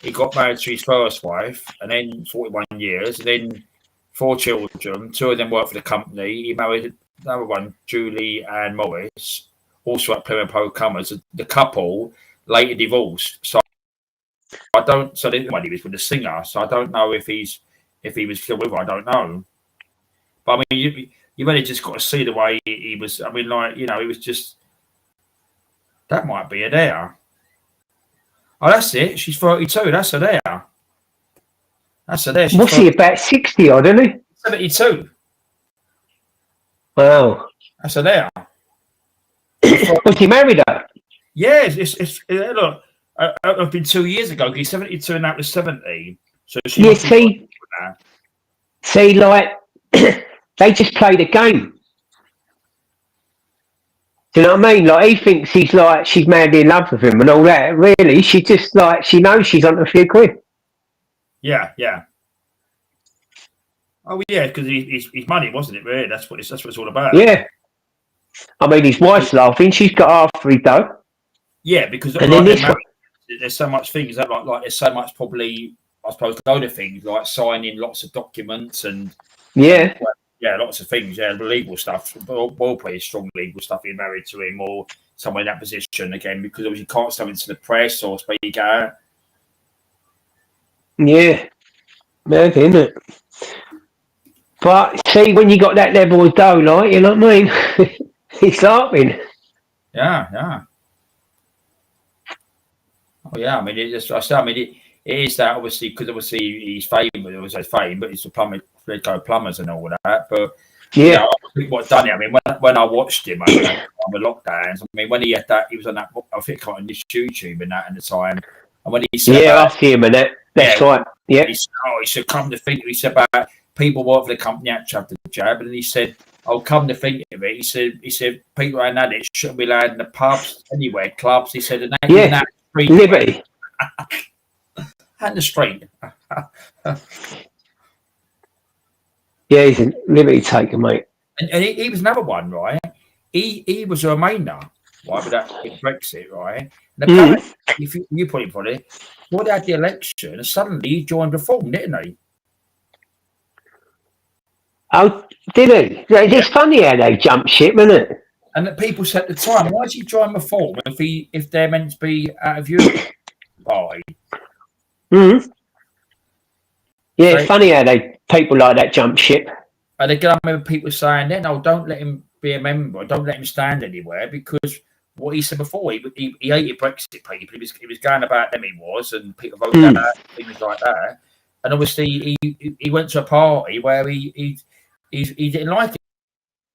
He got married to his first wife, and then 41 years, and then 4 children. 2 of them work for the company. He married another one, Julie and Morris, also at Plymouth Pro Comers. The couple later divorced. So I don't. So the money was with the singer. So I don't know if he was still with her. I don't know. But I mean, you really just got to see the way he was. I mean, like, you know, it was just that might be her there. Oh, that's it. She's 32. That's her there. That's her there. What's he, about 60 odd, isn't he? 72. Wow. That's her there. Was he married her? Yeah, it's look. I've been 2 years ago. He's 72 and that was 70. So she see, like they just played a game. Do you know what I mean? Like, he thinks she's madly in love with him and all that. Really, she just she knows she's on a few quid. Yeah. Oh yeah, because his money, wasn't it? Really, that's what it's all about. Yeah. I mean, his wife's laughing. She's got half free dough. Yeah, because there's so much things that like there's so much probably, I suppose, load of things like signing lots of documents and Yeah, lots of things. Yeah, legal stuff. Well, pretty strong legal stuff. Being married to him or someone in that position again, because obviously you can't sell into the press or speak out. Yeah, mad, isn't it? But see, when you got that level of dough, like, you know what I mean? It's laughing. Yeah. Oh yeah, I mean, it is that obviously because obviously he's famous. It was fame, but it's the plumbers and all that. But Yeah, what done it? I mean, when I watched him over the lockdowns, I mean, when he had that, he was on that. I think on this YouTube and that at the time. And when he said, I see him and that. That's right. Yeah, he said, come to think, he said about people work for the company had to have the jab, and he said, "Oh, come to think of it," he said people ain't had it shouldn't be allowed in the pubs anywhere, clubs. He said, and that street, Liberty. and the street. Yeah, he's a Liberty taker, mate. And he was another one, right? He was a Remainer, right? With that Brexit, right? And apparently, if you put it for it, when they had the election, and suddenly he joined Reform, didn't he? Oh, did he? It's funny how they jump ship, isn't it? And that people said at the time, why is he join Reform if they're meant to be out of Europe? Party? Yeah, it's funny how people like that jump ship. And again, I remember people saying, then, "Oh, don't let him be a member. Don't let him stand anywhere," because what he said before, he hated Brexit people. He was going about them. He was, and people voted out things like that. And obviously, he went to a party where he didn't like it.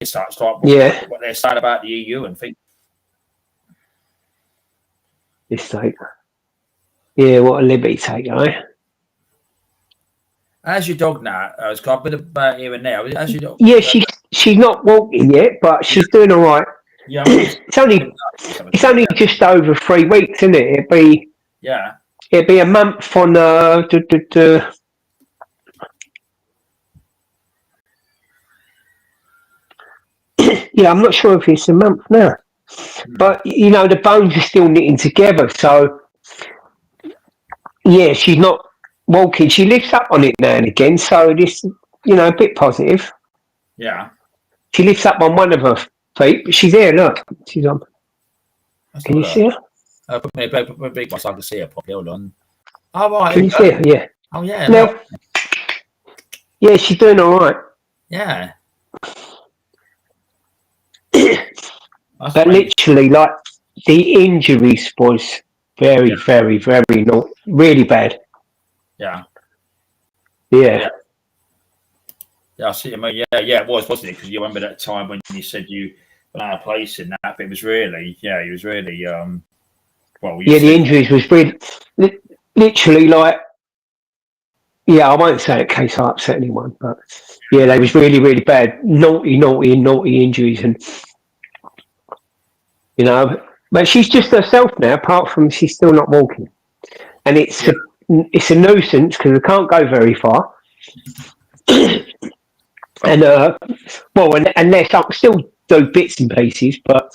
It starts like what they're saying about the EU and things. It's like, yeah, what a Liberty taker, eh? How's your dog now? It's got a bit about here and there. How's your dog? Yeah, she's not walking yet, but she's doing all right. Yeah, it's only just over 3 weeks, isn't it? It'd be a month on yeah, I'm not sure if it's a month now, but you know the bones are still knitting together. So yeah, she's not walking. She lifts up on it now and again, so this, you know, a bit positive. Yeah, she lifts up on one of her feet, but she's there. Look, she's on. Can you see her? Put me a big one so I can see her properly. Hold on. Oh, right. Can you see her? Yeah. Oh, yeah. Now, yeah, she's doing all right. Yeah. But literally, like, the injuries was very, very, very not really bad. Yeah. Yeah. Yeah, I see. I mean, yeah, it was, wasn't it? Because you remember that time when you said you were out of place in that, but it was really, it was really, well. The injuries was really, literally like, yeah, I won't say it in case I upset anyone, but yeah, they was really, really bad, naughty injuries, and you know, but she's just herself now. Apart from she's still not walking, and it's a nuisance because I can't go very far. And unless I can still do bits and pieces, but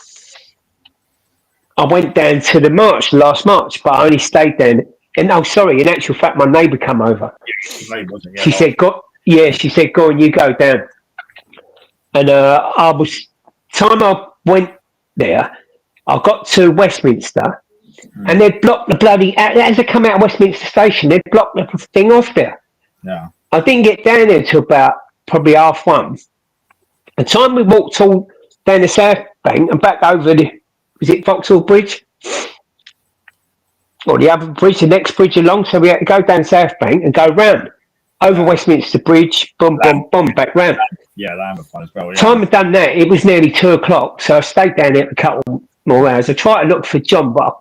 I went down to the march last March, but I only stayed there. And in actual fact, my neighbour come over. She said, "Go." Yeah, she said, "Go on, you go down." And time I went there, I got to Westminster, and they'd blocked the bloody. As I come out of Westminster Station, they'd blocked the thing off there. Yeah. I didn't get down there till about probably 1:30. The time we walked all down the South Bank and back over was it Vauxhall Bridge? Or the other bridge, the next bridge along, so we had to go down South Bank and go round. Over Westminster Bridge, boom, back round. Yeah, that was fun as well. Yeah. Time I'd done that, it was nearly 2:00, so I stayed down there for a couple more hours. I tried to look for John, but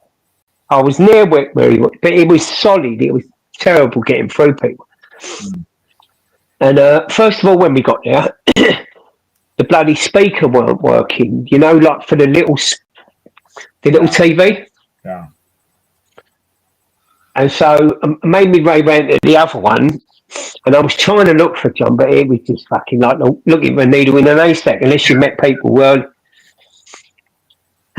I was near where he was, but it was solid. It was terrible getting through people. And first of all, when we got there, the bloody speaker weren't working, you know, like for the little TV. Yeah. And so I made me way round to the other one, and I was trying to look for John, but it was just fucking like looking for a needle in an haystack, unless you met people well.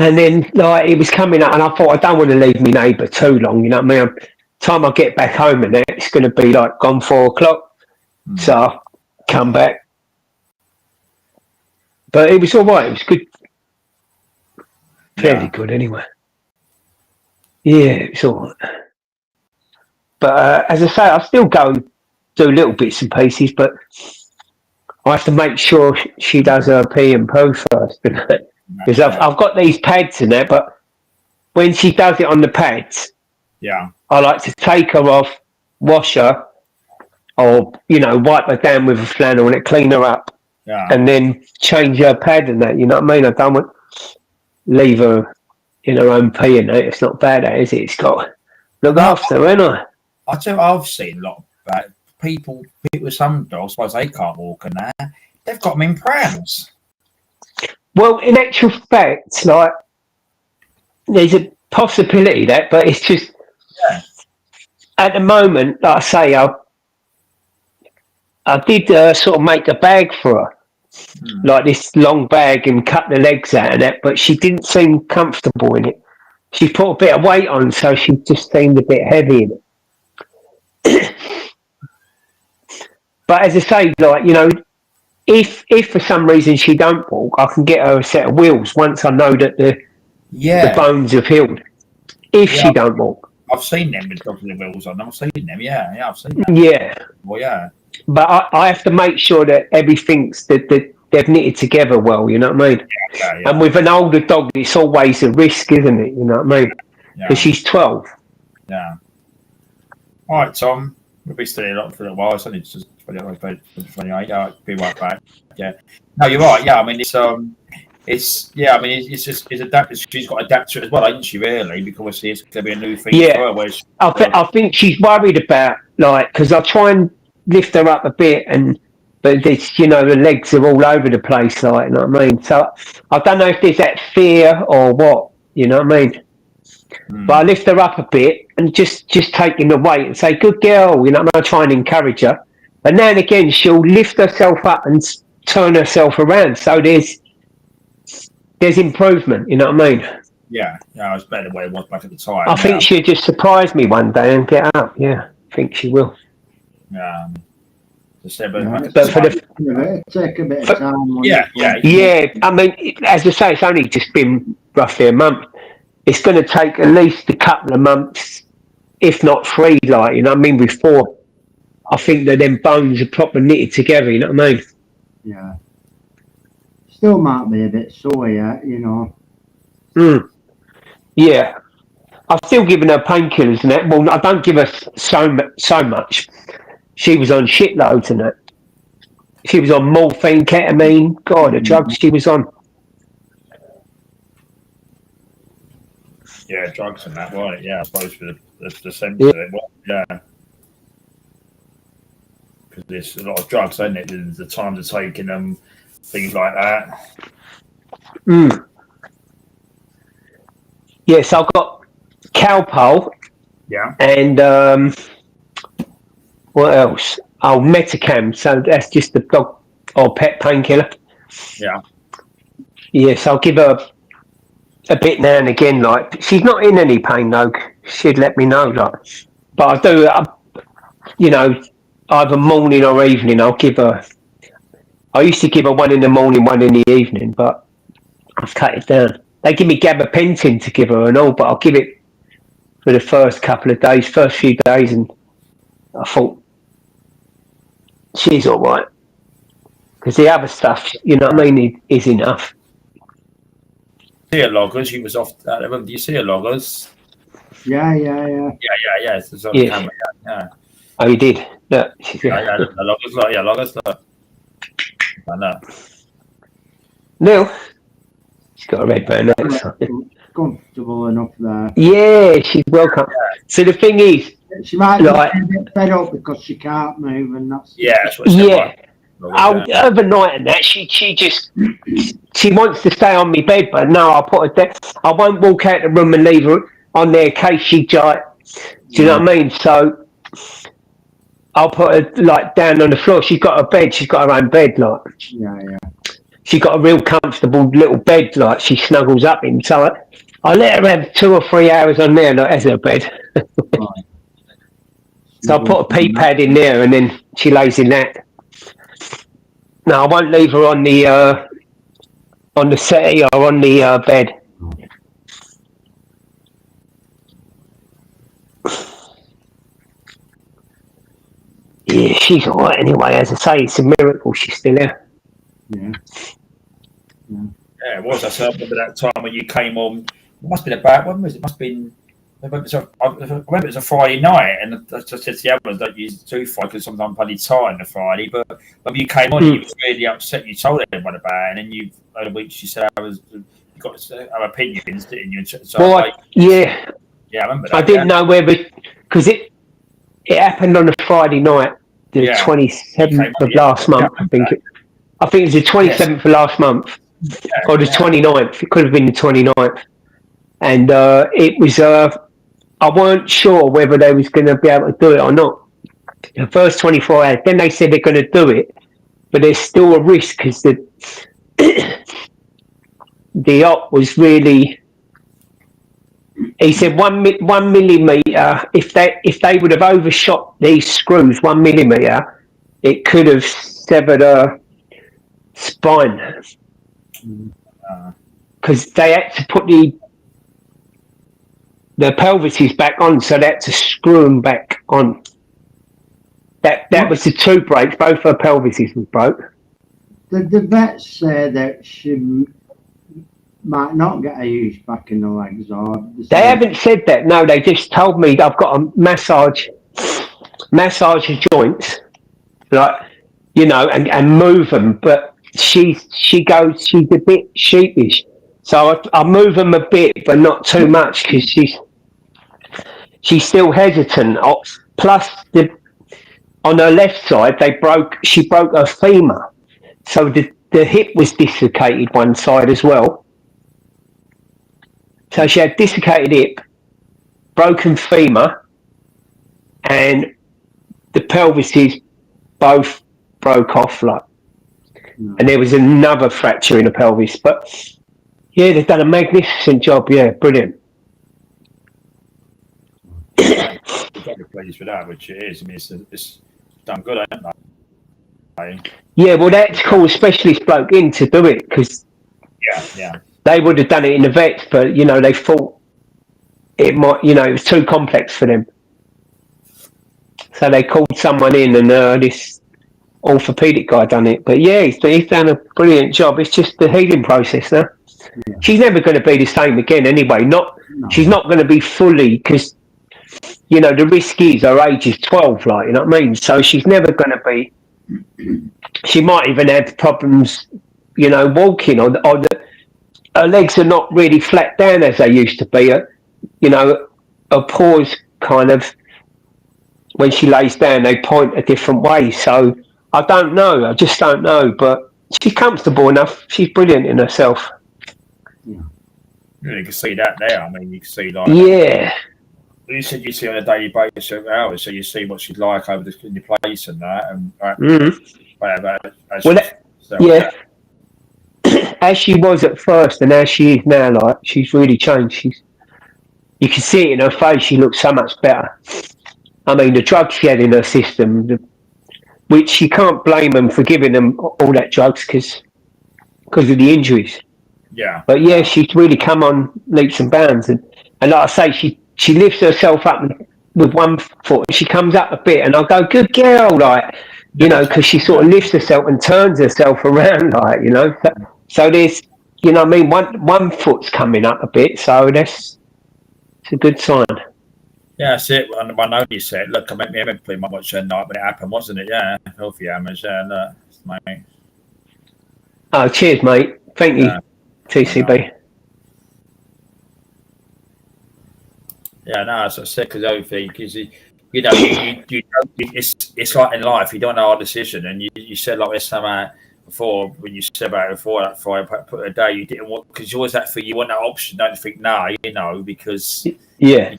And then like it was coming up, and I thought I don't want to leave my neighbour too long, you know what I mean? Time I get back home and it's going to be like gone 4:00. So I come back, But it was all right. It was good, fairly Yeah. good anyway. Yeah, it's all right. But as I say, I still go do little bits and pieces, but I have to make sure she does her pee and poo first. Because I've got these pads in there, but when she does it on the pads, Yeah. I like to take her off, wash her, or, wipe her down with a flannel and clean her up, Yeah. and then change her pad and that, you know what I mean? I don't want leave her in her own pee and that. It's not bad, is it? It's got to look after her, ain't I? I tell you, I've seen a lot of people with some dogs, suppose they can't walk and that, they've got them in prams. Well, in actual fact, like, there's a possibility that, but it's just, at the moment, like I say, I did sort of make a bag for her, like this long bag, and cut the legs out of that, but she didn't seem comfortable in it. She put a bit of weight on, so she just seemed a bit heavy in it. But as I say, like, if for some reason she don't walk, I can get her a set of wheels once I know that the bones have healed. If she don't walk. I've seen them with dogs with wheels on. I've seen them, yeah, I've seen them. Yeah. Well, yeah. But I have to make sure that everything's that they've knitted together well, you know what I mean? Yeah. And with an older dog, it's always a risk, isn't it? You know what I mean? Because she's 12. Yeah. All right, Tom. We'll be still here for a little while. It's only just 28. Yeah, be right back. Yeah. No, you're right. Yeah, I mean, it's just it's adapted. She's got to adapt to it as well, ain't she? Really, because obviously it's going to be a new thing for her. Whereas I think she's worried about, like, because I try and lift her up a bit, but this, the legs are all over the place, like, you know what I mean? So I don't know if there's that fear or what, you know what I mean? But I lift her up a bit and just taking the weight and say, good girl, you know what I mean? I try and encourage her. But now and again, she'll lift herself up and turn herself around. So there's improvement, you know what I mean? Yeah, it's better than what it was back at the time. I think she'll just surprise me one day and get up. Yeah, I think she will. Yeah. But for the take a bit of time. Yeah. I mean, as I say, it's only just been roughly a month. It's going to take at least a couple of months, if not 3, like, you know what I mean, before I think that them bones are proper knitted together, you know what I mean? Yeah. Still might be a bit sore, you know. Yeah. I've still given her painkillers and that. Well, I don't give her so much. She was on shitloads and that. She was on morphine, ketamine, God, the drugs she was on. Yeah, drugs and that, right? Yeah, I suppose for the sense of it. Well, yeah. Because there's a lot of drugs, isn't it? The times of taking them, things like that. Yes, I've got Calpol. Yeah. And what else? Oh, Metacam. So that's just the dog or pet painkiller. Yeah. Yes, I'll give her a bit now and again. Like, she's not in any pain though. She'd let me know. Like, but I do. Either morning or evening. I'll give her. I used to give her one in the morning, one in the evening, but I've cut it down. They give me gabapentin to give her and all, but I'll give it for the first few days, and I thought she's all right because the other stuff, you know what I mean, is enough. See her loggers. She was off. Do you see her loggers? Yeah. It's on the camera. Yeah. Oh, you did? Look. Yeah, the loggers. Look. I know. Neil, she's got a red bone. Comfortable enough there. Yeah, she's welcome. Yeah. So the thing is, she might be a bit fed up because she can't move, and that's that's what it's overnight and that she wants to stay on my bed, but no, I'll put her there. I won't walk out the room and leave her on there in case she do you know what I mean? So I'll put her like down on the floor. She's got a bed. She's got her own bed, like. Yeah. She's got a real comfortable little bed, like she snuggles up in. So I let her have 2 or 3 hours on there, like, as her bed. Right. So I put a pee pad in there, and then she lays in that. No, I won't leave her on the on the settee or on the bed. Yeah, she's all right anyway. As I say, it's a miracle she's still here. Yeah. Yeah, it was. I remember that time when you came on. It must have been about, when was it? Must have been. I remember it was a Friday night, and I just said to the others, don't use too Friday because sometimes I'm bloody tired on a Friday. But when you came on, you was really upset. You told everyone about it, and then you, over the week, you said you got our opinions, didn't you? So Well, yeah, I remember that. I didn't know whether, because it happened on a Friday night, the 27th of last month. I think it was the 27th of last month, or the 29th. It could have been the 29th, and it was. I weren't sure whether they was going to be able to do it or not. The first 24 hours, then they said they're going to do it, but there's still a risk because the op was really. He said 1 millimeter. If they would have overshot these screws 1 millimeter, it could have severed her spine because they had to put the pelvises back on, so they had to screw them back on. That was the two breaks. Both her pelvises was broke. Did the vets say that she might not get a use back in the legs, or they haven't said that? No, they just told me I've got to massage the joints, like, you know, and move them. But she's a bit sheepish, so I move them a bit, but not too much because she's still hesitant. Plus, on her left side, she broke her femur, so the hip was dislocated one side as well. So she had dislocated hip, broken femur, and the pelvises both broke off, and there was another fracture in the pelvis. But yeah, they've done a magnificent job. Yeah, brilliant. Very pleased with that, which it is. I mean, it's done good, haven't they? Yeah, well, that's called a specialist bloke in to do it because they would have done it in the vets, but you know they thought it might, you know, it was too complex for them, so they called someone in, and this orthopedic guy done it. But yeah, he's done a brilliant job. It's just the healing process now. Yeah. She's never going to be the same again anyway. She's not going to be fully, because you know the risk is her age is 12, like, you know what I mean. So she's never going to be. She might even have problems, you know, walking, or her legs are not really flat down as they used to be. You know, her paws kind of, when she lays down, they point a different way. So I don't know. I just don't know. But she's comfortable enough. She's brilliant in herself. Yeah, you can see that there. I mean, you can see like. Yeah. You said you see on a daily basis of hours, so you see what she's like over in the place and that, and as she was at first and as she is now, like, she's really changed. You can see it in her face. She looks so much better. I mean, the drugs she had in her system, which you can't blame them for giving them all that drugs because of the injuries. Yeah. But yeah, she's really come on leaps and bounds, and like I say, she lifts herself up with one foot, and she comes up a bit, and I go, good girl, like, you know, because she sort of lifts herself and turns herself around, like, you know. So there's, you know what I mean, one foot's coming up a bit, so it's a good sign. Yeah, that's it. I know you said, look, I met me pretty much that night when it happened, wasn't it? Yeah, healthy hammers, yeah, look, mate. Oh, cheers, mate. Thank you, TCB. Yeah, no, as I said, because everything, because you know, it's like in life, you don't know our decision, and you said like this time before, when you said about it before that Friday, put a day you didn't want, because you always that thing, you want that option, don't think you know, because your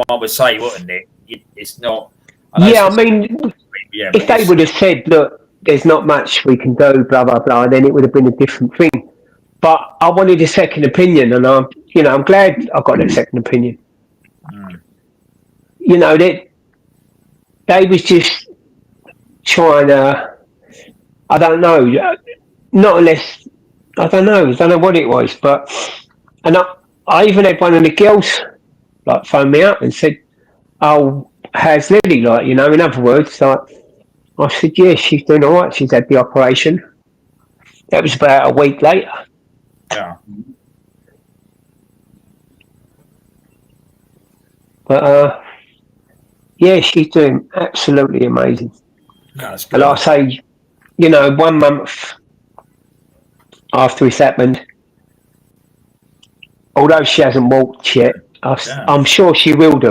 mum would say, wouldn't it? It's not. I mean, if they would have said, look, there's not much we can do, blah blah blah, then it would have been a different thing. But I wanted a second opinion, and I'm glad I got that second opinion. You know, they was just trying to, I don't know, not unless I don't know what it was, but and I even had one of the girls like phone me up and said, "Oh, how's Lily?" Like, you know, in other words, like I said, "Yeah, she's doing all right. She's had the operation." That was about a week later. Yeah. But yeah, she's doing absolutely amazing. Yeah, that's And good. like I say, you know, 1 month after it's happened, although she hasn't walked yet, I'm sure she will do.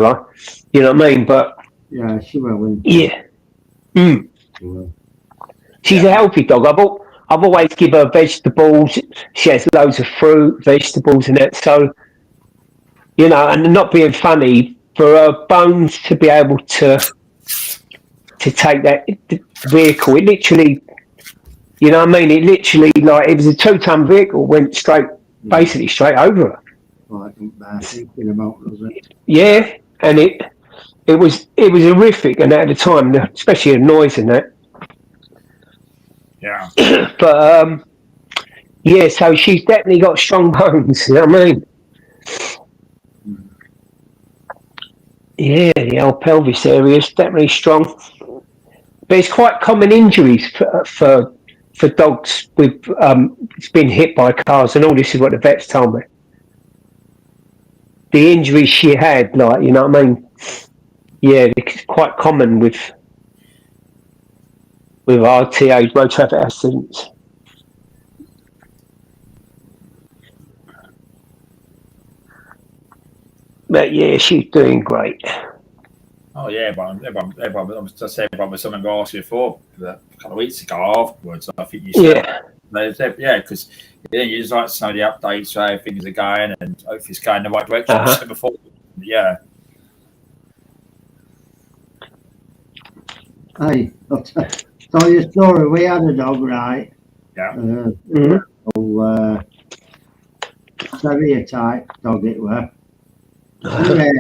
You know what I mean? But Yeah, she will. yeah, She will. she's a healthy dog. I've always give her vegetables. She has loads of fruit, vegetables, and that. So, you know, and not being funny, for her bones to be able to take that vehicle, it literally, you know what I mean? It literally, like, it was a 2-ton vehicle, went basically straight over her. Well, I think they're thinking about, does it? Yeah, and it was horrific, and at the time, especially the noise and that. Yeah. But yeah, so she's definitely got strong bones. You know what I mean? Yeah, the old pelvis area is definitely strong. But it's quite common injuries for dogs with been hit by cars, and all this is what the vets told me. The injuries she had, like, you know what I mean? Yeah, it's quite common with RTAs, road traffic accidents. But yeah, she's doing great. Oh yeah, but everyone just saying about something I asked you before a couple of weeks ago afterwards. I think you said, because you just like some of the updates, how things are going, and hopefully it's going in the right direction. You said before, yeah. Hey, I'll tell you a story. We had a dog, right? Yeah. Terrier type dog it were. Anyway,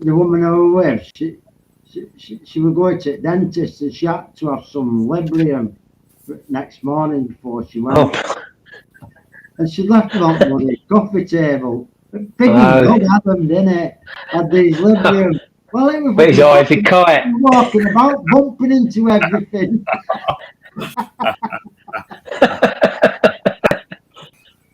the woman I was with, she was going to the dentist, and she had to have some Librium next morning before she went. Oh. And she left them on the coffee table. Piggy dog had them, didn't it? Had these Librium. Well, it was Where's your Ivy Kite? Walking about, bumping into everything.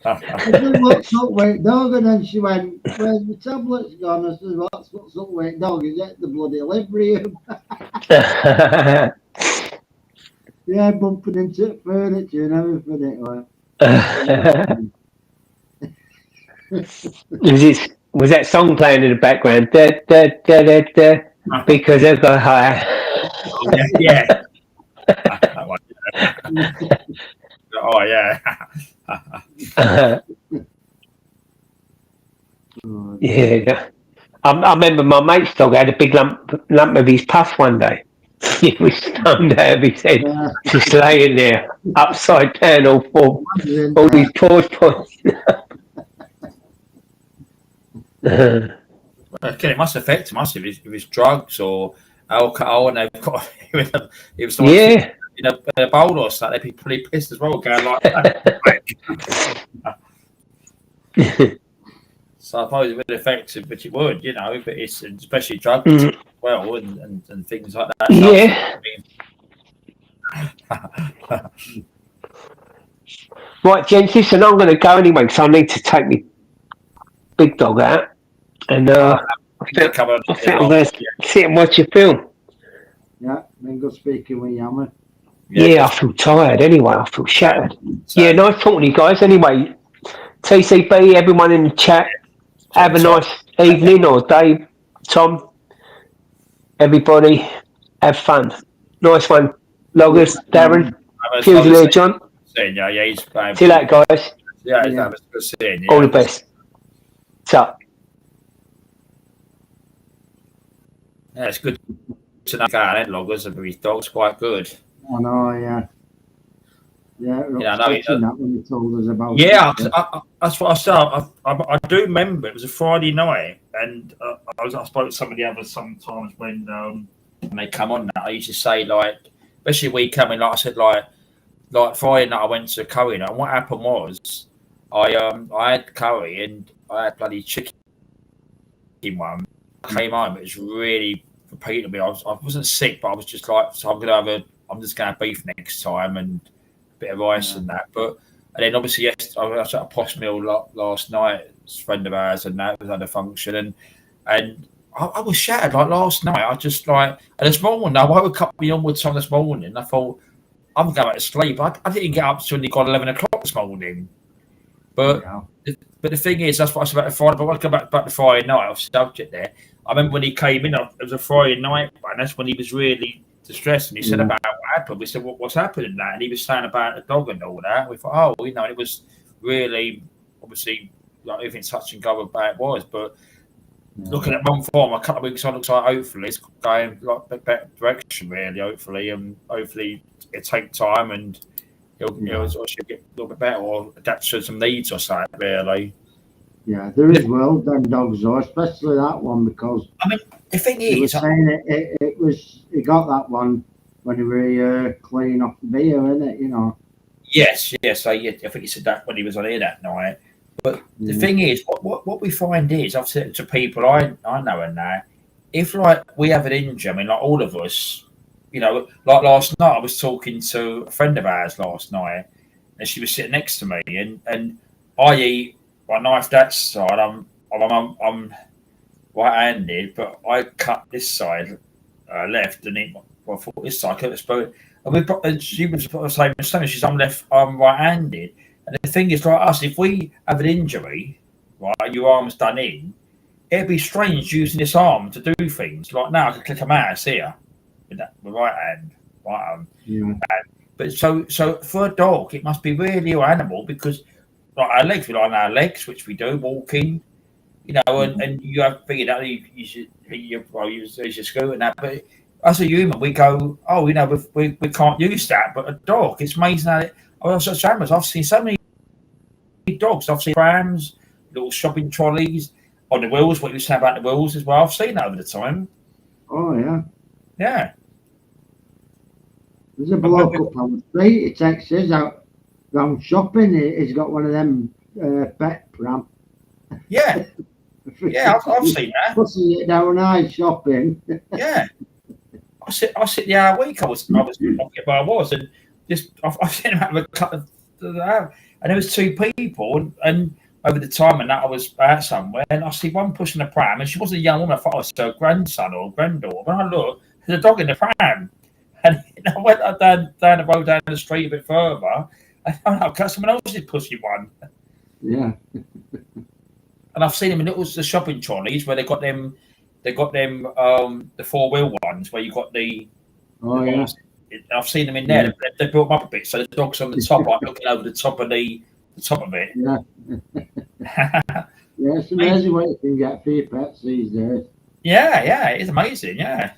I said, "What's up, wait, dog?" And then she went, "Where's the tablets gone?" I said, "What's up, wait, dog? Is it the bloody Librium?" Yeah, bumping into furniture and everything. Was that song playing in the background? Da, da, da, da, da, because I've got higher. Yeah. Oh yeah. Yeah. I remember my mate's dog had a big lump of his puff one day. He was stoned out of his head, just laying there, upside down, all his paws pointing. It must affect him, must it? If it's drugs or alcohol, and they've got it was in a bowl or something, they'd be pretty pissed as well, going like that. So I suppose it would affect it, which it would, you know, but it's especially drugs as well and things like that. Yeah. Right, gents, listen, I'm going to go anyway because I need to take my big dog out. And I think I'm going to sit and watch a film. Yeah, been good speaking with you, man. Yeah, I feel tired anyway. I feel shattered. Yeah, nice talking to you guys. Anyway, TCB, everyone in the chat, have a nice evening or day. Tom, everybody, have fun. Nice one. Loggers, Darren, Fusilier, John. Yeah, he's playing. See you later, guys. Yeah, that was good seeing you. All the best. What's up? Yeah, it's good to know that Loggers and his dog's quite good. I know, yeah. Yeah, I know that when you told us about that's what I said. I do remember it was a Friday night, and I spoke to somebody else sometimes when they come on. That I used to say, like, especially we coming, like I said, like Friday night I went to Cohen, and what happened was I had curry and I had bloody chicken one. I came home, it was really repeatedly. I wasn't sick, but I was just like, so I'm just gonna have beef next time and a bit of rice and that. But and then obviously yes, I was at a posh meal last night. It's a friend of ours and that was at a function and I was shattered like last night. I just like and this morning I woke up onwards on this morning. I thought I'm going to sleep. I didn't get up till 11 o'clock this morning. But the thing is, that's what I said about the Friday. But I want to go back to Friday night. I've subject there. I remember when he came in. It was a Friday night, and that's when he was really distressed. And he said about what happened. We said, "What's happening?" That, and he was saying about the dog and all that. We thought, "Oh, it was really obviously like everything touch and go about it was." But looking at one form, a couple of weeks on, looks like hopefully it's going like a better direction. Really, hopefully it take time and. He'll should get a little bit better or adapt to some needs or something, really. Yeah, there is well done dogs though, especially that one because I mean the thing he was is saying he got that one when he were cleaning off the beer, isn't it? You know. Yes. I think he said that when he was on here that night. But the thing is, what we find is I've said to people I know and that if like we have an injury, I mean like all of us. You know, like last night, I was talking to a friend of ours last night, and she was sitting next to me, and I knife that side. I'm right-handed, but I cut this side left, and I thought this side couldn't spoon. And she was the same. She's I'm right-handed, and the thing is, like us, if we have an injury, right, your arm's done in, it'd be strange using this arm to do things. Like now, I can click a mouse here. The right hand, right arm. Yeah. But so for a dog, it must be really an animal because like our legs, we like our legs, which we do walking, you know, and you have figured out you should use your scooter and that. But as a human, we go, oh, you know, we can't use that. But a dog, it's amazing how I've seen so many dogs. I've seen prams, little shopping trolleys on the wheels. What you say about the wheels as well? I've seen that over the time. Oh yeah. Yeah. There's a bloke up on the street. He takes us out round shopping. He's got one of them pet pram. Yeah. Yeah, I've seen that. Pussing it down I shopping. Yeah. I sit the hour a week. I was and just I've seen him have a cut of and there was two people and over the time and that I was out somewhere and I see one pushing a pram and she wasn't a young woman. I thought it was her grandson or granddaughter. When I looked, there's a dog in the pram. And I went down the road down the street a bit further. And I found someone else is pushing one. Yeah. And I've seen them in the shopping trolleys where they got them the 4-wheel ones where you got the. Oh yeah. I've seen them in there. Yeah. They built them up a bit, so the dog's on the top, like looking over the top of it. Yeah. Yeah, it's amazing what you can get for your pets these days. Yeah, it's amazing. Yeah.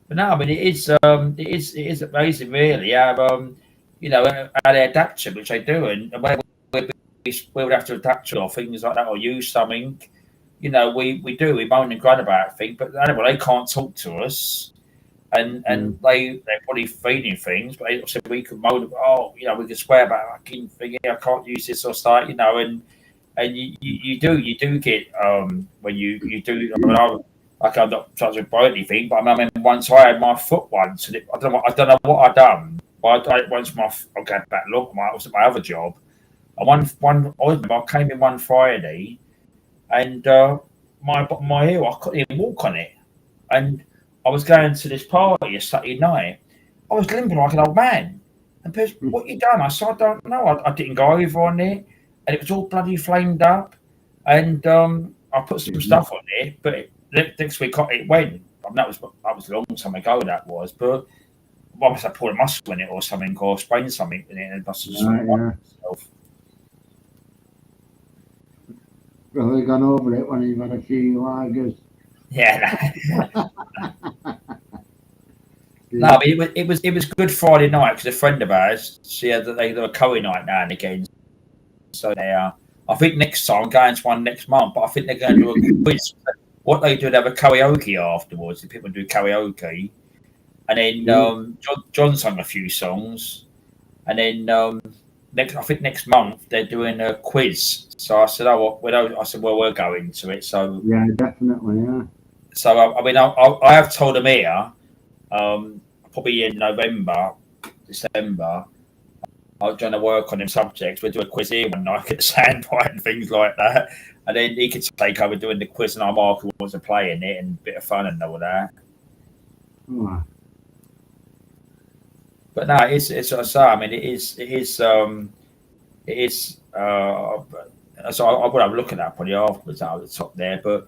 But no, I mean it is amazing, really. You know, how they adapt to, which they do, and where we would have to adapt to or things like that, or use something. You know, we moan and grunt about things, but anyway, they can't talk to us, and they're probably feeding things, but they said we could moan. Oh, you know, we could swear about fucking thing. I can't use this or start. You know, and you do get when you do. I mean, I'm not trying to buy anything, but I mean, once I had my foot once, and I don't know what I'd done. But I got back look. It was my other job. I came in one Friday, and my heel, I couldn't even walk on it. And I was going to this party a Saturday night. I was limping like an old man. And people, what you done? I said, I don't know. I didn't go over on it, and it was all bloody flamed up. And I put some stuff on it, but next week it went. I mean, that was a long time ago. That was, but I must have pulled a muscle in it or something, or sprained something in it, and must have myself. Probably gone over it when you've had a few lagers. Yeah. No, I mean, it was Good Friday night because a friend of ours, they do a curry night now and again. So they are. I think next time, I'm going to one next month, but I think they're going to do a quiz. What they do, they have a karaoke afterwards. The people do karaoke, and then John sung a few songs, and then I think next month they're doing a quiz. So I said, "Oh, well, I said, well, we're going to it." So Yeah, definitely. Yeah. so I mean, I have told them here, probably in November, December, I'm trying to work on them subjects. We'll do a quiz here one night at the Sandpipe and things like that. And then he could take over doing the quiz and I'm Mark who wants to play in it and a bit of fun and all that. Oh, But no, it's what I say. I mean, it is. So I would have a look at that probably afterwards out at the top there. But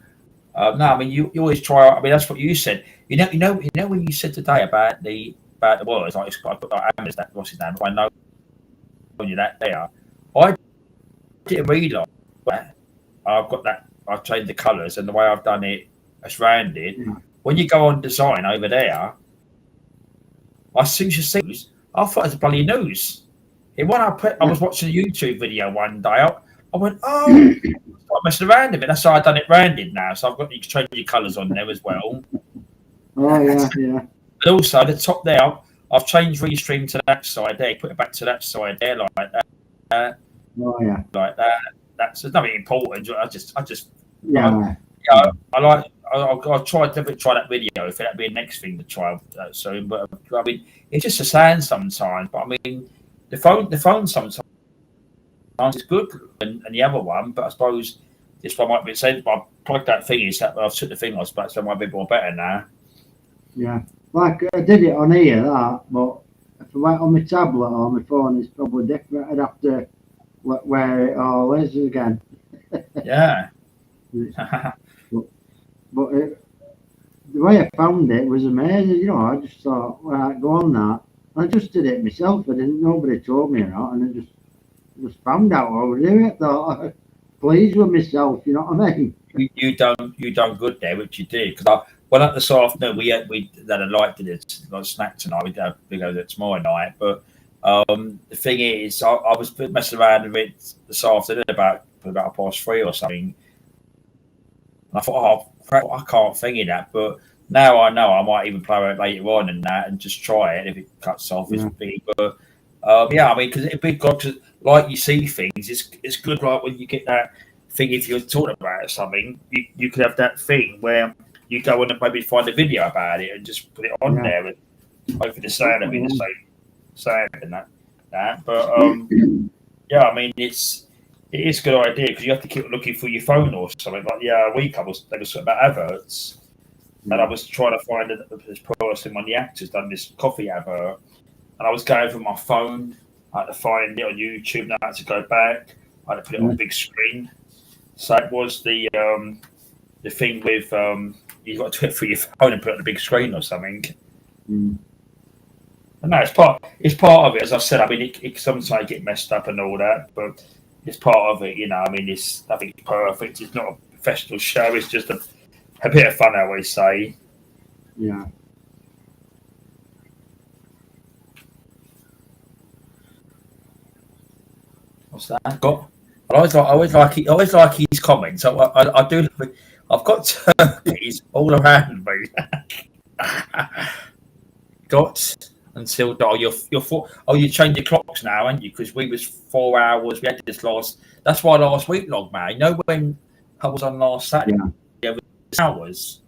no, I mean, you always try. I mean, that's what you said. You know when you said today about the words like I put like that what's his name? I know you that there. I didn't realise that I've got that. I've changed the colours and the way I've done it, it's rounded. yeah. When you go on design over there, as soon as you see it, I thought it was bloody news. When I was watching a YouTube video one day, I went, oh, start messing around with it. That's how I've done it rounded now. So I've got you change your colours on there as well. Oh, yeah, yeah. And also the top there, I've changed Restream to that side there, put it back to that side there like that. Oh, yeah. Like that. That's nothing important. I just Yeah. I'll try to try that video if that'd be the next thing to try soon. But I mean, it's just a sound sometimes. But I mean, the phone sometimes is good, and the other one. But I suppose this one might be said. I plugged that thing. Is that I've took the thing off, but so it might be more better now. Yeah. Like I did it on here, that, but if I went on my tablet or my phone, it's probably different. I'd have to wear it all is again. Yeah. But the way I found it was amazing. You know, I just thought, right, go on that. I just did it myself. Nobody told me or not, and I just found out how to do it. Thought, pleased with myself. You know what I mean? You done good there, which you did. Because well, at this afternoon we had a light did it like snack tonight. We go there tomorrow night. But the thing is, I was messing around with it this afternoon about 3:30 or something. And I thought, oh, I can't think of that. But now I know I might even play it later on and that and just try it if it cuts off. It's big. But yeah, I mean, because it'd be good to, like you see things. It's good, like when you get that thing. If you're talking about something, you could have that thing where you go and maybe find a video about it and just put it on there. And hopefully the sound will be the same sound and that. But yeah, I mean, it is a good idea because you have to keep looking for your phone or something. Like the other week, they were talking about adverts, and I was trying to find this person, one of the actors, done this coffee advert, and I was going through my phone. I had to find it on YouTube, and I had to go back. I had to put it on the big screen. So it was the thing with you've got to do it through your phone and put it on the big screen or something. Mm. And no, it's part of it. As I said, I mean, it sometimes get messed up and all that, but it's part of it, you know. I mean, it's nothing perfect. It's not a professional show. It's just a bit of fun, I always say. Yeah. What's that? I always like his comments. I do. I've got turkeys all around me. Got until you're you changed your clocks now, haven't you? Because we was 4 hours. We had this that's why last week log, man. You know when I was on last Saturday, there was hours.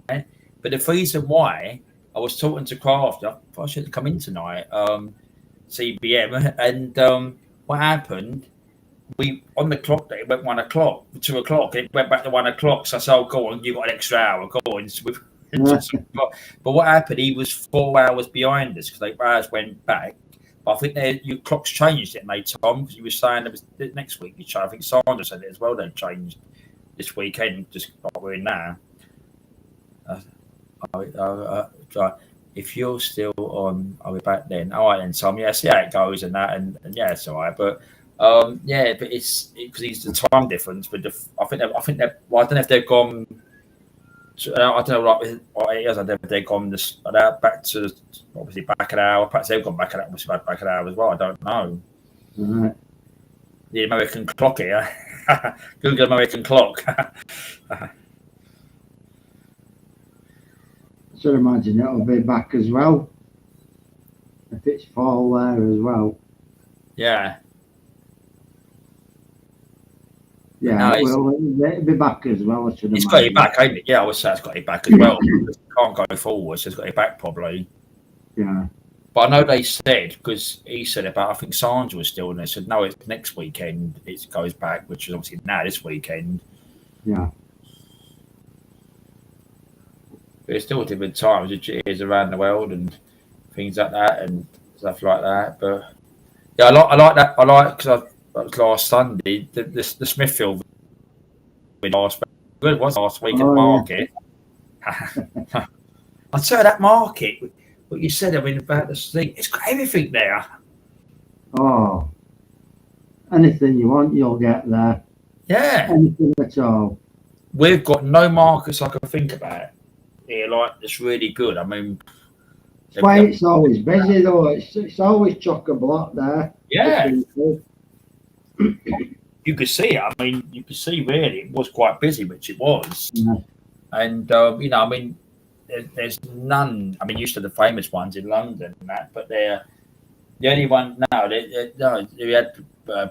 Right? But the reason why I was talking to Craft, I thought I should come in tonight, CBM, and what happened? We on the clock that it went 1 o'clock, 2 o'clock. It went back to 1 o'clock. So I said, "Oh, go on, you got an extra hour. Go on." But what happened? He was 4 hours behind us because the hours went back. But I think your clocks changed, didn't they, Tom? Because you were saying it was next week. You changed. I think Sandra said it as well. They changed this weekend, just like we're in now. If you're still on, I'll be back then. All right, then, Tom. Yeah, see how it goes and that, and yeah, it's all right. But yeah, but it's because it's the time difference. But I think that well, I don't know if they've gone. I don't know what it is. I don't know if they've gone back to obviously back an hour. Perhaps they've gone back an hour. Obviously back an hour as well. I don't know. Right. The American clock here. Google American clock. I should imagine it'll be back as well. If it's fall there as well. Yeah. Yeah, No, it'll be back as well. I should it's got imagine. it back, ain't it? Yeah, I would say it's got it back as well. It can't go forward, so it's got it back probably. Yeah, But I know they said, because he said about, I think Sandra was still, and they said, no, it's next weekend it goes back, which is obviously now this weekend. yeah. But it's still different times, it is around the world and things like that and stuff like that. But yeah, I like that. I like, because that was last Sunday, the Smithfield last good was last week at the market. Yeah. I tell you, that market, what you said, I mean, about the thing, it's got everything there. Oh, anything you want, you'll get there. Yeah. Anything at all. We've got no markets I can think about here, like, it's really good. I mean, That's why it's always busy, though. It's always chock-a-block there. yeah. You could see it. I mean, you could see really it was quite busy, which it was. Yeah. And, you know, I mean, there's none. I mean, used to the famous ones in London and that, but they're the only one now. We had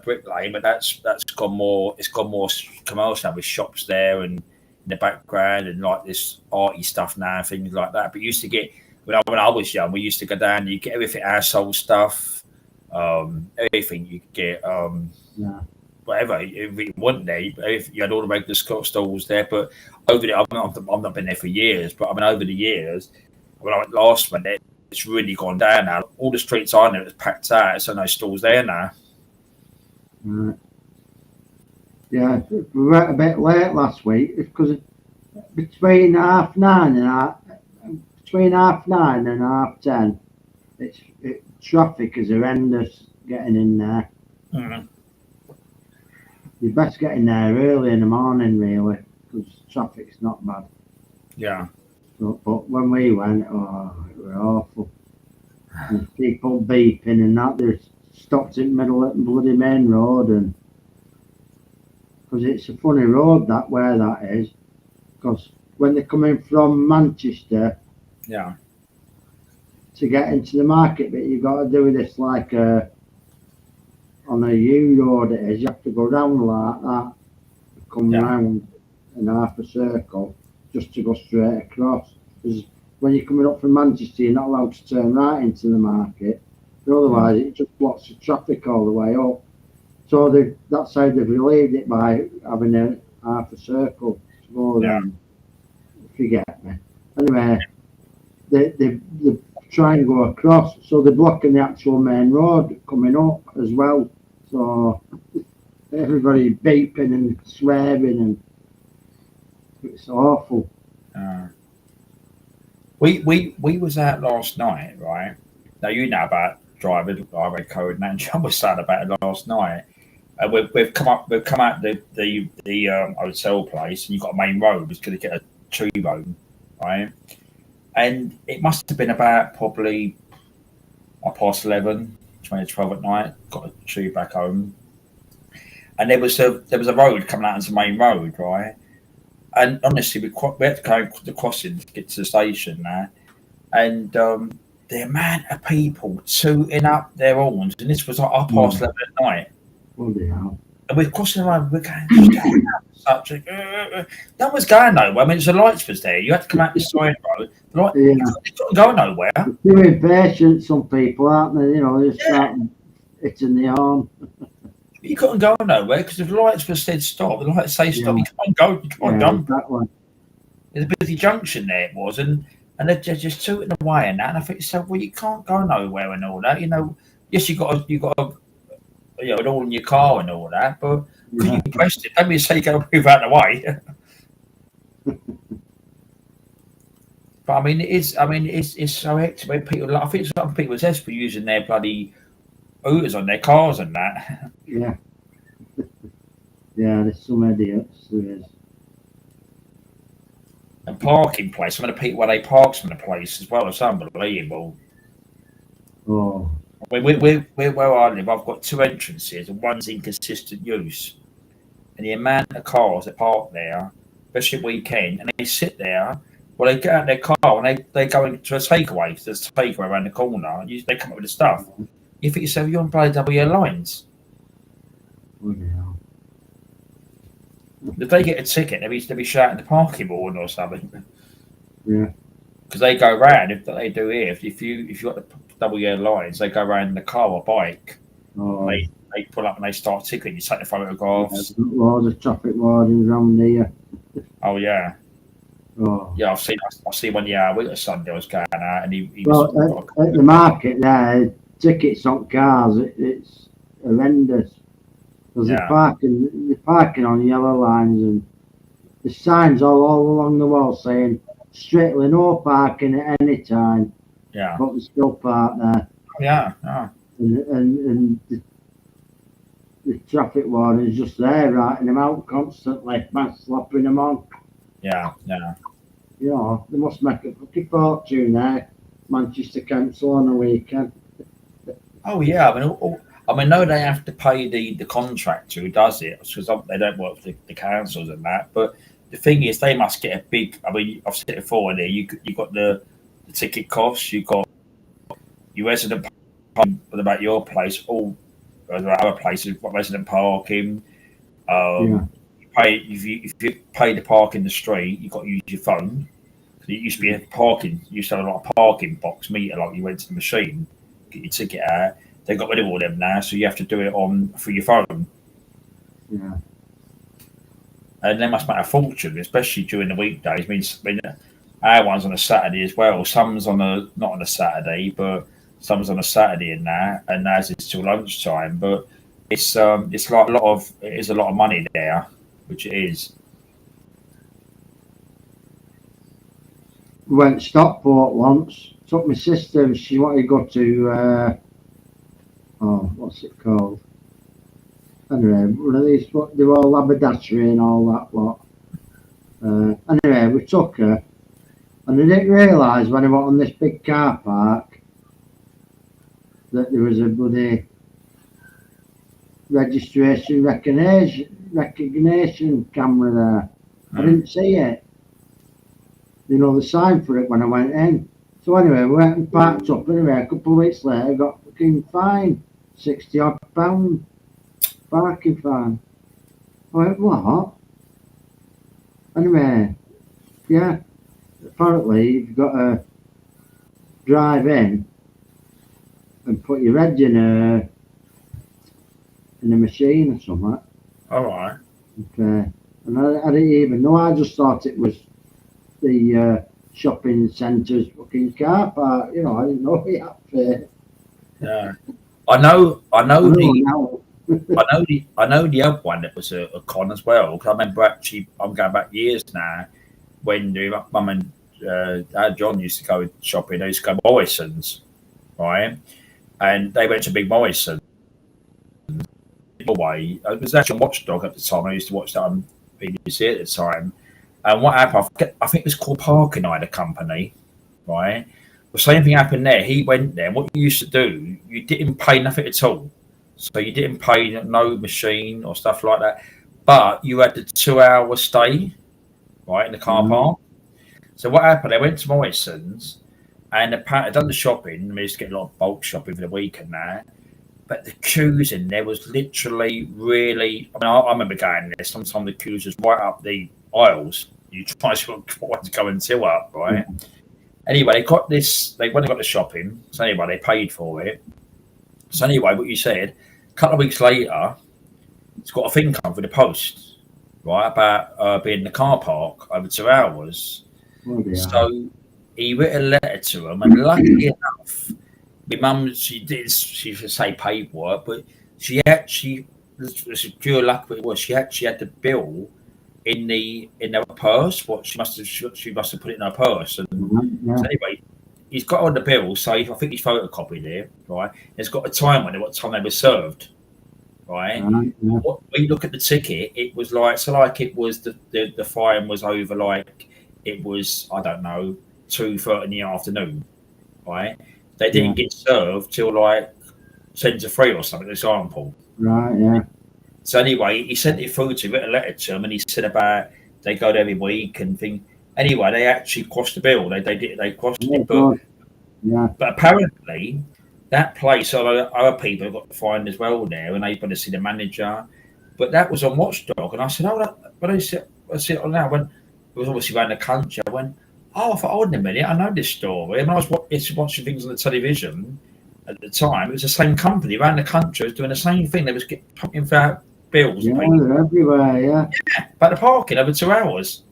Brick Lane, but that's gone more. It's gone more commercial now with shops there and in the background and like this arty stuff now and things like that. But you used to get when I was young, we used to go down. You get everything household stuff, everything you could get. Yeah. Whatever you want there, you had all the regular stalls there. But over the, I've not been there for years. But I mean, over the years, when I went last one, it's really gone down now. All the streets I know it's packed out, so no stalls there now. Right. Yeah, we were a bit late last week because between 9:30 and 10:30, traffic is horrendous getting in there. Mm-hmm. You best get in there early in the morning, really, because traffic's not bad. Yeah. But when we went, oh, it was awful. And people beeping and that, they stopped in the middle of the bloody main road, and because it's a funny road that where that is, because when they're coming from Manchester, yeah, to get into the market, but you got to do this like on a U road. It is. You have to go round like that, come round in half a circle just to go straight across. Because when you're coming up from Manchester, you're not allowed to turn right into the market. But otherwise, it just blocks the traffic all the way up. So that's how they've relieved it by having a half a circle to go around. If you get me. Anyway, they try and go across, so they're blocking the actual main road coming up as well. So everybody beeping and swearing, and it's awful. We was out last night, right? Now you know about driving highway code, and John was saying about it last night. And we've come out the hotel place, and you've got a main road. It's going to get a tube home, right? And it must have been about probably 11:30, 12 at night. Got a tube back home, and there was a road coming out into the main road, right? And honestly, we had to go the crossing to get to the station now, and the amount of people tooting up their horns, and this was like 11:30 at night. Bloody hell. And we're crossing the road, we're going such a no one's going nowhere. I mean, the lights was there. You had to come out this side road. You couldn't go nowhere. They're impatient, some people, aren't they? You know, they just start hitting the horn. You couldn't go nowhere because if the lights were said stop, the lights say stop, you can't go. You can't go. That one. There's a busy junction there, it was, and they're just tooting away and that. And I think so. Well, you can't go nowhere and all that. You know, yes, you got it all in your car and all that, but you pressed it. Don't mean to say you got to move out of the way. But I mean, it's so hectic when people. I think some people are desperate using their bloody Hooters on their cars and that. Yeah. Yeah, there's some idiots. There is. And parking place. Some of the people where they park some of the place as well. It's unbelievable. Oh. Where I live, I've got two entrances and one's in consistent use. And the amount of cars that park there, especially at weekend, and they sit there, well, they get out their car and they go into a takeaway. So there's a takeaway around the corner. And they come up with the stuff. You think yourself, you're on bloody W lines. Bloody hell. If they get a ticket, they'll be shouting the parking warden or something. Yeah. Because they go round. If they do here, if you got the double yellow lines, they go round in the car or bike. Oh, They pull up and they start ticketing. You take the photographs. loads of traffic wardens around here. Oh yeah, Oh. yeah. I've seen one. Yeah, with Sunday I was going out, and he Well, was. at the market there, tickets on cars, it's horrendous. Because Yeah. they're parking on yellow lines, and there's signs all along the wall saying strictly no parking at any time, Yeah, but they still park there. yeah. And the traffic warden's just there writing them out constantly, man, slapping them on. Yeah. You know, they must make a fucking fortune there, Manchester Council on a weekend. Oh yeah. I mean, no, they have to pay the contractor who does it because they don't work for the councils and that. But the thing is, they must get a big. I mean, I've said it before. There, you got the ticket costs. You got your resident parking. What about your place? All other places, got resident parking. You pay if you pay the park in the street, you got to use your phone. It used to be a parking. You used to have like a parking box meter, like you went to the machine, get your ticket out. They got rid of all them now, so you have to do it through your phone. Yeah. And they must make a fortune, especially during the weekdays. I mean, our one's on a Saturday as well. Some's not on a Saturday, but some's on a Saturday and that, and ours is till lunchtime. But it's like it is a lot of money there, which it is. We went to Stockport once. Took my sister. She wanted to go to what's it called? Anyway, one of these. They were all haberdashery and all that lot. Anyway, we took her, and I didn't realise when I went on this big car park that there was a bloody registration recognition camera there. I didn't see it. You know, the sign for it when I went in. So anyway, we went and parked up. Anyway, a couple of weeks later, I got fucking fine, £60 odd parking fine. I went, what? Anyway, yeah, apparently you've got to drive in and put your head in a machine or something. All right. Okay. And I didn't even know. I just thought it was the shopping centre's fucking car park. You know, I didn't know we had to. Yeah. I know the other one that was a con as well. Because I remember actually, I'm going back years now, when Mum and Dad John used to go shopping. They used to go to Morrison's, right? And they went to Big Morrison. Away, it was actually Watchdog at the time. I used to watch that on BBC at the time. And what happened? I think it was called Parking Eye, the company, right? The same thing happened there. He went there. And what you used to do, you didn't pay nothing at all. So you didn't pay no machine or stuff like that. But you had the 2-hour stay, right, in the car park. So what happened? They went to Morrison's and they'd done the shopping. I used to get a lot of bulk shopping for the week and that. But the queues in there was literally really. I mean, I remember going there. Sometimes the queues was right up the aisles. You try to go and till up, right? Anyway, they got this. They went and got the shopping. So anyway, they paid for it. So anyway, what you said. A couple of weeks later, it's got a thing come for the post, right, about being in the car park over 2 hours. So he wrote a letter to them, and luckily enough, my mum, she should say paperwork, but she actually, it's pure luck it was, she actually had the bill in her purse. What she must have put it in her purse. And so anyway, he's got on the bill, so I think he's photocopied it, right? It's got a time on it, what time they were served, right? When you look at the ticket, it was like, so like it was the fine was over, like it was, I don't know, 2:30 in the afternoon, right? They didn't get served till like 10 to 3 or something, example. Right, yeah. So anyway, he sent it through to, wrote a letter to him, and he said about they go there every week and thing. Anyway, they actually crossed the bill. They crossed it, but apparently that place, other people got fined as well there, and they've got to see the manager. But that was on Watchdog, and I said, "Oh, but I see it on now." When it was obviously around the country, I went, "Oh, I thought, hold on a minute, I know this story." And I was watching things on the television at the time. It was the same company around the country was doing the same thing. They was pumping out bills. Yeah, they're everywhere. Yeah. About the parking over 2 hours.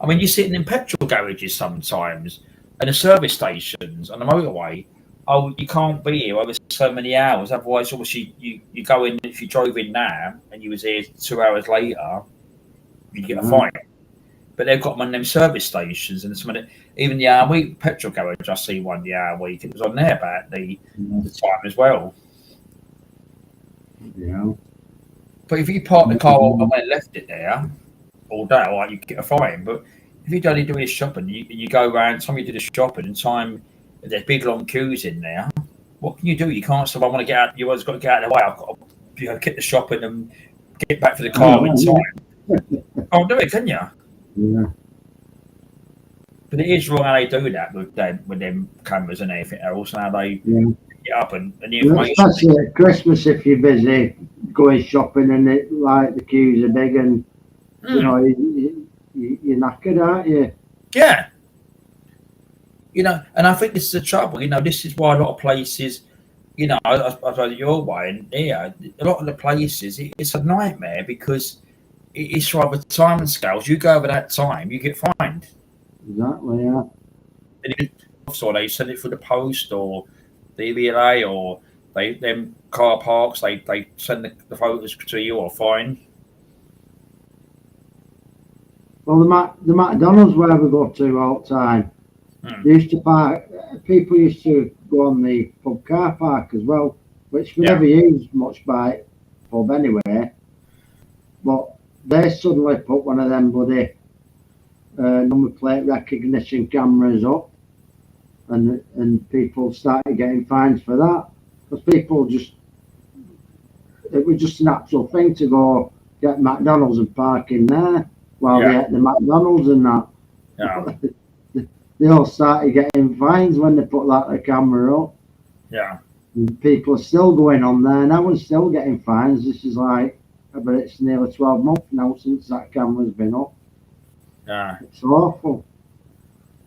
I mean, you're sitting in petrol garages sometimes, and the service stations on the motorway. Oh, you can't be here over so many hours. Otherwise, obviously, you go in. If you drove in now and you was here 2 hours later, you get a fine. But they've got them on them service stations, and some of the, even the hour week petrol garage. I see one the hour week. It was on there about the time as well. Yeah. But if you park the car and left it there all day, all right, you get a fine. But if you're only doing shopping, you go around, time you do the shopping, and time there's big long queues in there, what can you do? You can't say, I want to get out, you've always got to get out of the way. I've got to get the shopping and get back to the car in time. Can't do it, can you? Yeah. But it is wrong how they do that with them cameras and everything else, and how they get up and the information. Especially at Christmas, if you're busy going shopping and the queues are big, and you know you're knackered, aren't you? Yeah. You know, and I think this is the trouble. You know, this is why a lot of places, you know, I suppose your way and here, a lot of the places, it's a nightmare because it's rather time and scales. You go over that time, you get fined. Exactly, yeah. And so they send it through the post or the EVLA or them car parks, they send the photos to you or fine. Well, the McDonald's where we go to all the time, they used to park. People used to go on the pub car park as well, which we never used much by pub anyway. But they suddenly put one of them bloody number plate recognition cameras up, and people started getting fines for that because people it was just an actual thing to go get McDonald's and park in there while they ate the McDonald's and that. Yeah. They all started getting fines when they put the camera up. Yeah. And people are still going on there now and still getting fines. This is but it's nearly 12 months now since that camera's been up. Yeah. It's awful.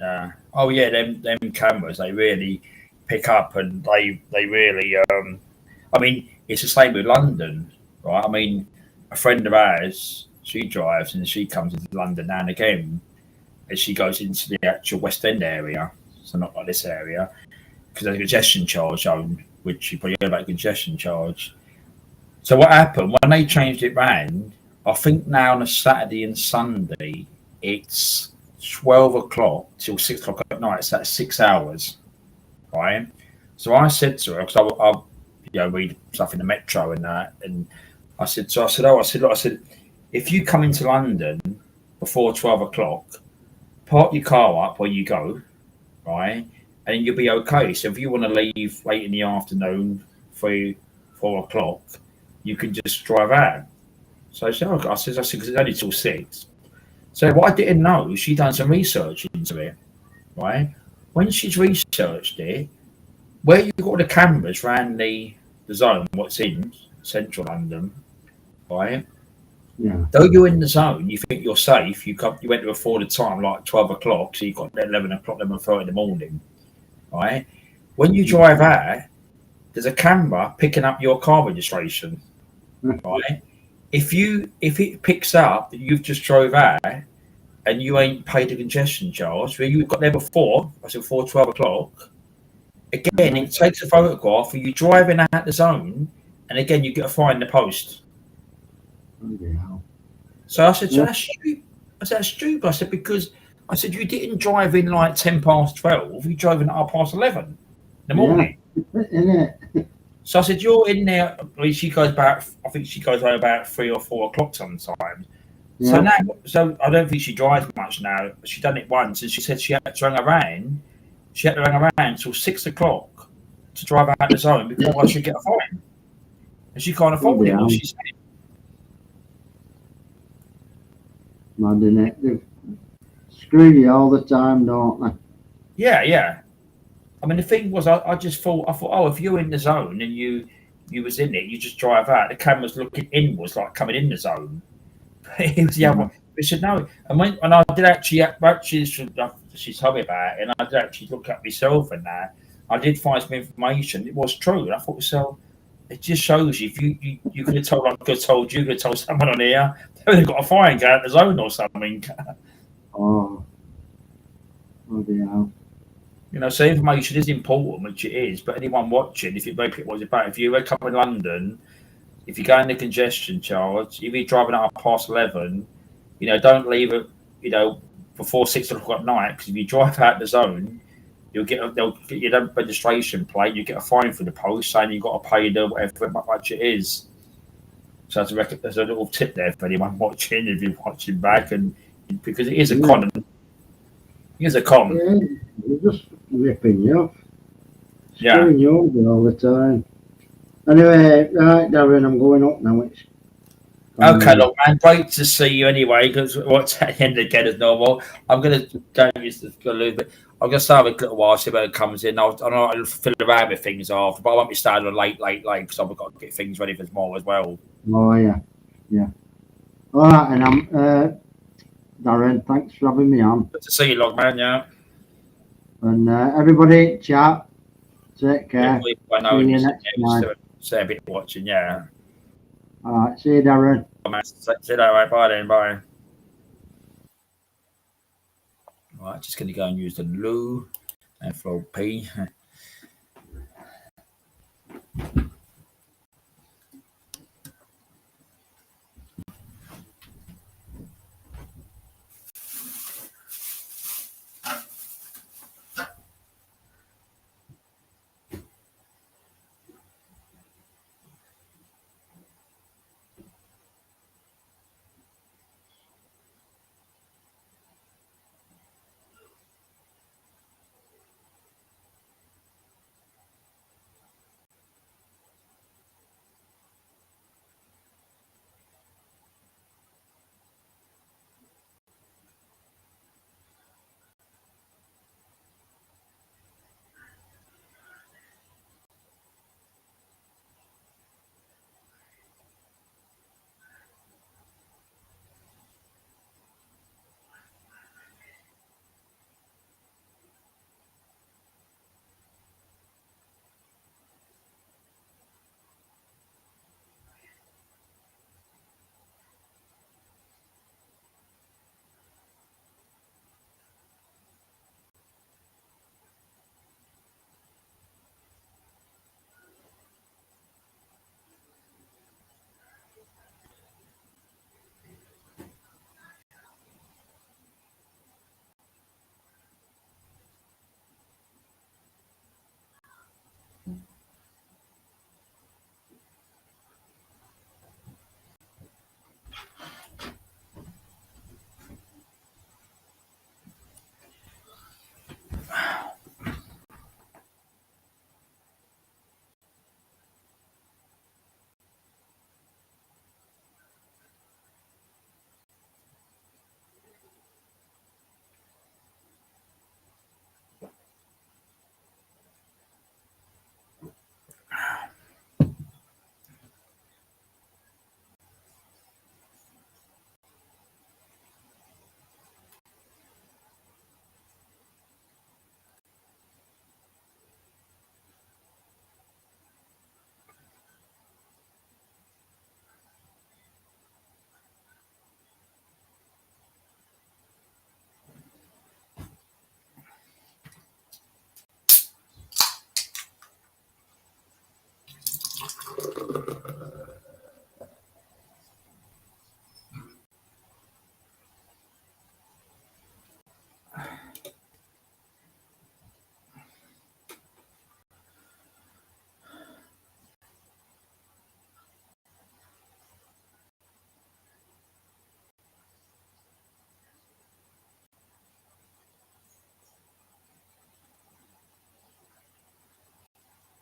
Yeah. Oh yeah, them cameras, they really pick up and they really I mean, it's the same with London, right? I mean, a friend of ours, she drives and she comes into London now and again. And she goes into the actual West End area, so not like this area, because there's a congestion charge zone, which you probably heard about congestion charge. So what happened when they changed it round? I think now on a Saturday and Sunday, it's 12 o'clock till 6 o'clock at night. So that's 6 hours, right? So I said to her, because I read stuff in the Metro and that, and I said, if you come into London before 12 o'clock, park your car up where you go, right? And you'll be okay. So if you want to leave late in the afternoon, 3, 4 o'clock, you can just drive out. So I said, because it's only till 6. So what I didn't know, she done some research into it, right? When she's researched it, where you've got the cameras around the zone, what's in central London, right? Yeah. Though you're in the zone, you think you're safe. You went to afford a time like 12 o'clock, so you got there 11 o'clock, 11:30 in the morning, right? When you drive out, there's a camera picking up your car registration, right? If it picks up that you've just drove out and you ain't paid the congestion charge, where you got there before, I said before 12 o'clock, again it takes a photograph of you driving out the zone, and again you get a fine in the post. So I said, that's stupid. That's stupid. I said, because I said you didn't drive in like 10 past 12. You drove in at 11:30 in the morning. Innit? So I said, you're in there. She goes back. I think she goes home about 3 or 4 o'clock sometimes. Yeah. So I don't think she drives much now. She done it once, and she said she had to run around. She had to run around till 6 o'clock to drive out the zone before I should get a fine. And she can't afford it. She said. Mad, innit? They screw you all the time, don't they? Yeah. I mean, the thing was, I thought, oh, if you're in the zone and you you was in it, you just drive out. The camera's looking inwards, like coming in the zone. It was the other one. We said no. And I did actually she told me about it, and I did actually look at myself and that. I did find some information. It was true, and I thought, so it just shows you if you could have told, like I could have told you, could have told someone on here, they would have got a fine, go out the zone or something. Oh, hell. You know, so information is important, which it is. But anyone watching, if you make it was about, if you wake up in London, if you go in the congestion charge, if you're driving at 11:30, you know, don't leave it, you know, before 6 o'clock at night, because if you drive out the zone, they'll get your registration plate, you get a fine for the post saying you've got to pay the whatever much it is. So there's a little tip there for anyone watching, if you're watching back, and because it is a con. It is a con. Yeah, they're just ripping you off. Yeah. Screwing you over all the time. Anyway, right, Darren, I'm going up now. It's Okay, look, man, great to see you anyway, because what's at the end again as normal. I'm going to go use the a little bit. I'm going to start with a little while, see when it comes in. I'll fill around with things after, but I won't be starting on late, because I've got to get things ready for tomorrow as well. Oh, yeah. All right, and I'm Darren, thanks for having me on. Good to see you, log man, yeah. And everybody, chat. Take care. I know See you you next time. say a bit watching, yeah. All right, see you, Darren. See you later, right? Bye then, bye. All right, just going to go and use the Lou and Flow P.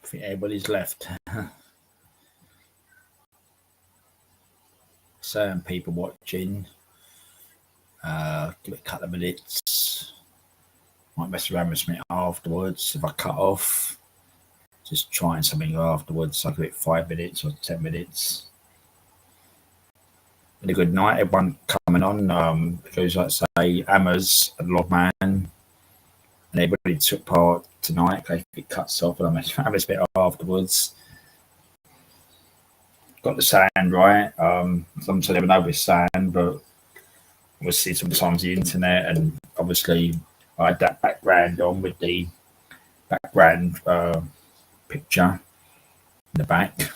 I think everybody's left. Certain people watching. Give it a couple of minutes. Might mess around with me afterwards if I cut off. just trying something afterwards. I give it 5 minutes or 10 minutes. Been a good night. Everyone coming on. Because like I say, Hammers and Logman, and everybody took part tonight. If it cuts off, and I'm having a bit afterwards. Got the sound right. Some say never know with sound, but obviously sometimes the internet, and obviously I had that background on with the background picture in the back.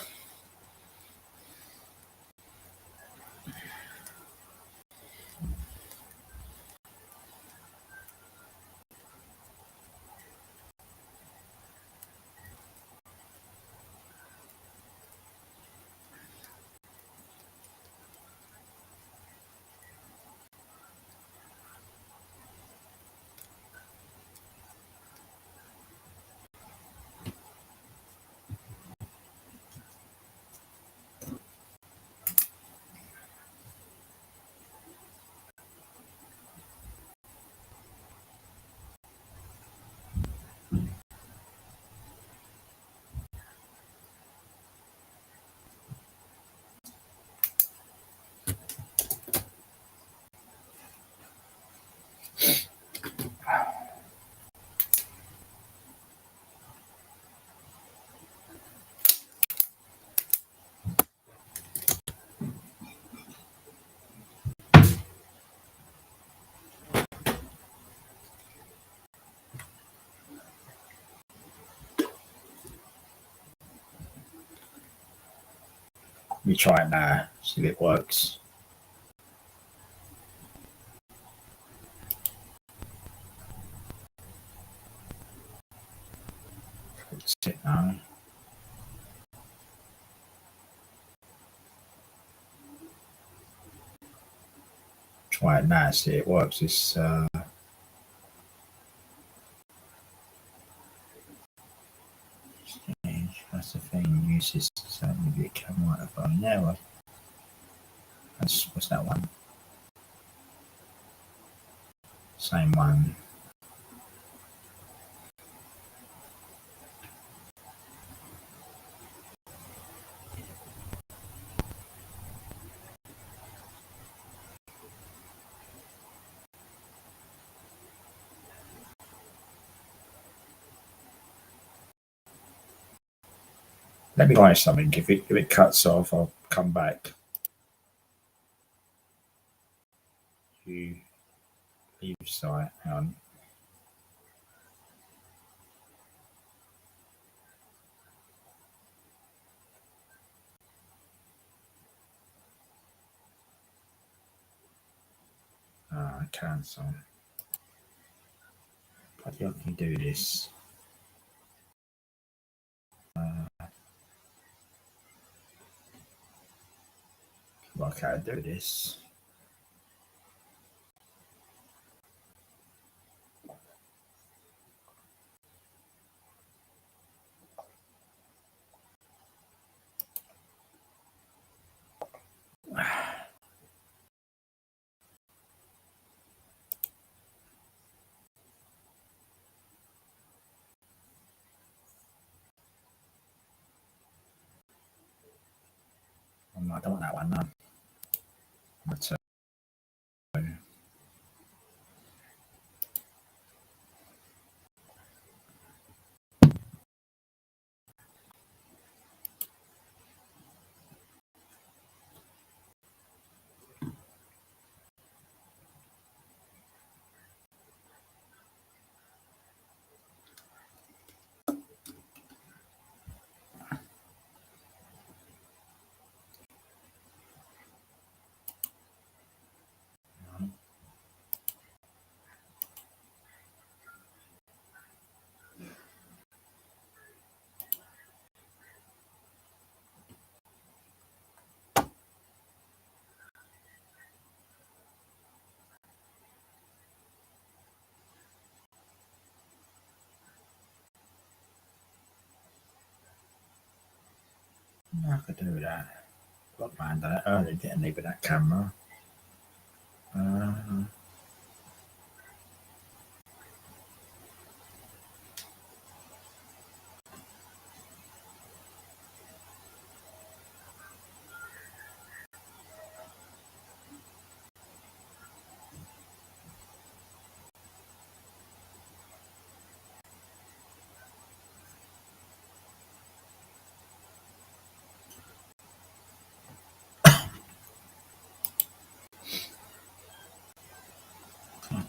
Let me try it now, see if it works. That's it now. Try it now, see if it works. It's that's the thing. Uses maybe a camera or phone. There, that's what's that one? Same one. Let me try something. If it cuts off, I'll come back. You leave site. Hang on. Cancel. Bloody hell, can you do this? Work out how to do this. I don't want that one, no. But, I could do that. Got mine done it earlier, didn't need with that camera.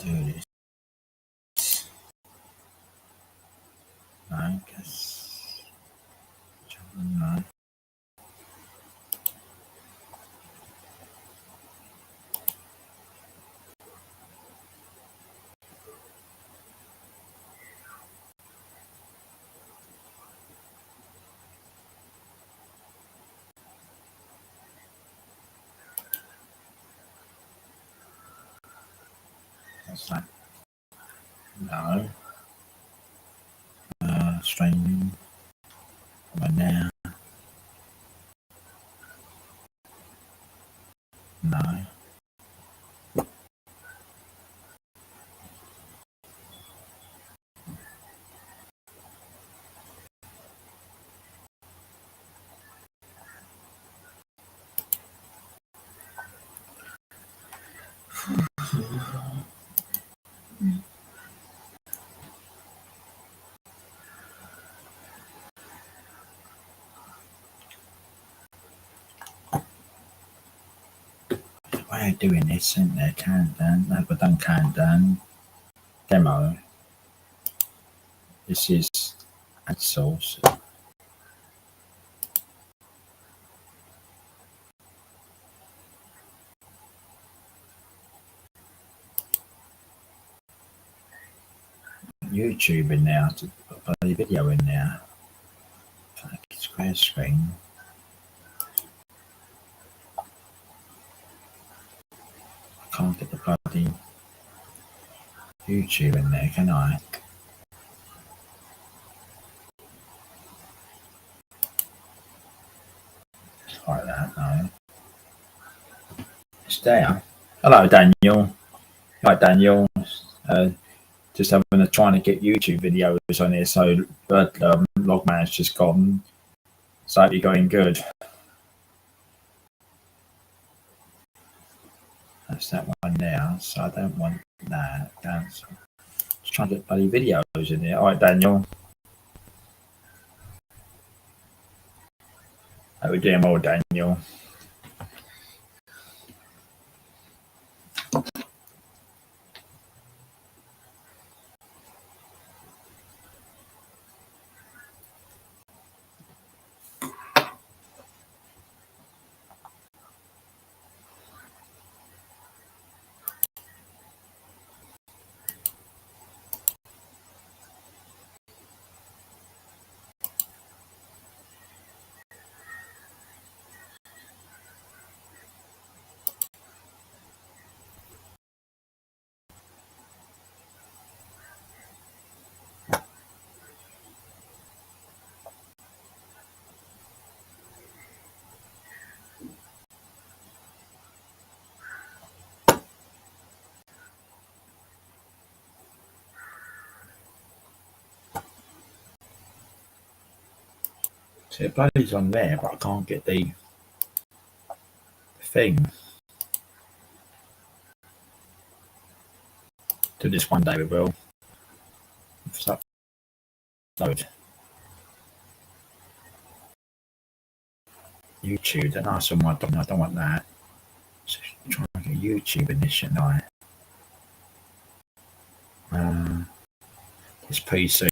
do this. I guess. No. What's that? No. Streaming. Right now. No. Way of doing this, isn't there? Countdown. No, but done countdown. Demo. This is add source. YouTube in there to put the video in there. Square screen. I can't get the bloody YouTube in there, can I? Like that, no. It's there. Hello, Daniel. Hi, Daniel. Just trying to get YouTube videos on here, so but Logman's just gone. So I hope you're going good. That's that one there, so I don't want that. Cancel. Just trying to get bloody videos in here. All right, Daniel. How we doing more, Daniel? See, it blows on there, but I can't get the thing. Do this one day, we will. Load. YouTube, then I don't want that. So trying to get YouTube in this shit now. This PC.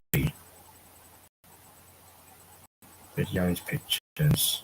Videos, pictures.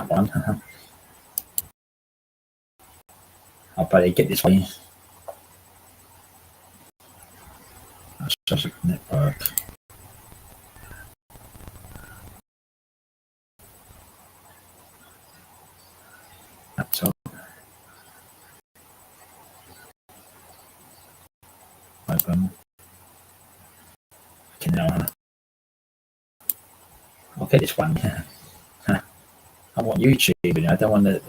One. I'll probably get this way. That's just a network. Laptop. Open. Okay, now. get this one. I want YouTube. I don't want to.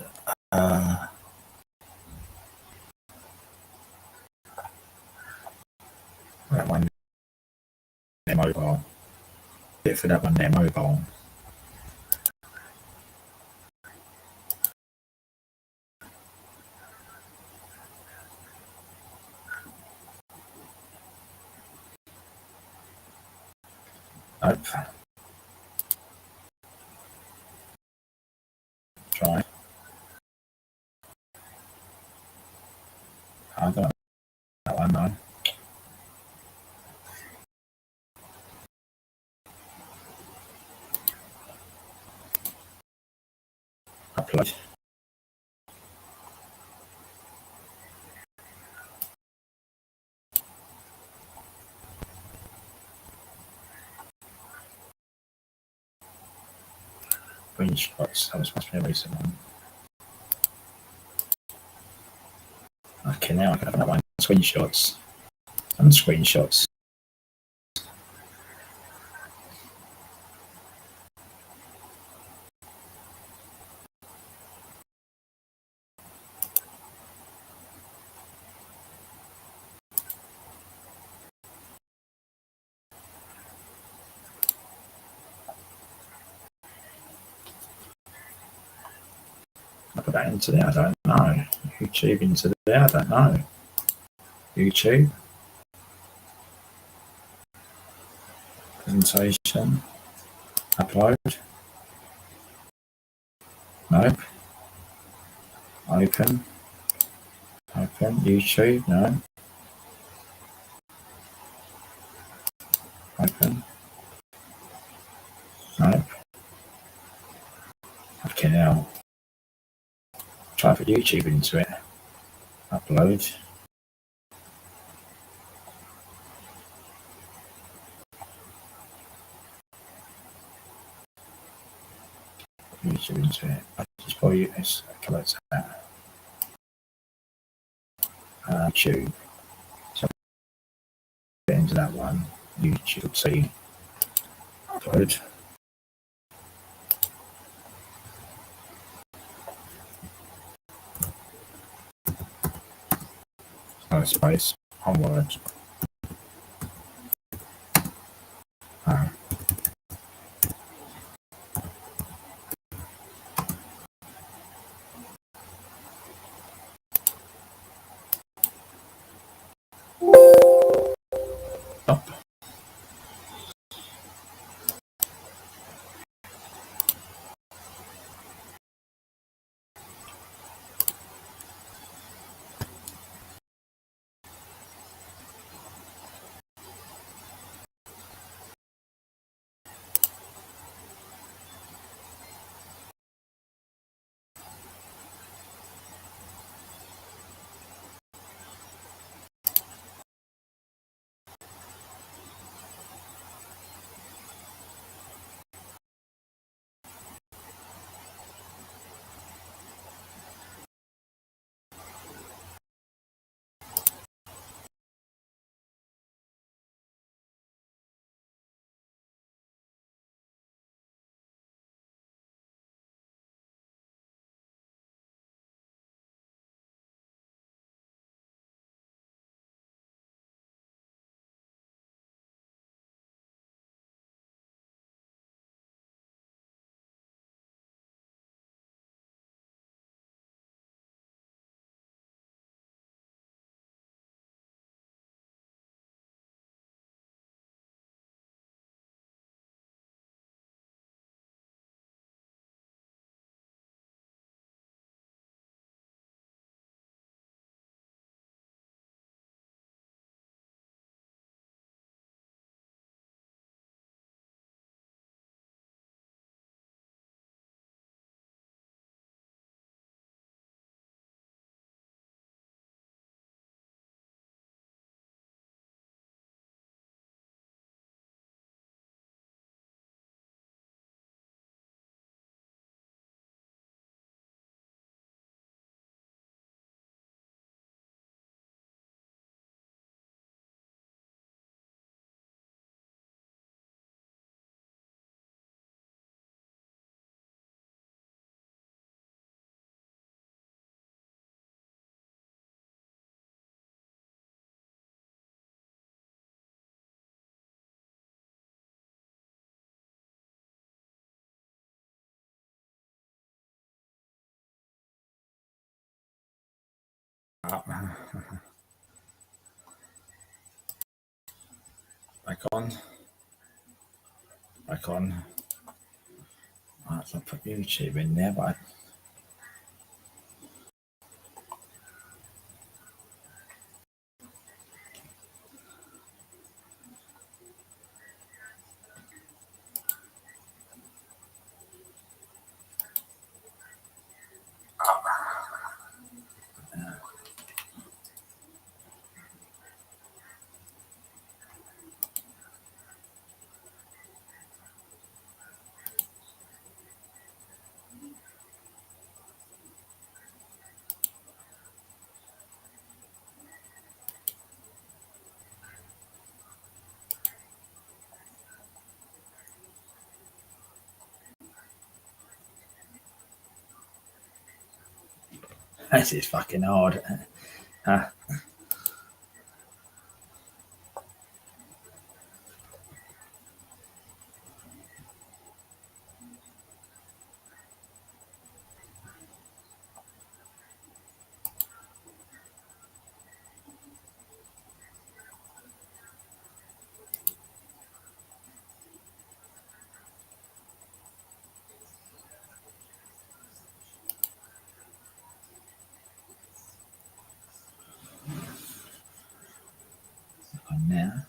That one. Their mobile. Get for that one. Their mobile. Nope. Try. I don't know that one, no. Upload. Screenshots. That was supposed to be a recent one. Okay, now I can have that one. Screenshots. And screenshots. I put that into there, I don't know. YouTube into there, I don't know. YouTube. Presentation. Upload. Nope. Open. Open. YouTube. No. Open. Nope. Okay, now. Try to put YouTube into it. Upload. YouTube into it. I just for you this. Okay, let's that. YouTube. So get into that one. YouTube. See. Upload. No space. Onward. Up. Up. Back on. Back on. Right, so I'll put YouTube in there, but this is fucking hard. On now.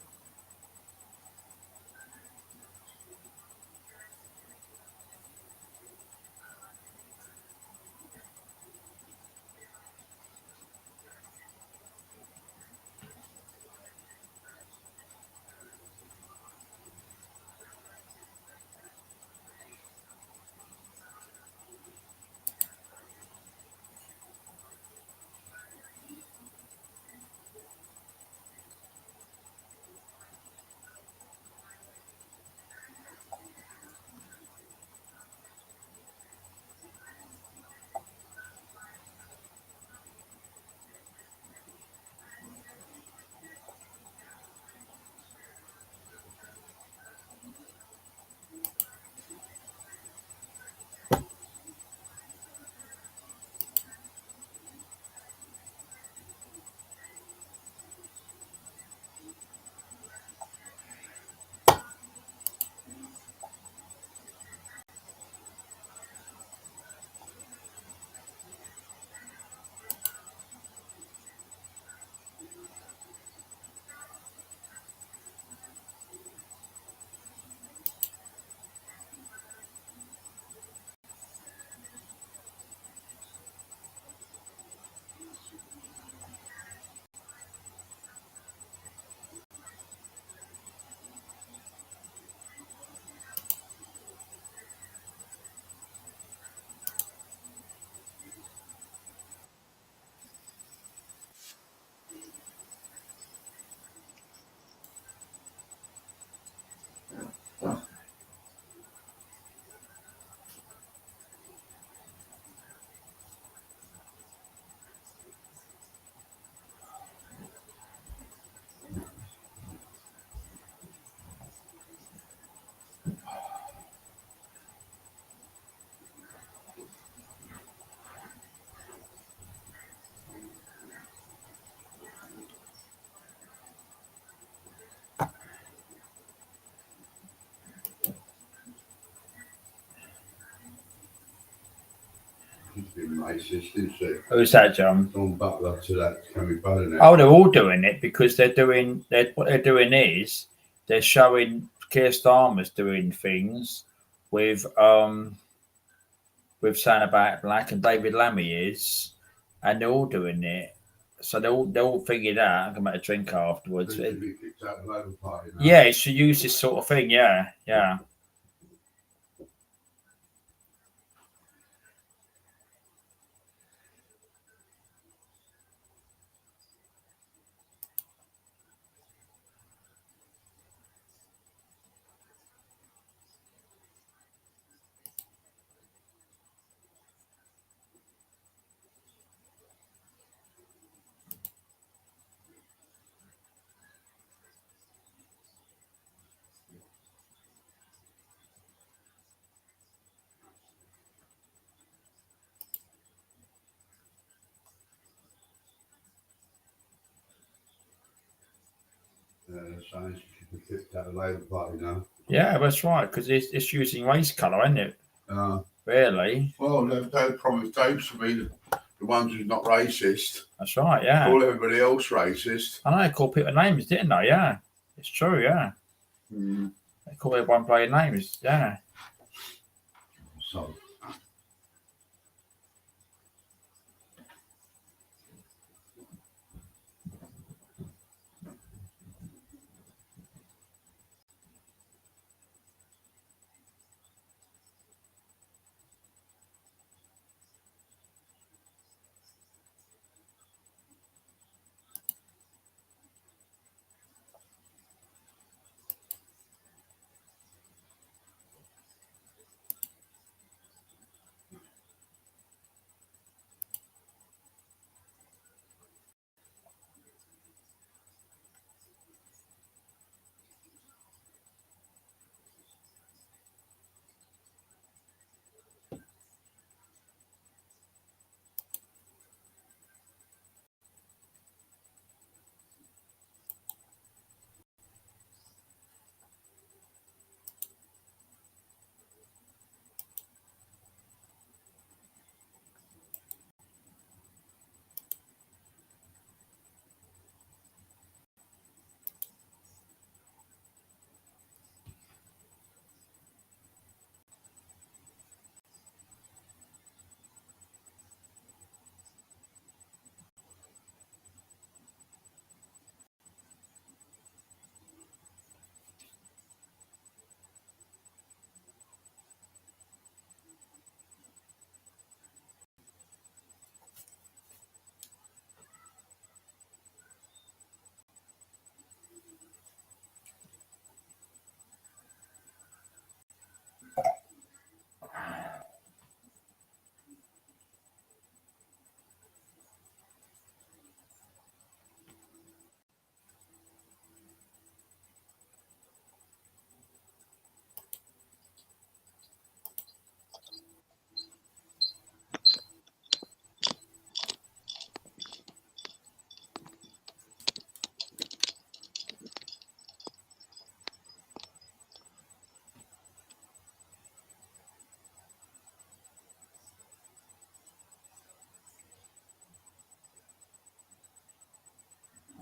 She's been racist, isn't she? Who's that, John? Dawn Butler to that Cammy Butler now. Oh, they're all doing it because what they're doing is they're showing Keir Starmer's doing things with saying about Black and David Lammy is, and they're all doing it. So they're all figured out. I'm gonna make a drink afterwards. She be kicked out of the Labour Party now. Yeah, she used this sort of thing. Yeah. So she can fit that Labour Party now. Yeah, that's right, because it's using race colour, isn't it? Really? Well, they promised Dave to be the ones who's not racist. That's right, yeah. Call everybody else racist. I know, they call people names, didn't they? Yeah. It's true, yeah. They call everyone by names, yeah. So.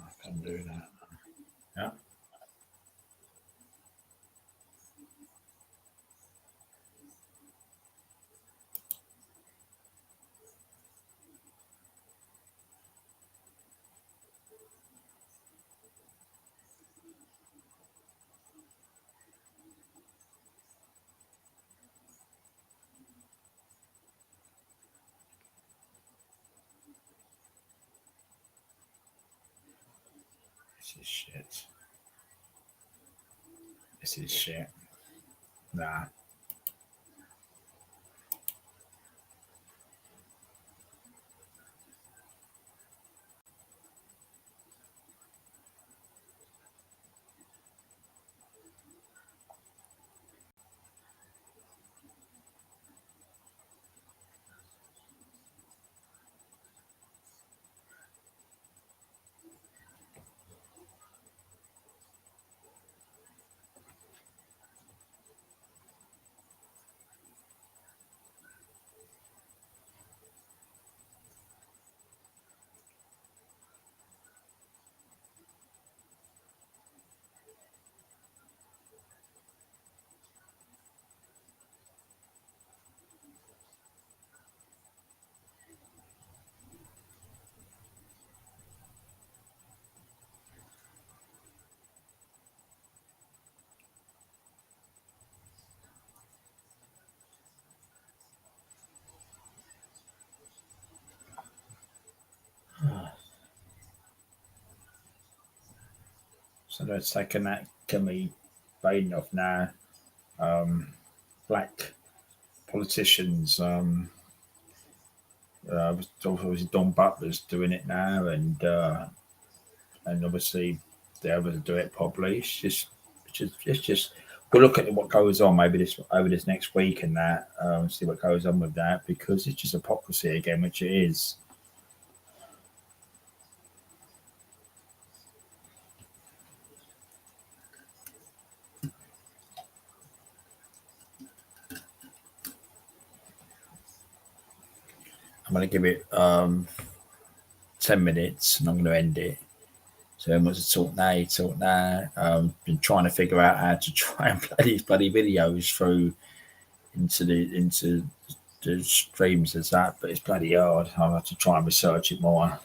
I can do that. Yeah. This is shit. This is shit. Nah. So they're taking that Kemi Badenoch now. Black politicians. Obviously Don Butler's doing it now, and obviously they're able to do it properly. It's just we'll look at what goes on maybe over this next week and that, see what goes on with that, because it's just hypocrisy again, which it is. I'm going to give it 10 minutes and I'm going to end it. So then what's the talk now? Been trying to figure out how to try and play these bloody videos through into the streams as that, but it's bloody hard. I'll have to try and research it more.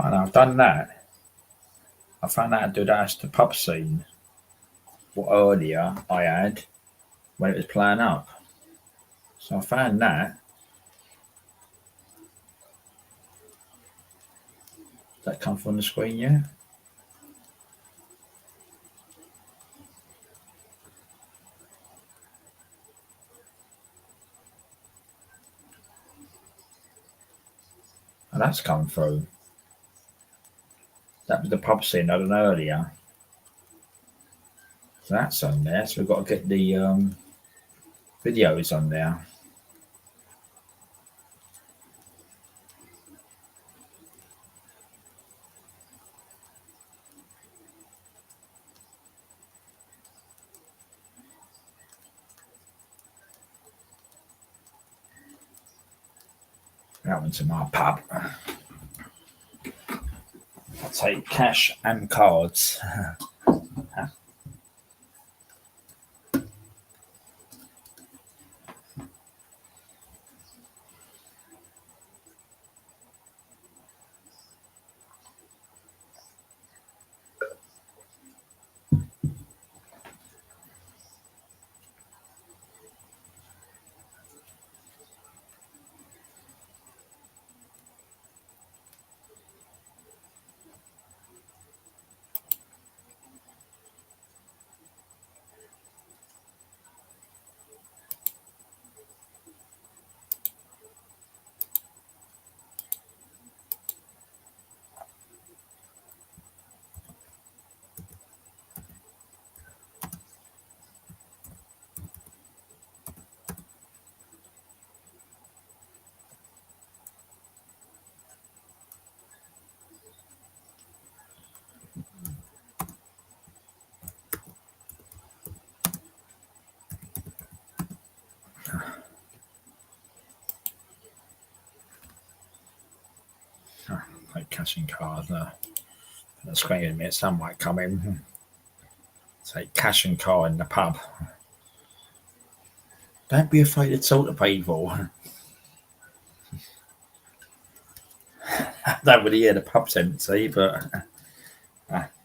And I've done that. I found out how to do that as the pub scene. What earlier I had when it was playing up. So I found that. Does that come from the screen, yeah? And that's come through. That was the pub scene I done earlier. So that's on there. So we've got to get the videos on there. That one's in my pub. I'll take cash and cards. Like cash and cards. The screen in a minute, some might come in. Take cash and card in the pub. Don't be afraid to talk to people. I don't really hear the pub's empty, but I'll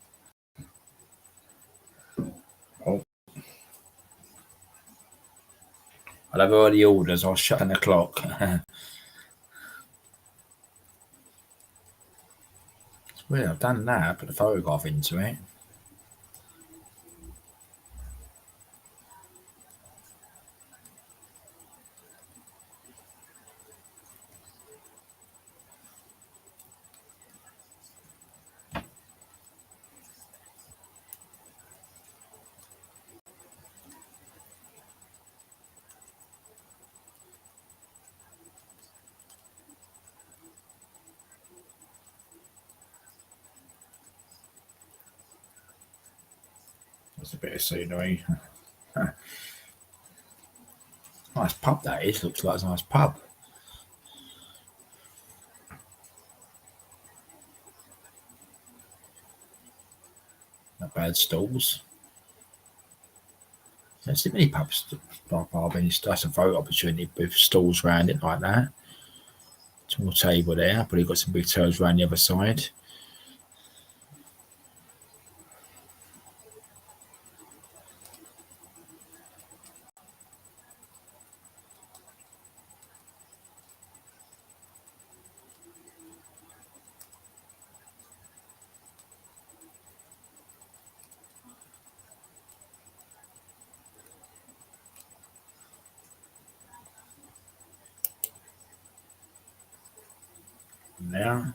have all the orders. I'll shut 10 o'clock. It's weird, I've done that, put the photograph into it. That's a bit of scenery. Nice pub that is. Looks like a nice pub. bad stalls. Don't see many pubs. That's a photo opportunity with stalls around it like that. Small table there, but you've got some big tables around the other side. Now,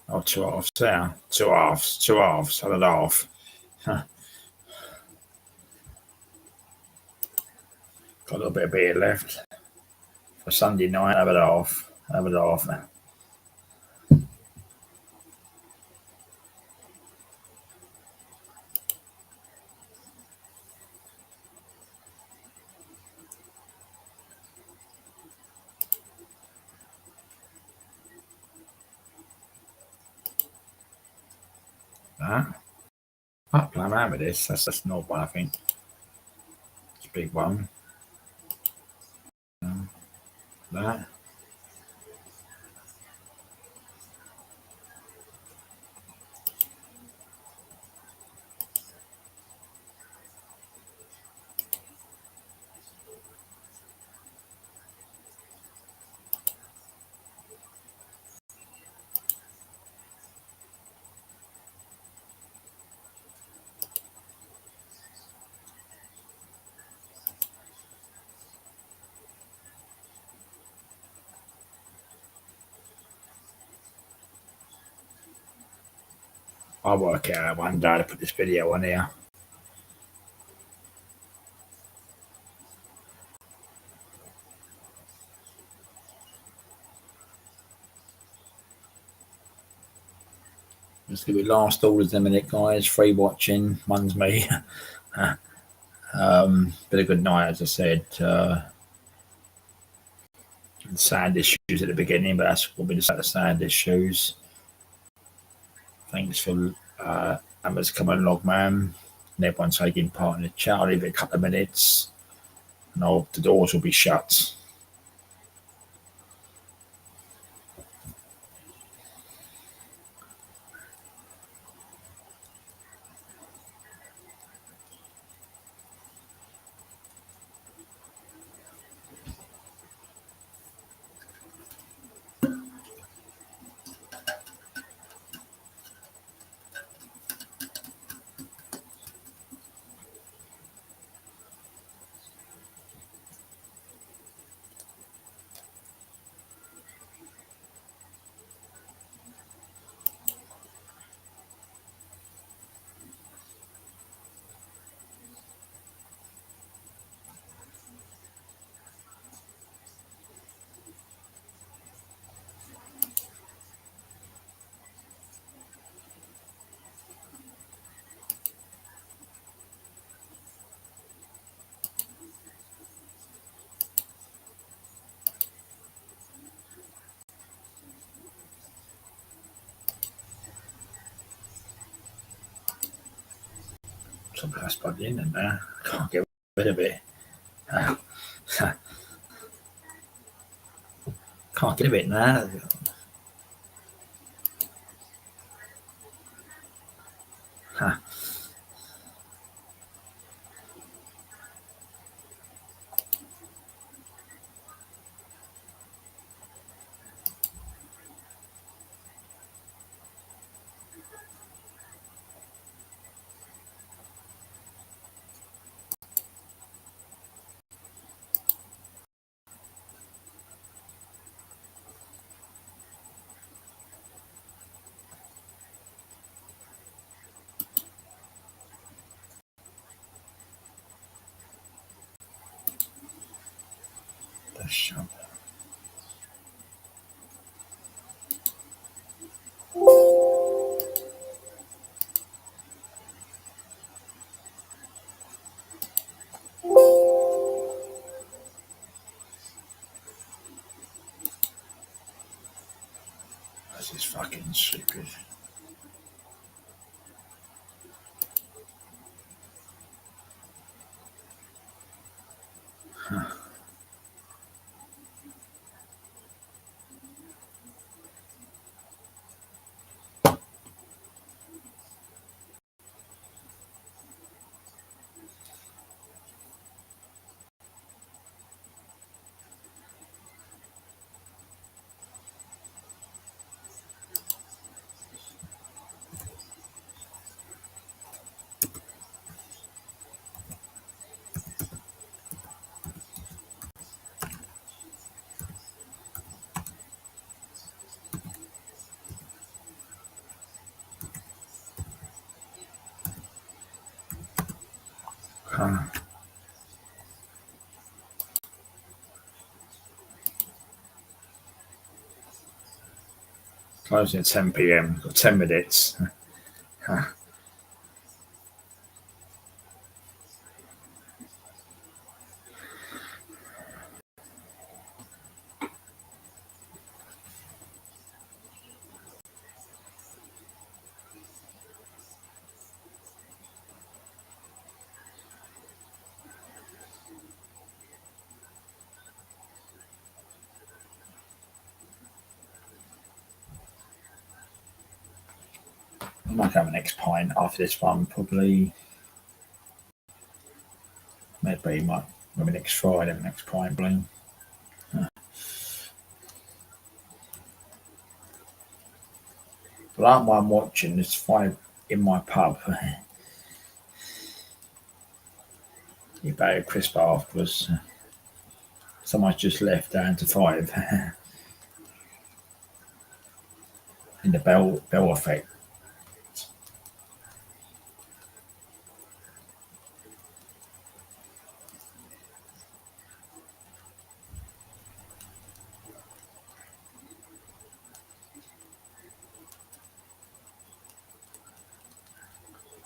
oh, 2 halves there. 2 halves, 2 halves, and a half. Huh. Got a little bit of beer left for Sunday night. Have it off. Have it off. That. I'll play around with this. That's not one, I think. It's a big one. That. I'll work it out one day to put this video on here. It's going to be last orders in a minute, guys. Free watching. One's me. Been a good night, as I said. Sound issues at the beginning, but that's what we just had the sound issues. Thanks for Emma's coming along, man. And everyone taking part in the chat. I'll leave it a couple of minutes. And the doors will be shut. Something that's plugged in and I can't get rid of it. Can't get rid of it now. Shut. This is fucking stupid. Closing at 10 p.m. Got 10 minutes. I might have an next pint after this one, probably. Maybe next Friday, next pint, bloom. But that one I'm watching, there's 5 in my pub. You better crisp afterwards. Someone's just left down to 5. In the Bell effect.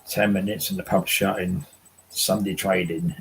"10 minutes and the pub shutting. Sunday trading."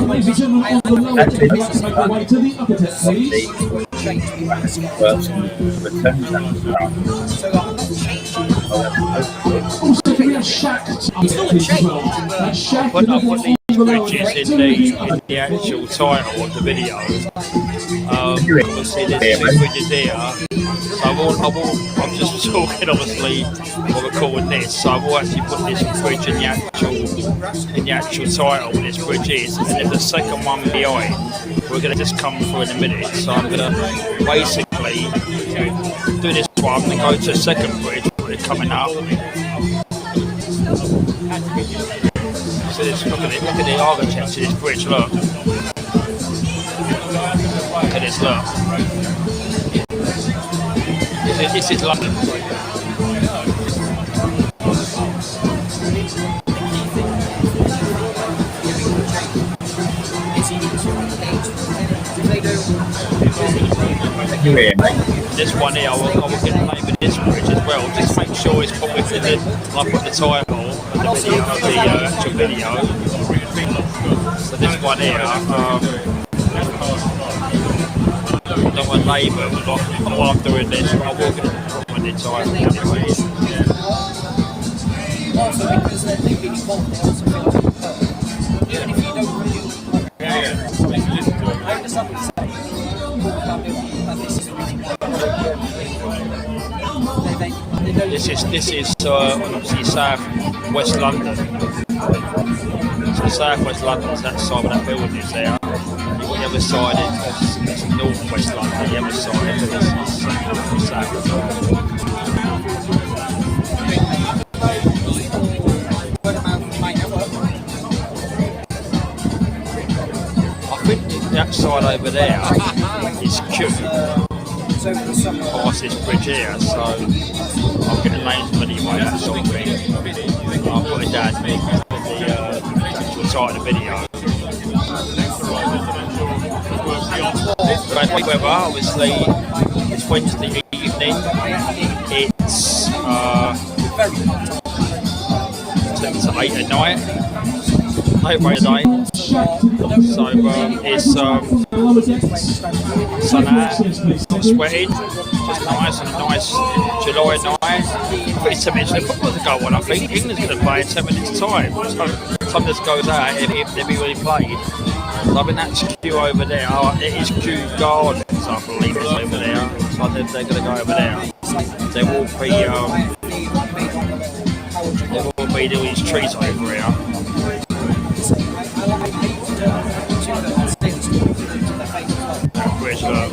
Ladies and gentlemen, on the lower deck, let's make our way to the upper deck, please. Also, can we have Shaq up there, please, as well? Shaq I've and put these bridges in the actual title of the video. Obviously there's two bridges here. So I'm just talking obviously while we're recording this. So I will actually put this bridge in the actual title where this bridge is. And there's a second one behind. We're gonna just come through in a minute. So I'm gonna basically do this one and go to the second bridge where they're coming up. So this, look at the architecture of this bridge, look. Look at this, look. This is London. This one here, I will get the name of this bridge as well. Just make sure it's put within it. I'll put the title of the actual video. So this one here, I don't want to labour while I'm doing this, but I will get it put the title anyway. Also, because they're really important, they also feel like even if you don't really I understand what you're saying. This is obviously South West London. So South West London's that side of that building is there. You've got the other side, it's North West London. The other side is South West London. I think that side over there is cute. Past this bridge here, so I'll get the names of anyway, that sort of thing. I'll put it down the side of the video. But weather, obviously, it's Wednesday evening. It's 7 to 8 at night. 8 at night. So it's sun out, not sweating, just nice and a nice July night. I think it's 10 minutes. The football's go on. I think England's going to play in 10 minutes' time. So time just goes out if they've really played. So I think that's Kew over there. Oh, it is Kew Gardens, I believe it's over there. So they're going to go over there. There will be all these trees over here. Bridge, look.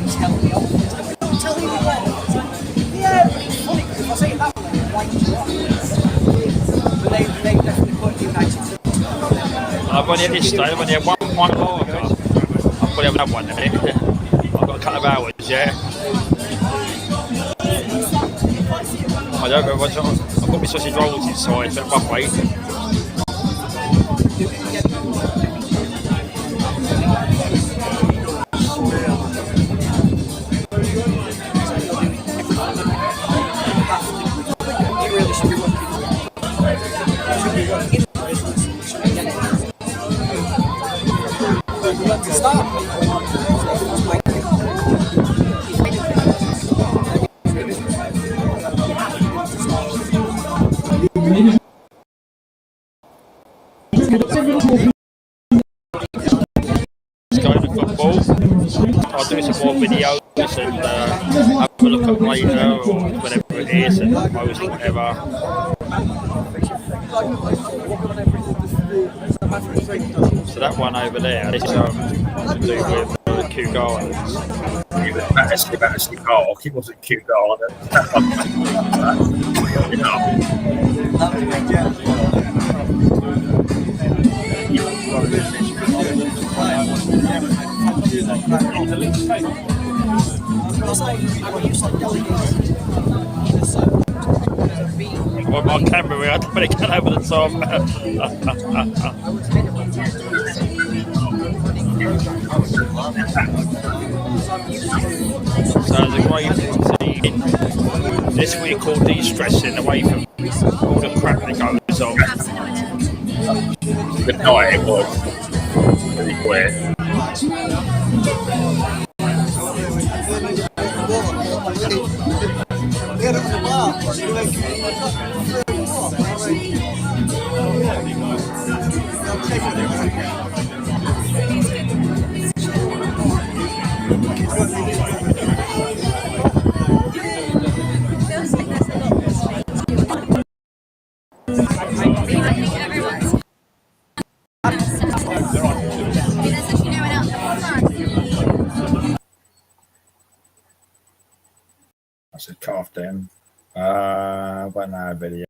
only at this stage, I've only had one pint of lager. I'll probably have another one there. I've got a couple of hours, yeah. I don't know, I've got my sausage rolls inside, but one way. Going to football. I'll do some more videos and have a look up later or whatever it is and post whatever. So that one over there, this is to do with Kew Gardens. He was Battersea Park. He wasn't Kew Gardens. Well, my camera, I don't really get over the top. So there's a great routine this week called de-stressing away from all the crap that goes on. Good night, it was. Really quick. That's a calf down. But no video.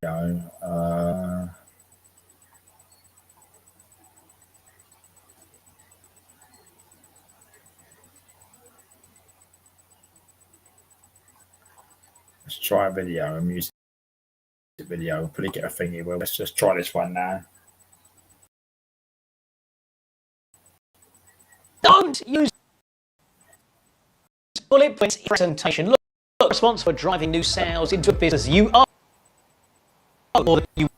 Let's try a video, a music video. Probably get a thingy. Well, let's just try this one now. Don't use bullet points in presentation. Look responsible for driving new sales into a business. You are more than you.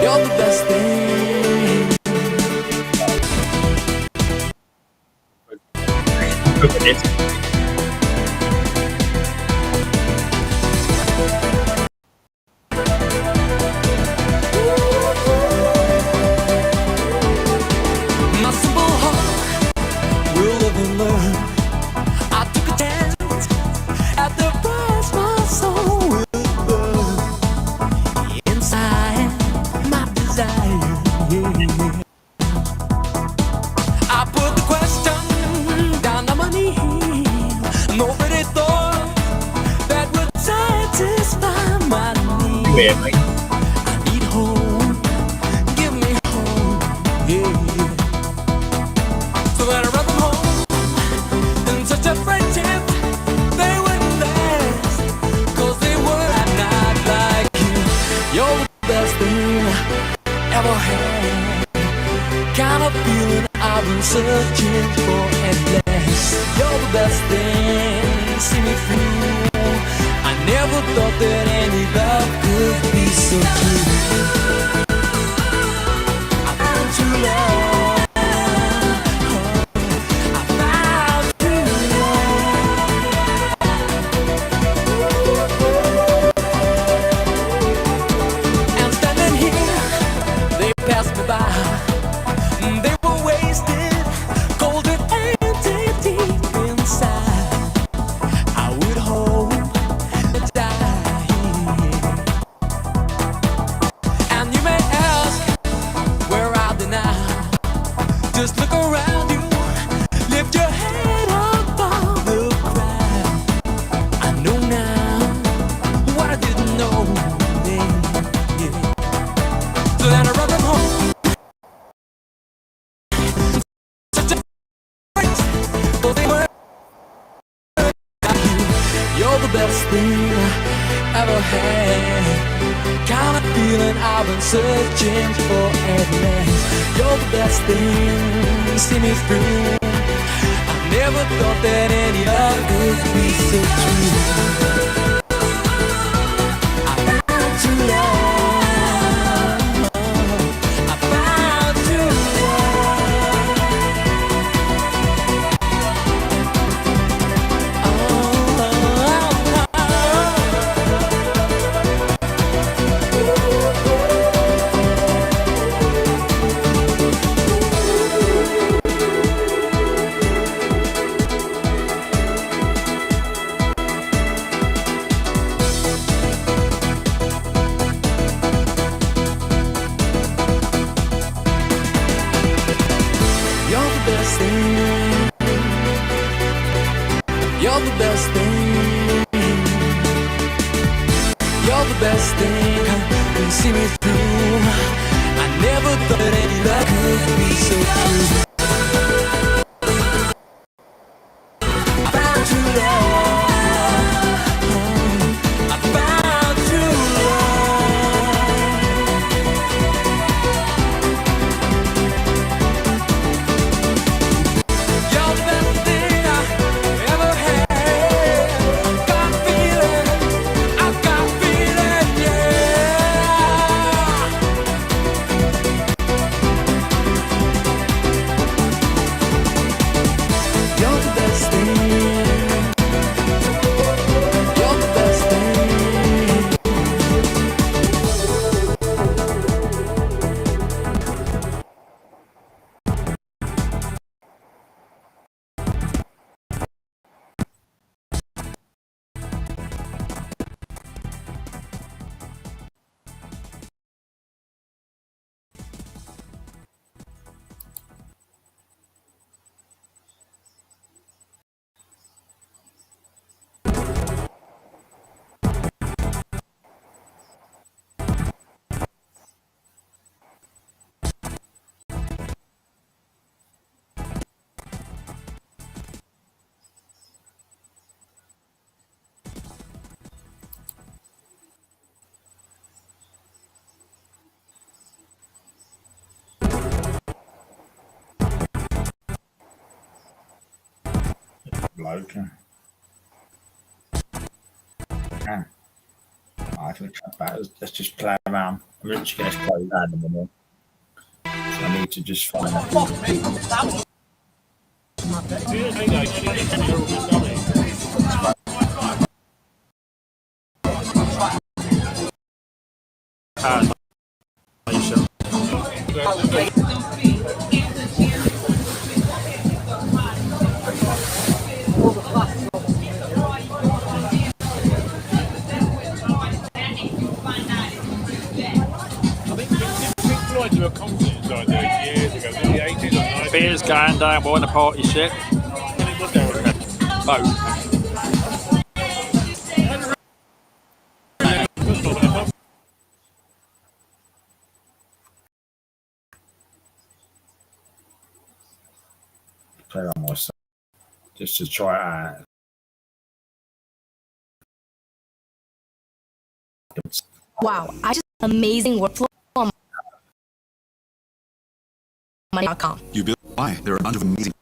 You're the best thing. Look at this. My simple heart will live and learn. I took a chance at the price my soul will burn. Inside my desire, yeah. I put the question down on my knees. Nobody thought that would satisfy my needs. Yeah, mate. I need home, give me home, yeah. So that I brought them home in such a friendship they wouldn't last, 'cause they were not like you. You're the best thing I ever had. Kind of feeling I've been searching for at last. You're the best thing, see me through. I never thought that any love could be so true. I found true love. I found true love. And standing here, they passed me by. They were wasted, cold and empty deep inside. I would hope to die. And you may ask, where are they now? Just look around you, lift your head above the crowd. I know now what I didn't know. So then I run them home. You're the best thing I ever had. Kind of feeling I've been searching for at last. You're the best thing, see me through. I never thought that any love could be so true. I found true love. I found true You're the best thing. You're the best thing. You see me through. I never thought any love could be so true. I found true love. I found true love. You're the best thing I ever had. Bloke. Yeah. I think let's just play around. I'm literally going to play around in a minute. So I need to just find out. Beers going down, we're on the party ship. Boat. Play on myself just to try it out. Wow, I just amazing workflow on money.com. You build why? There are a bunch of amazing.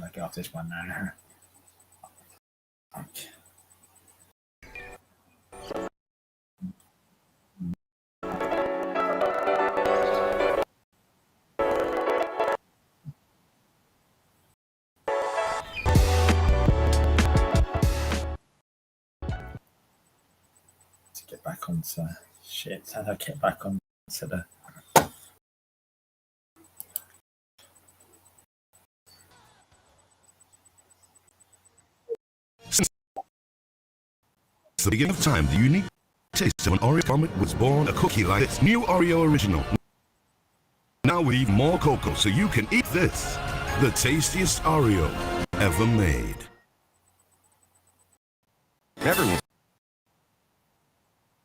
I'll get off this one now. Okay. To get back onto shit, how do I get back onto the It's the beginning of time. The unique taste of an Oreo comet was born a cookie like this new Oreo original. Now with even more cocoa so you can eat this. The tastiest Oreo ever made. Everyone's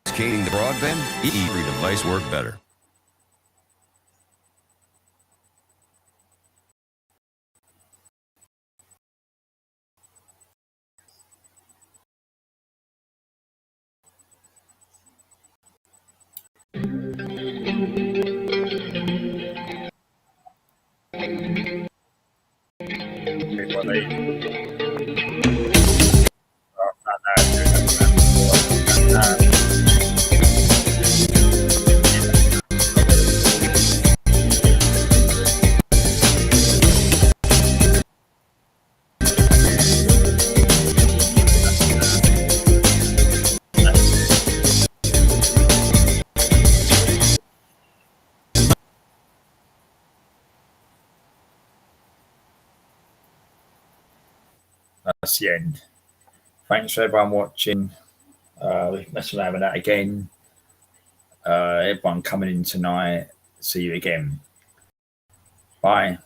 cascading the broadband. Every device work better. That's the end. Thanks for everyone watching. We're messing around with that again. Everyone coming in tonight. See you again. Bye.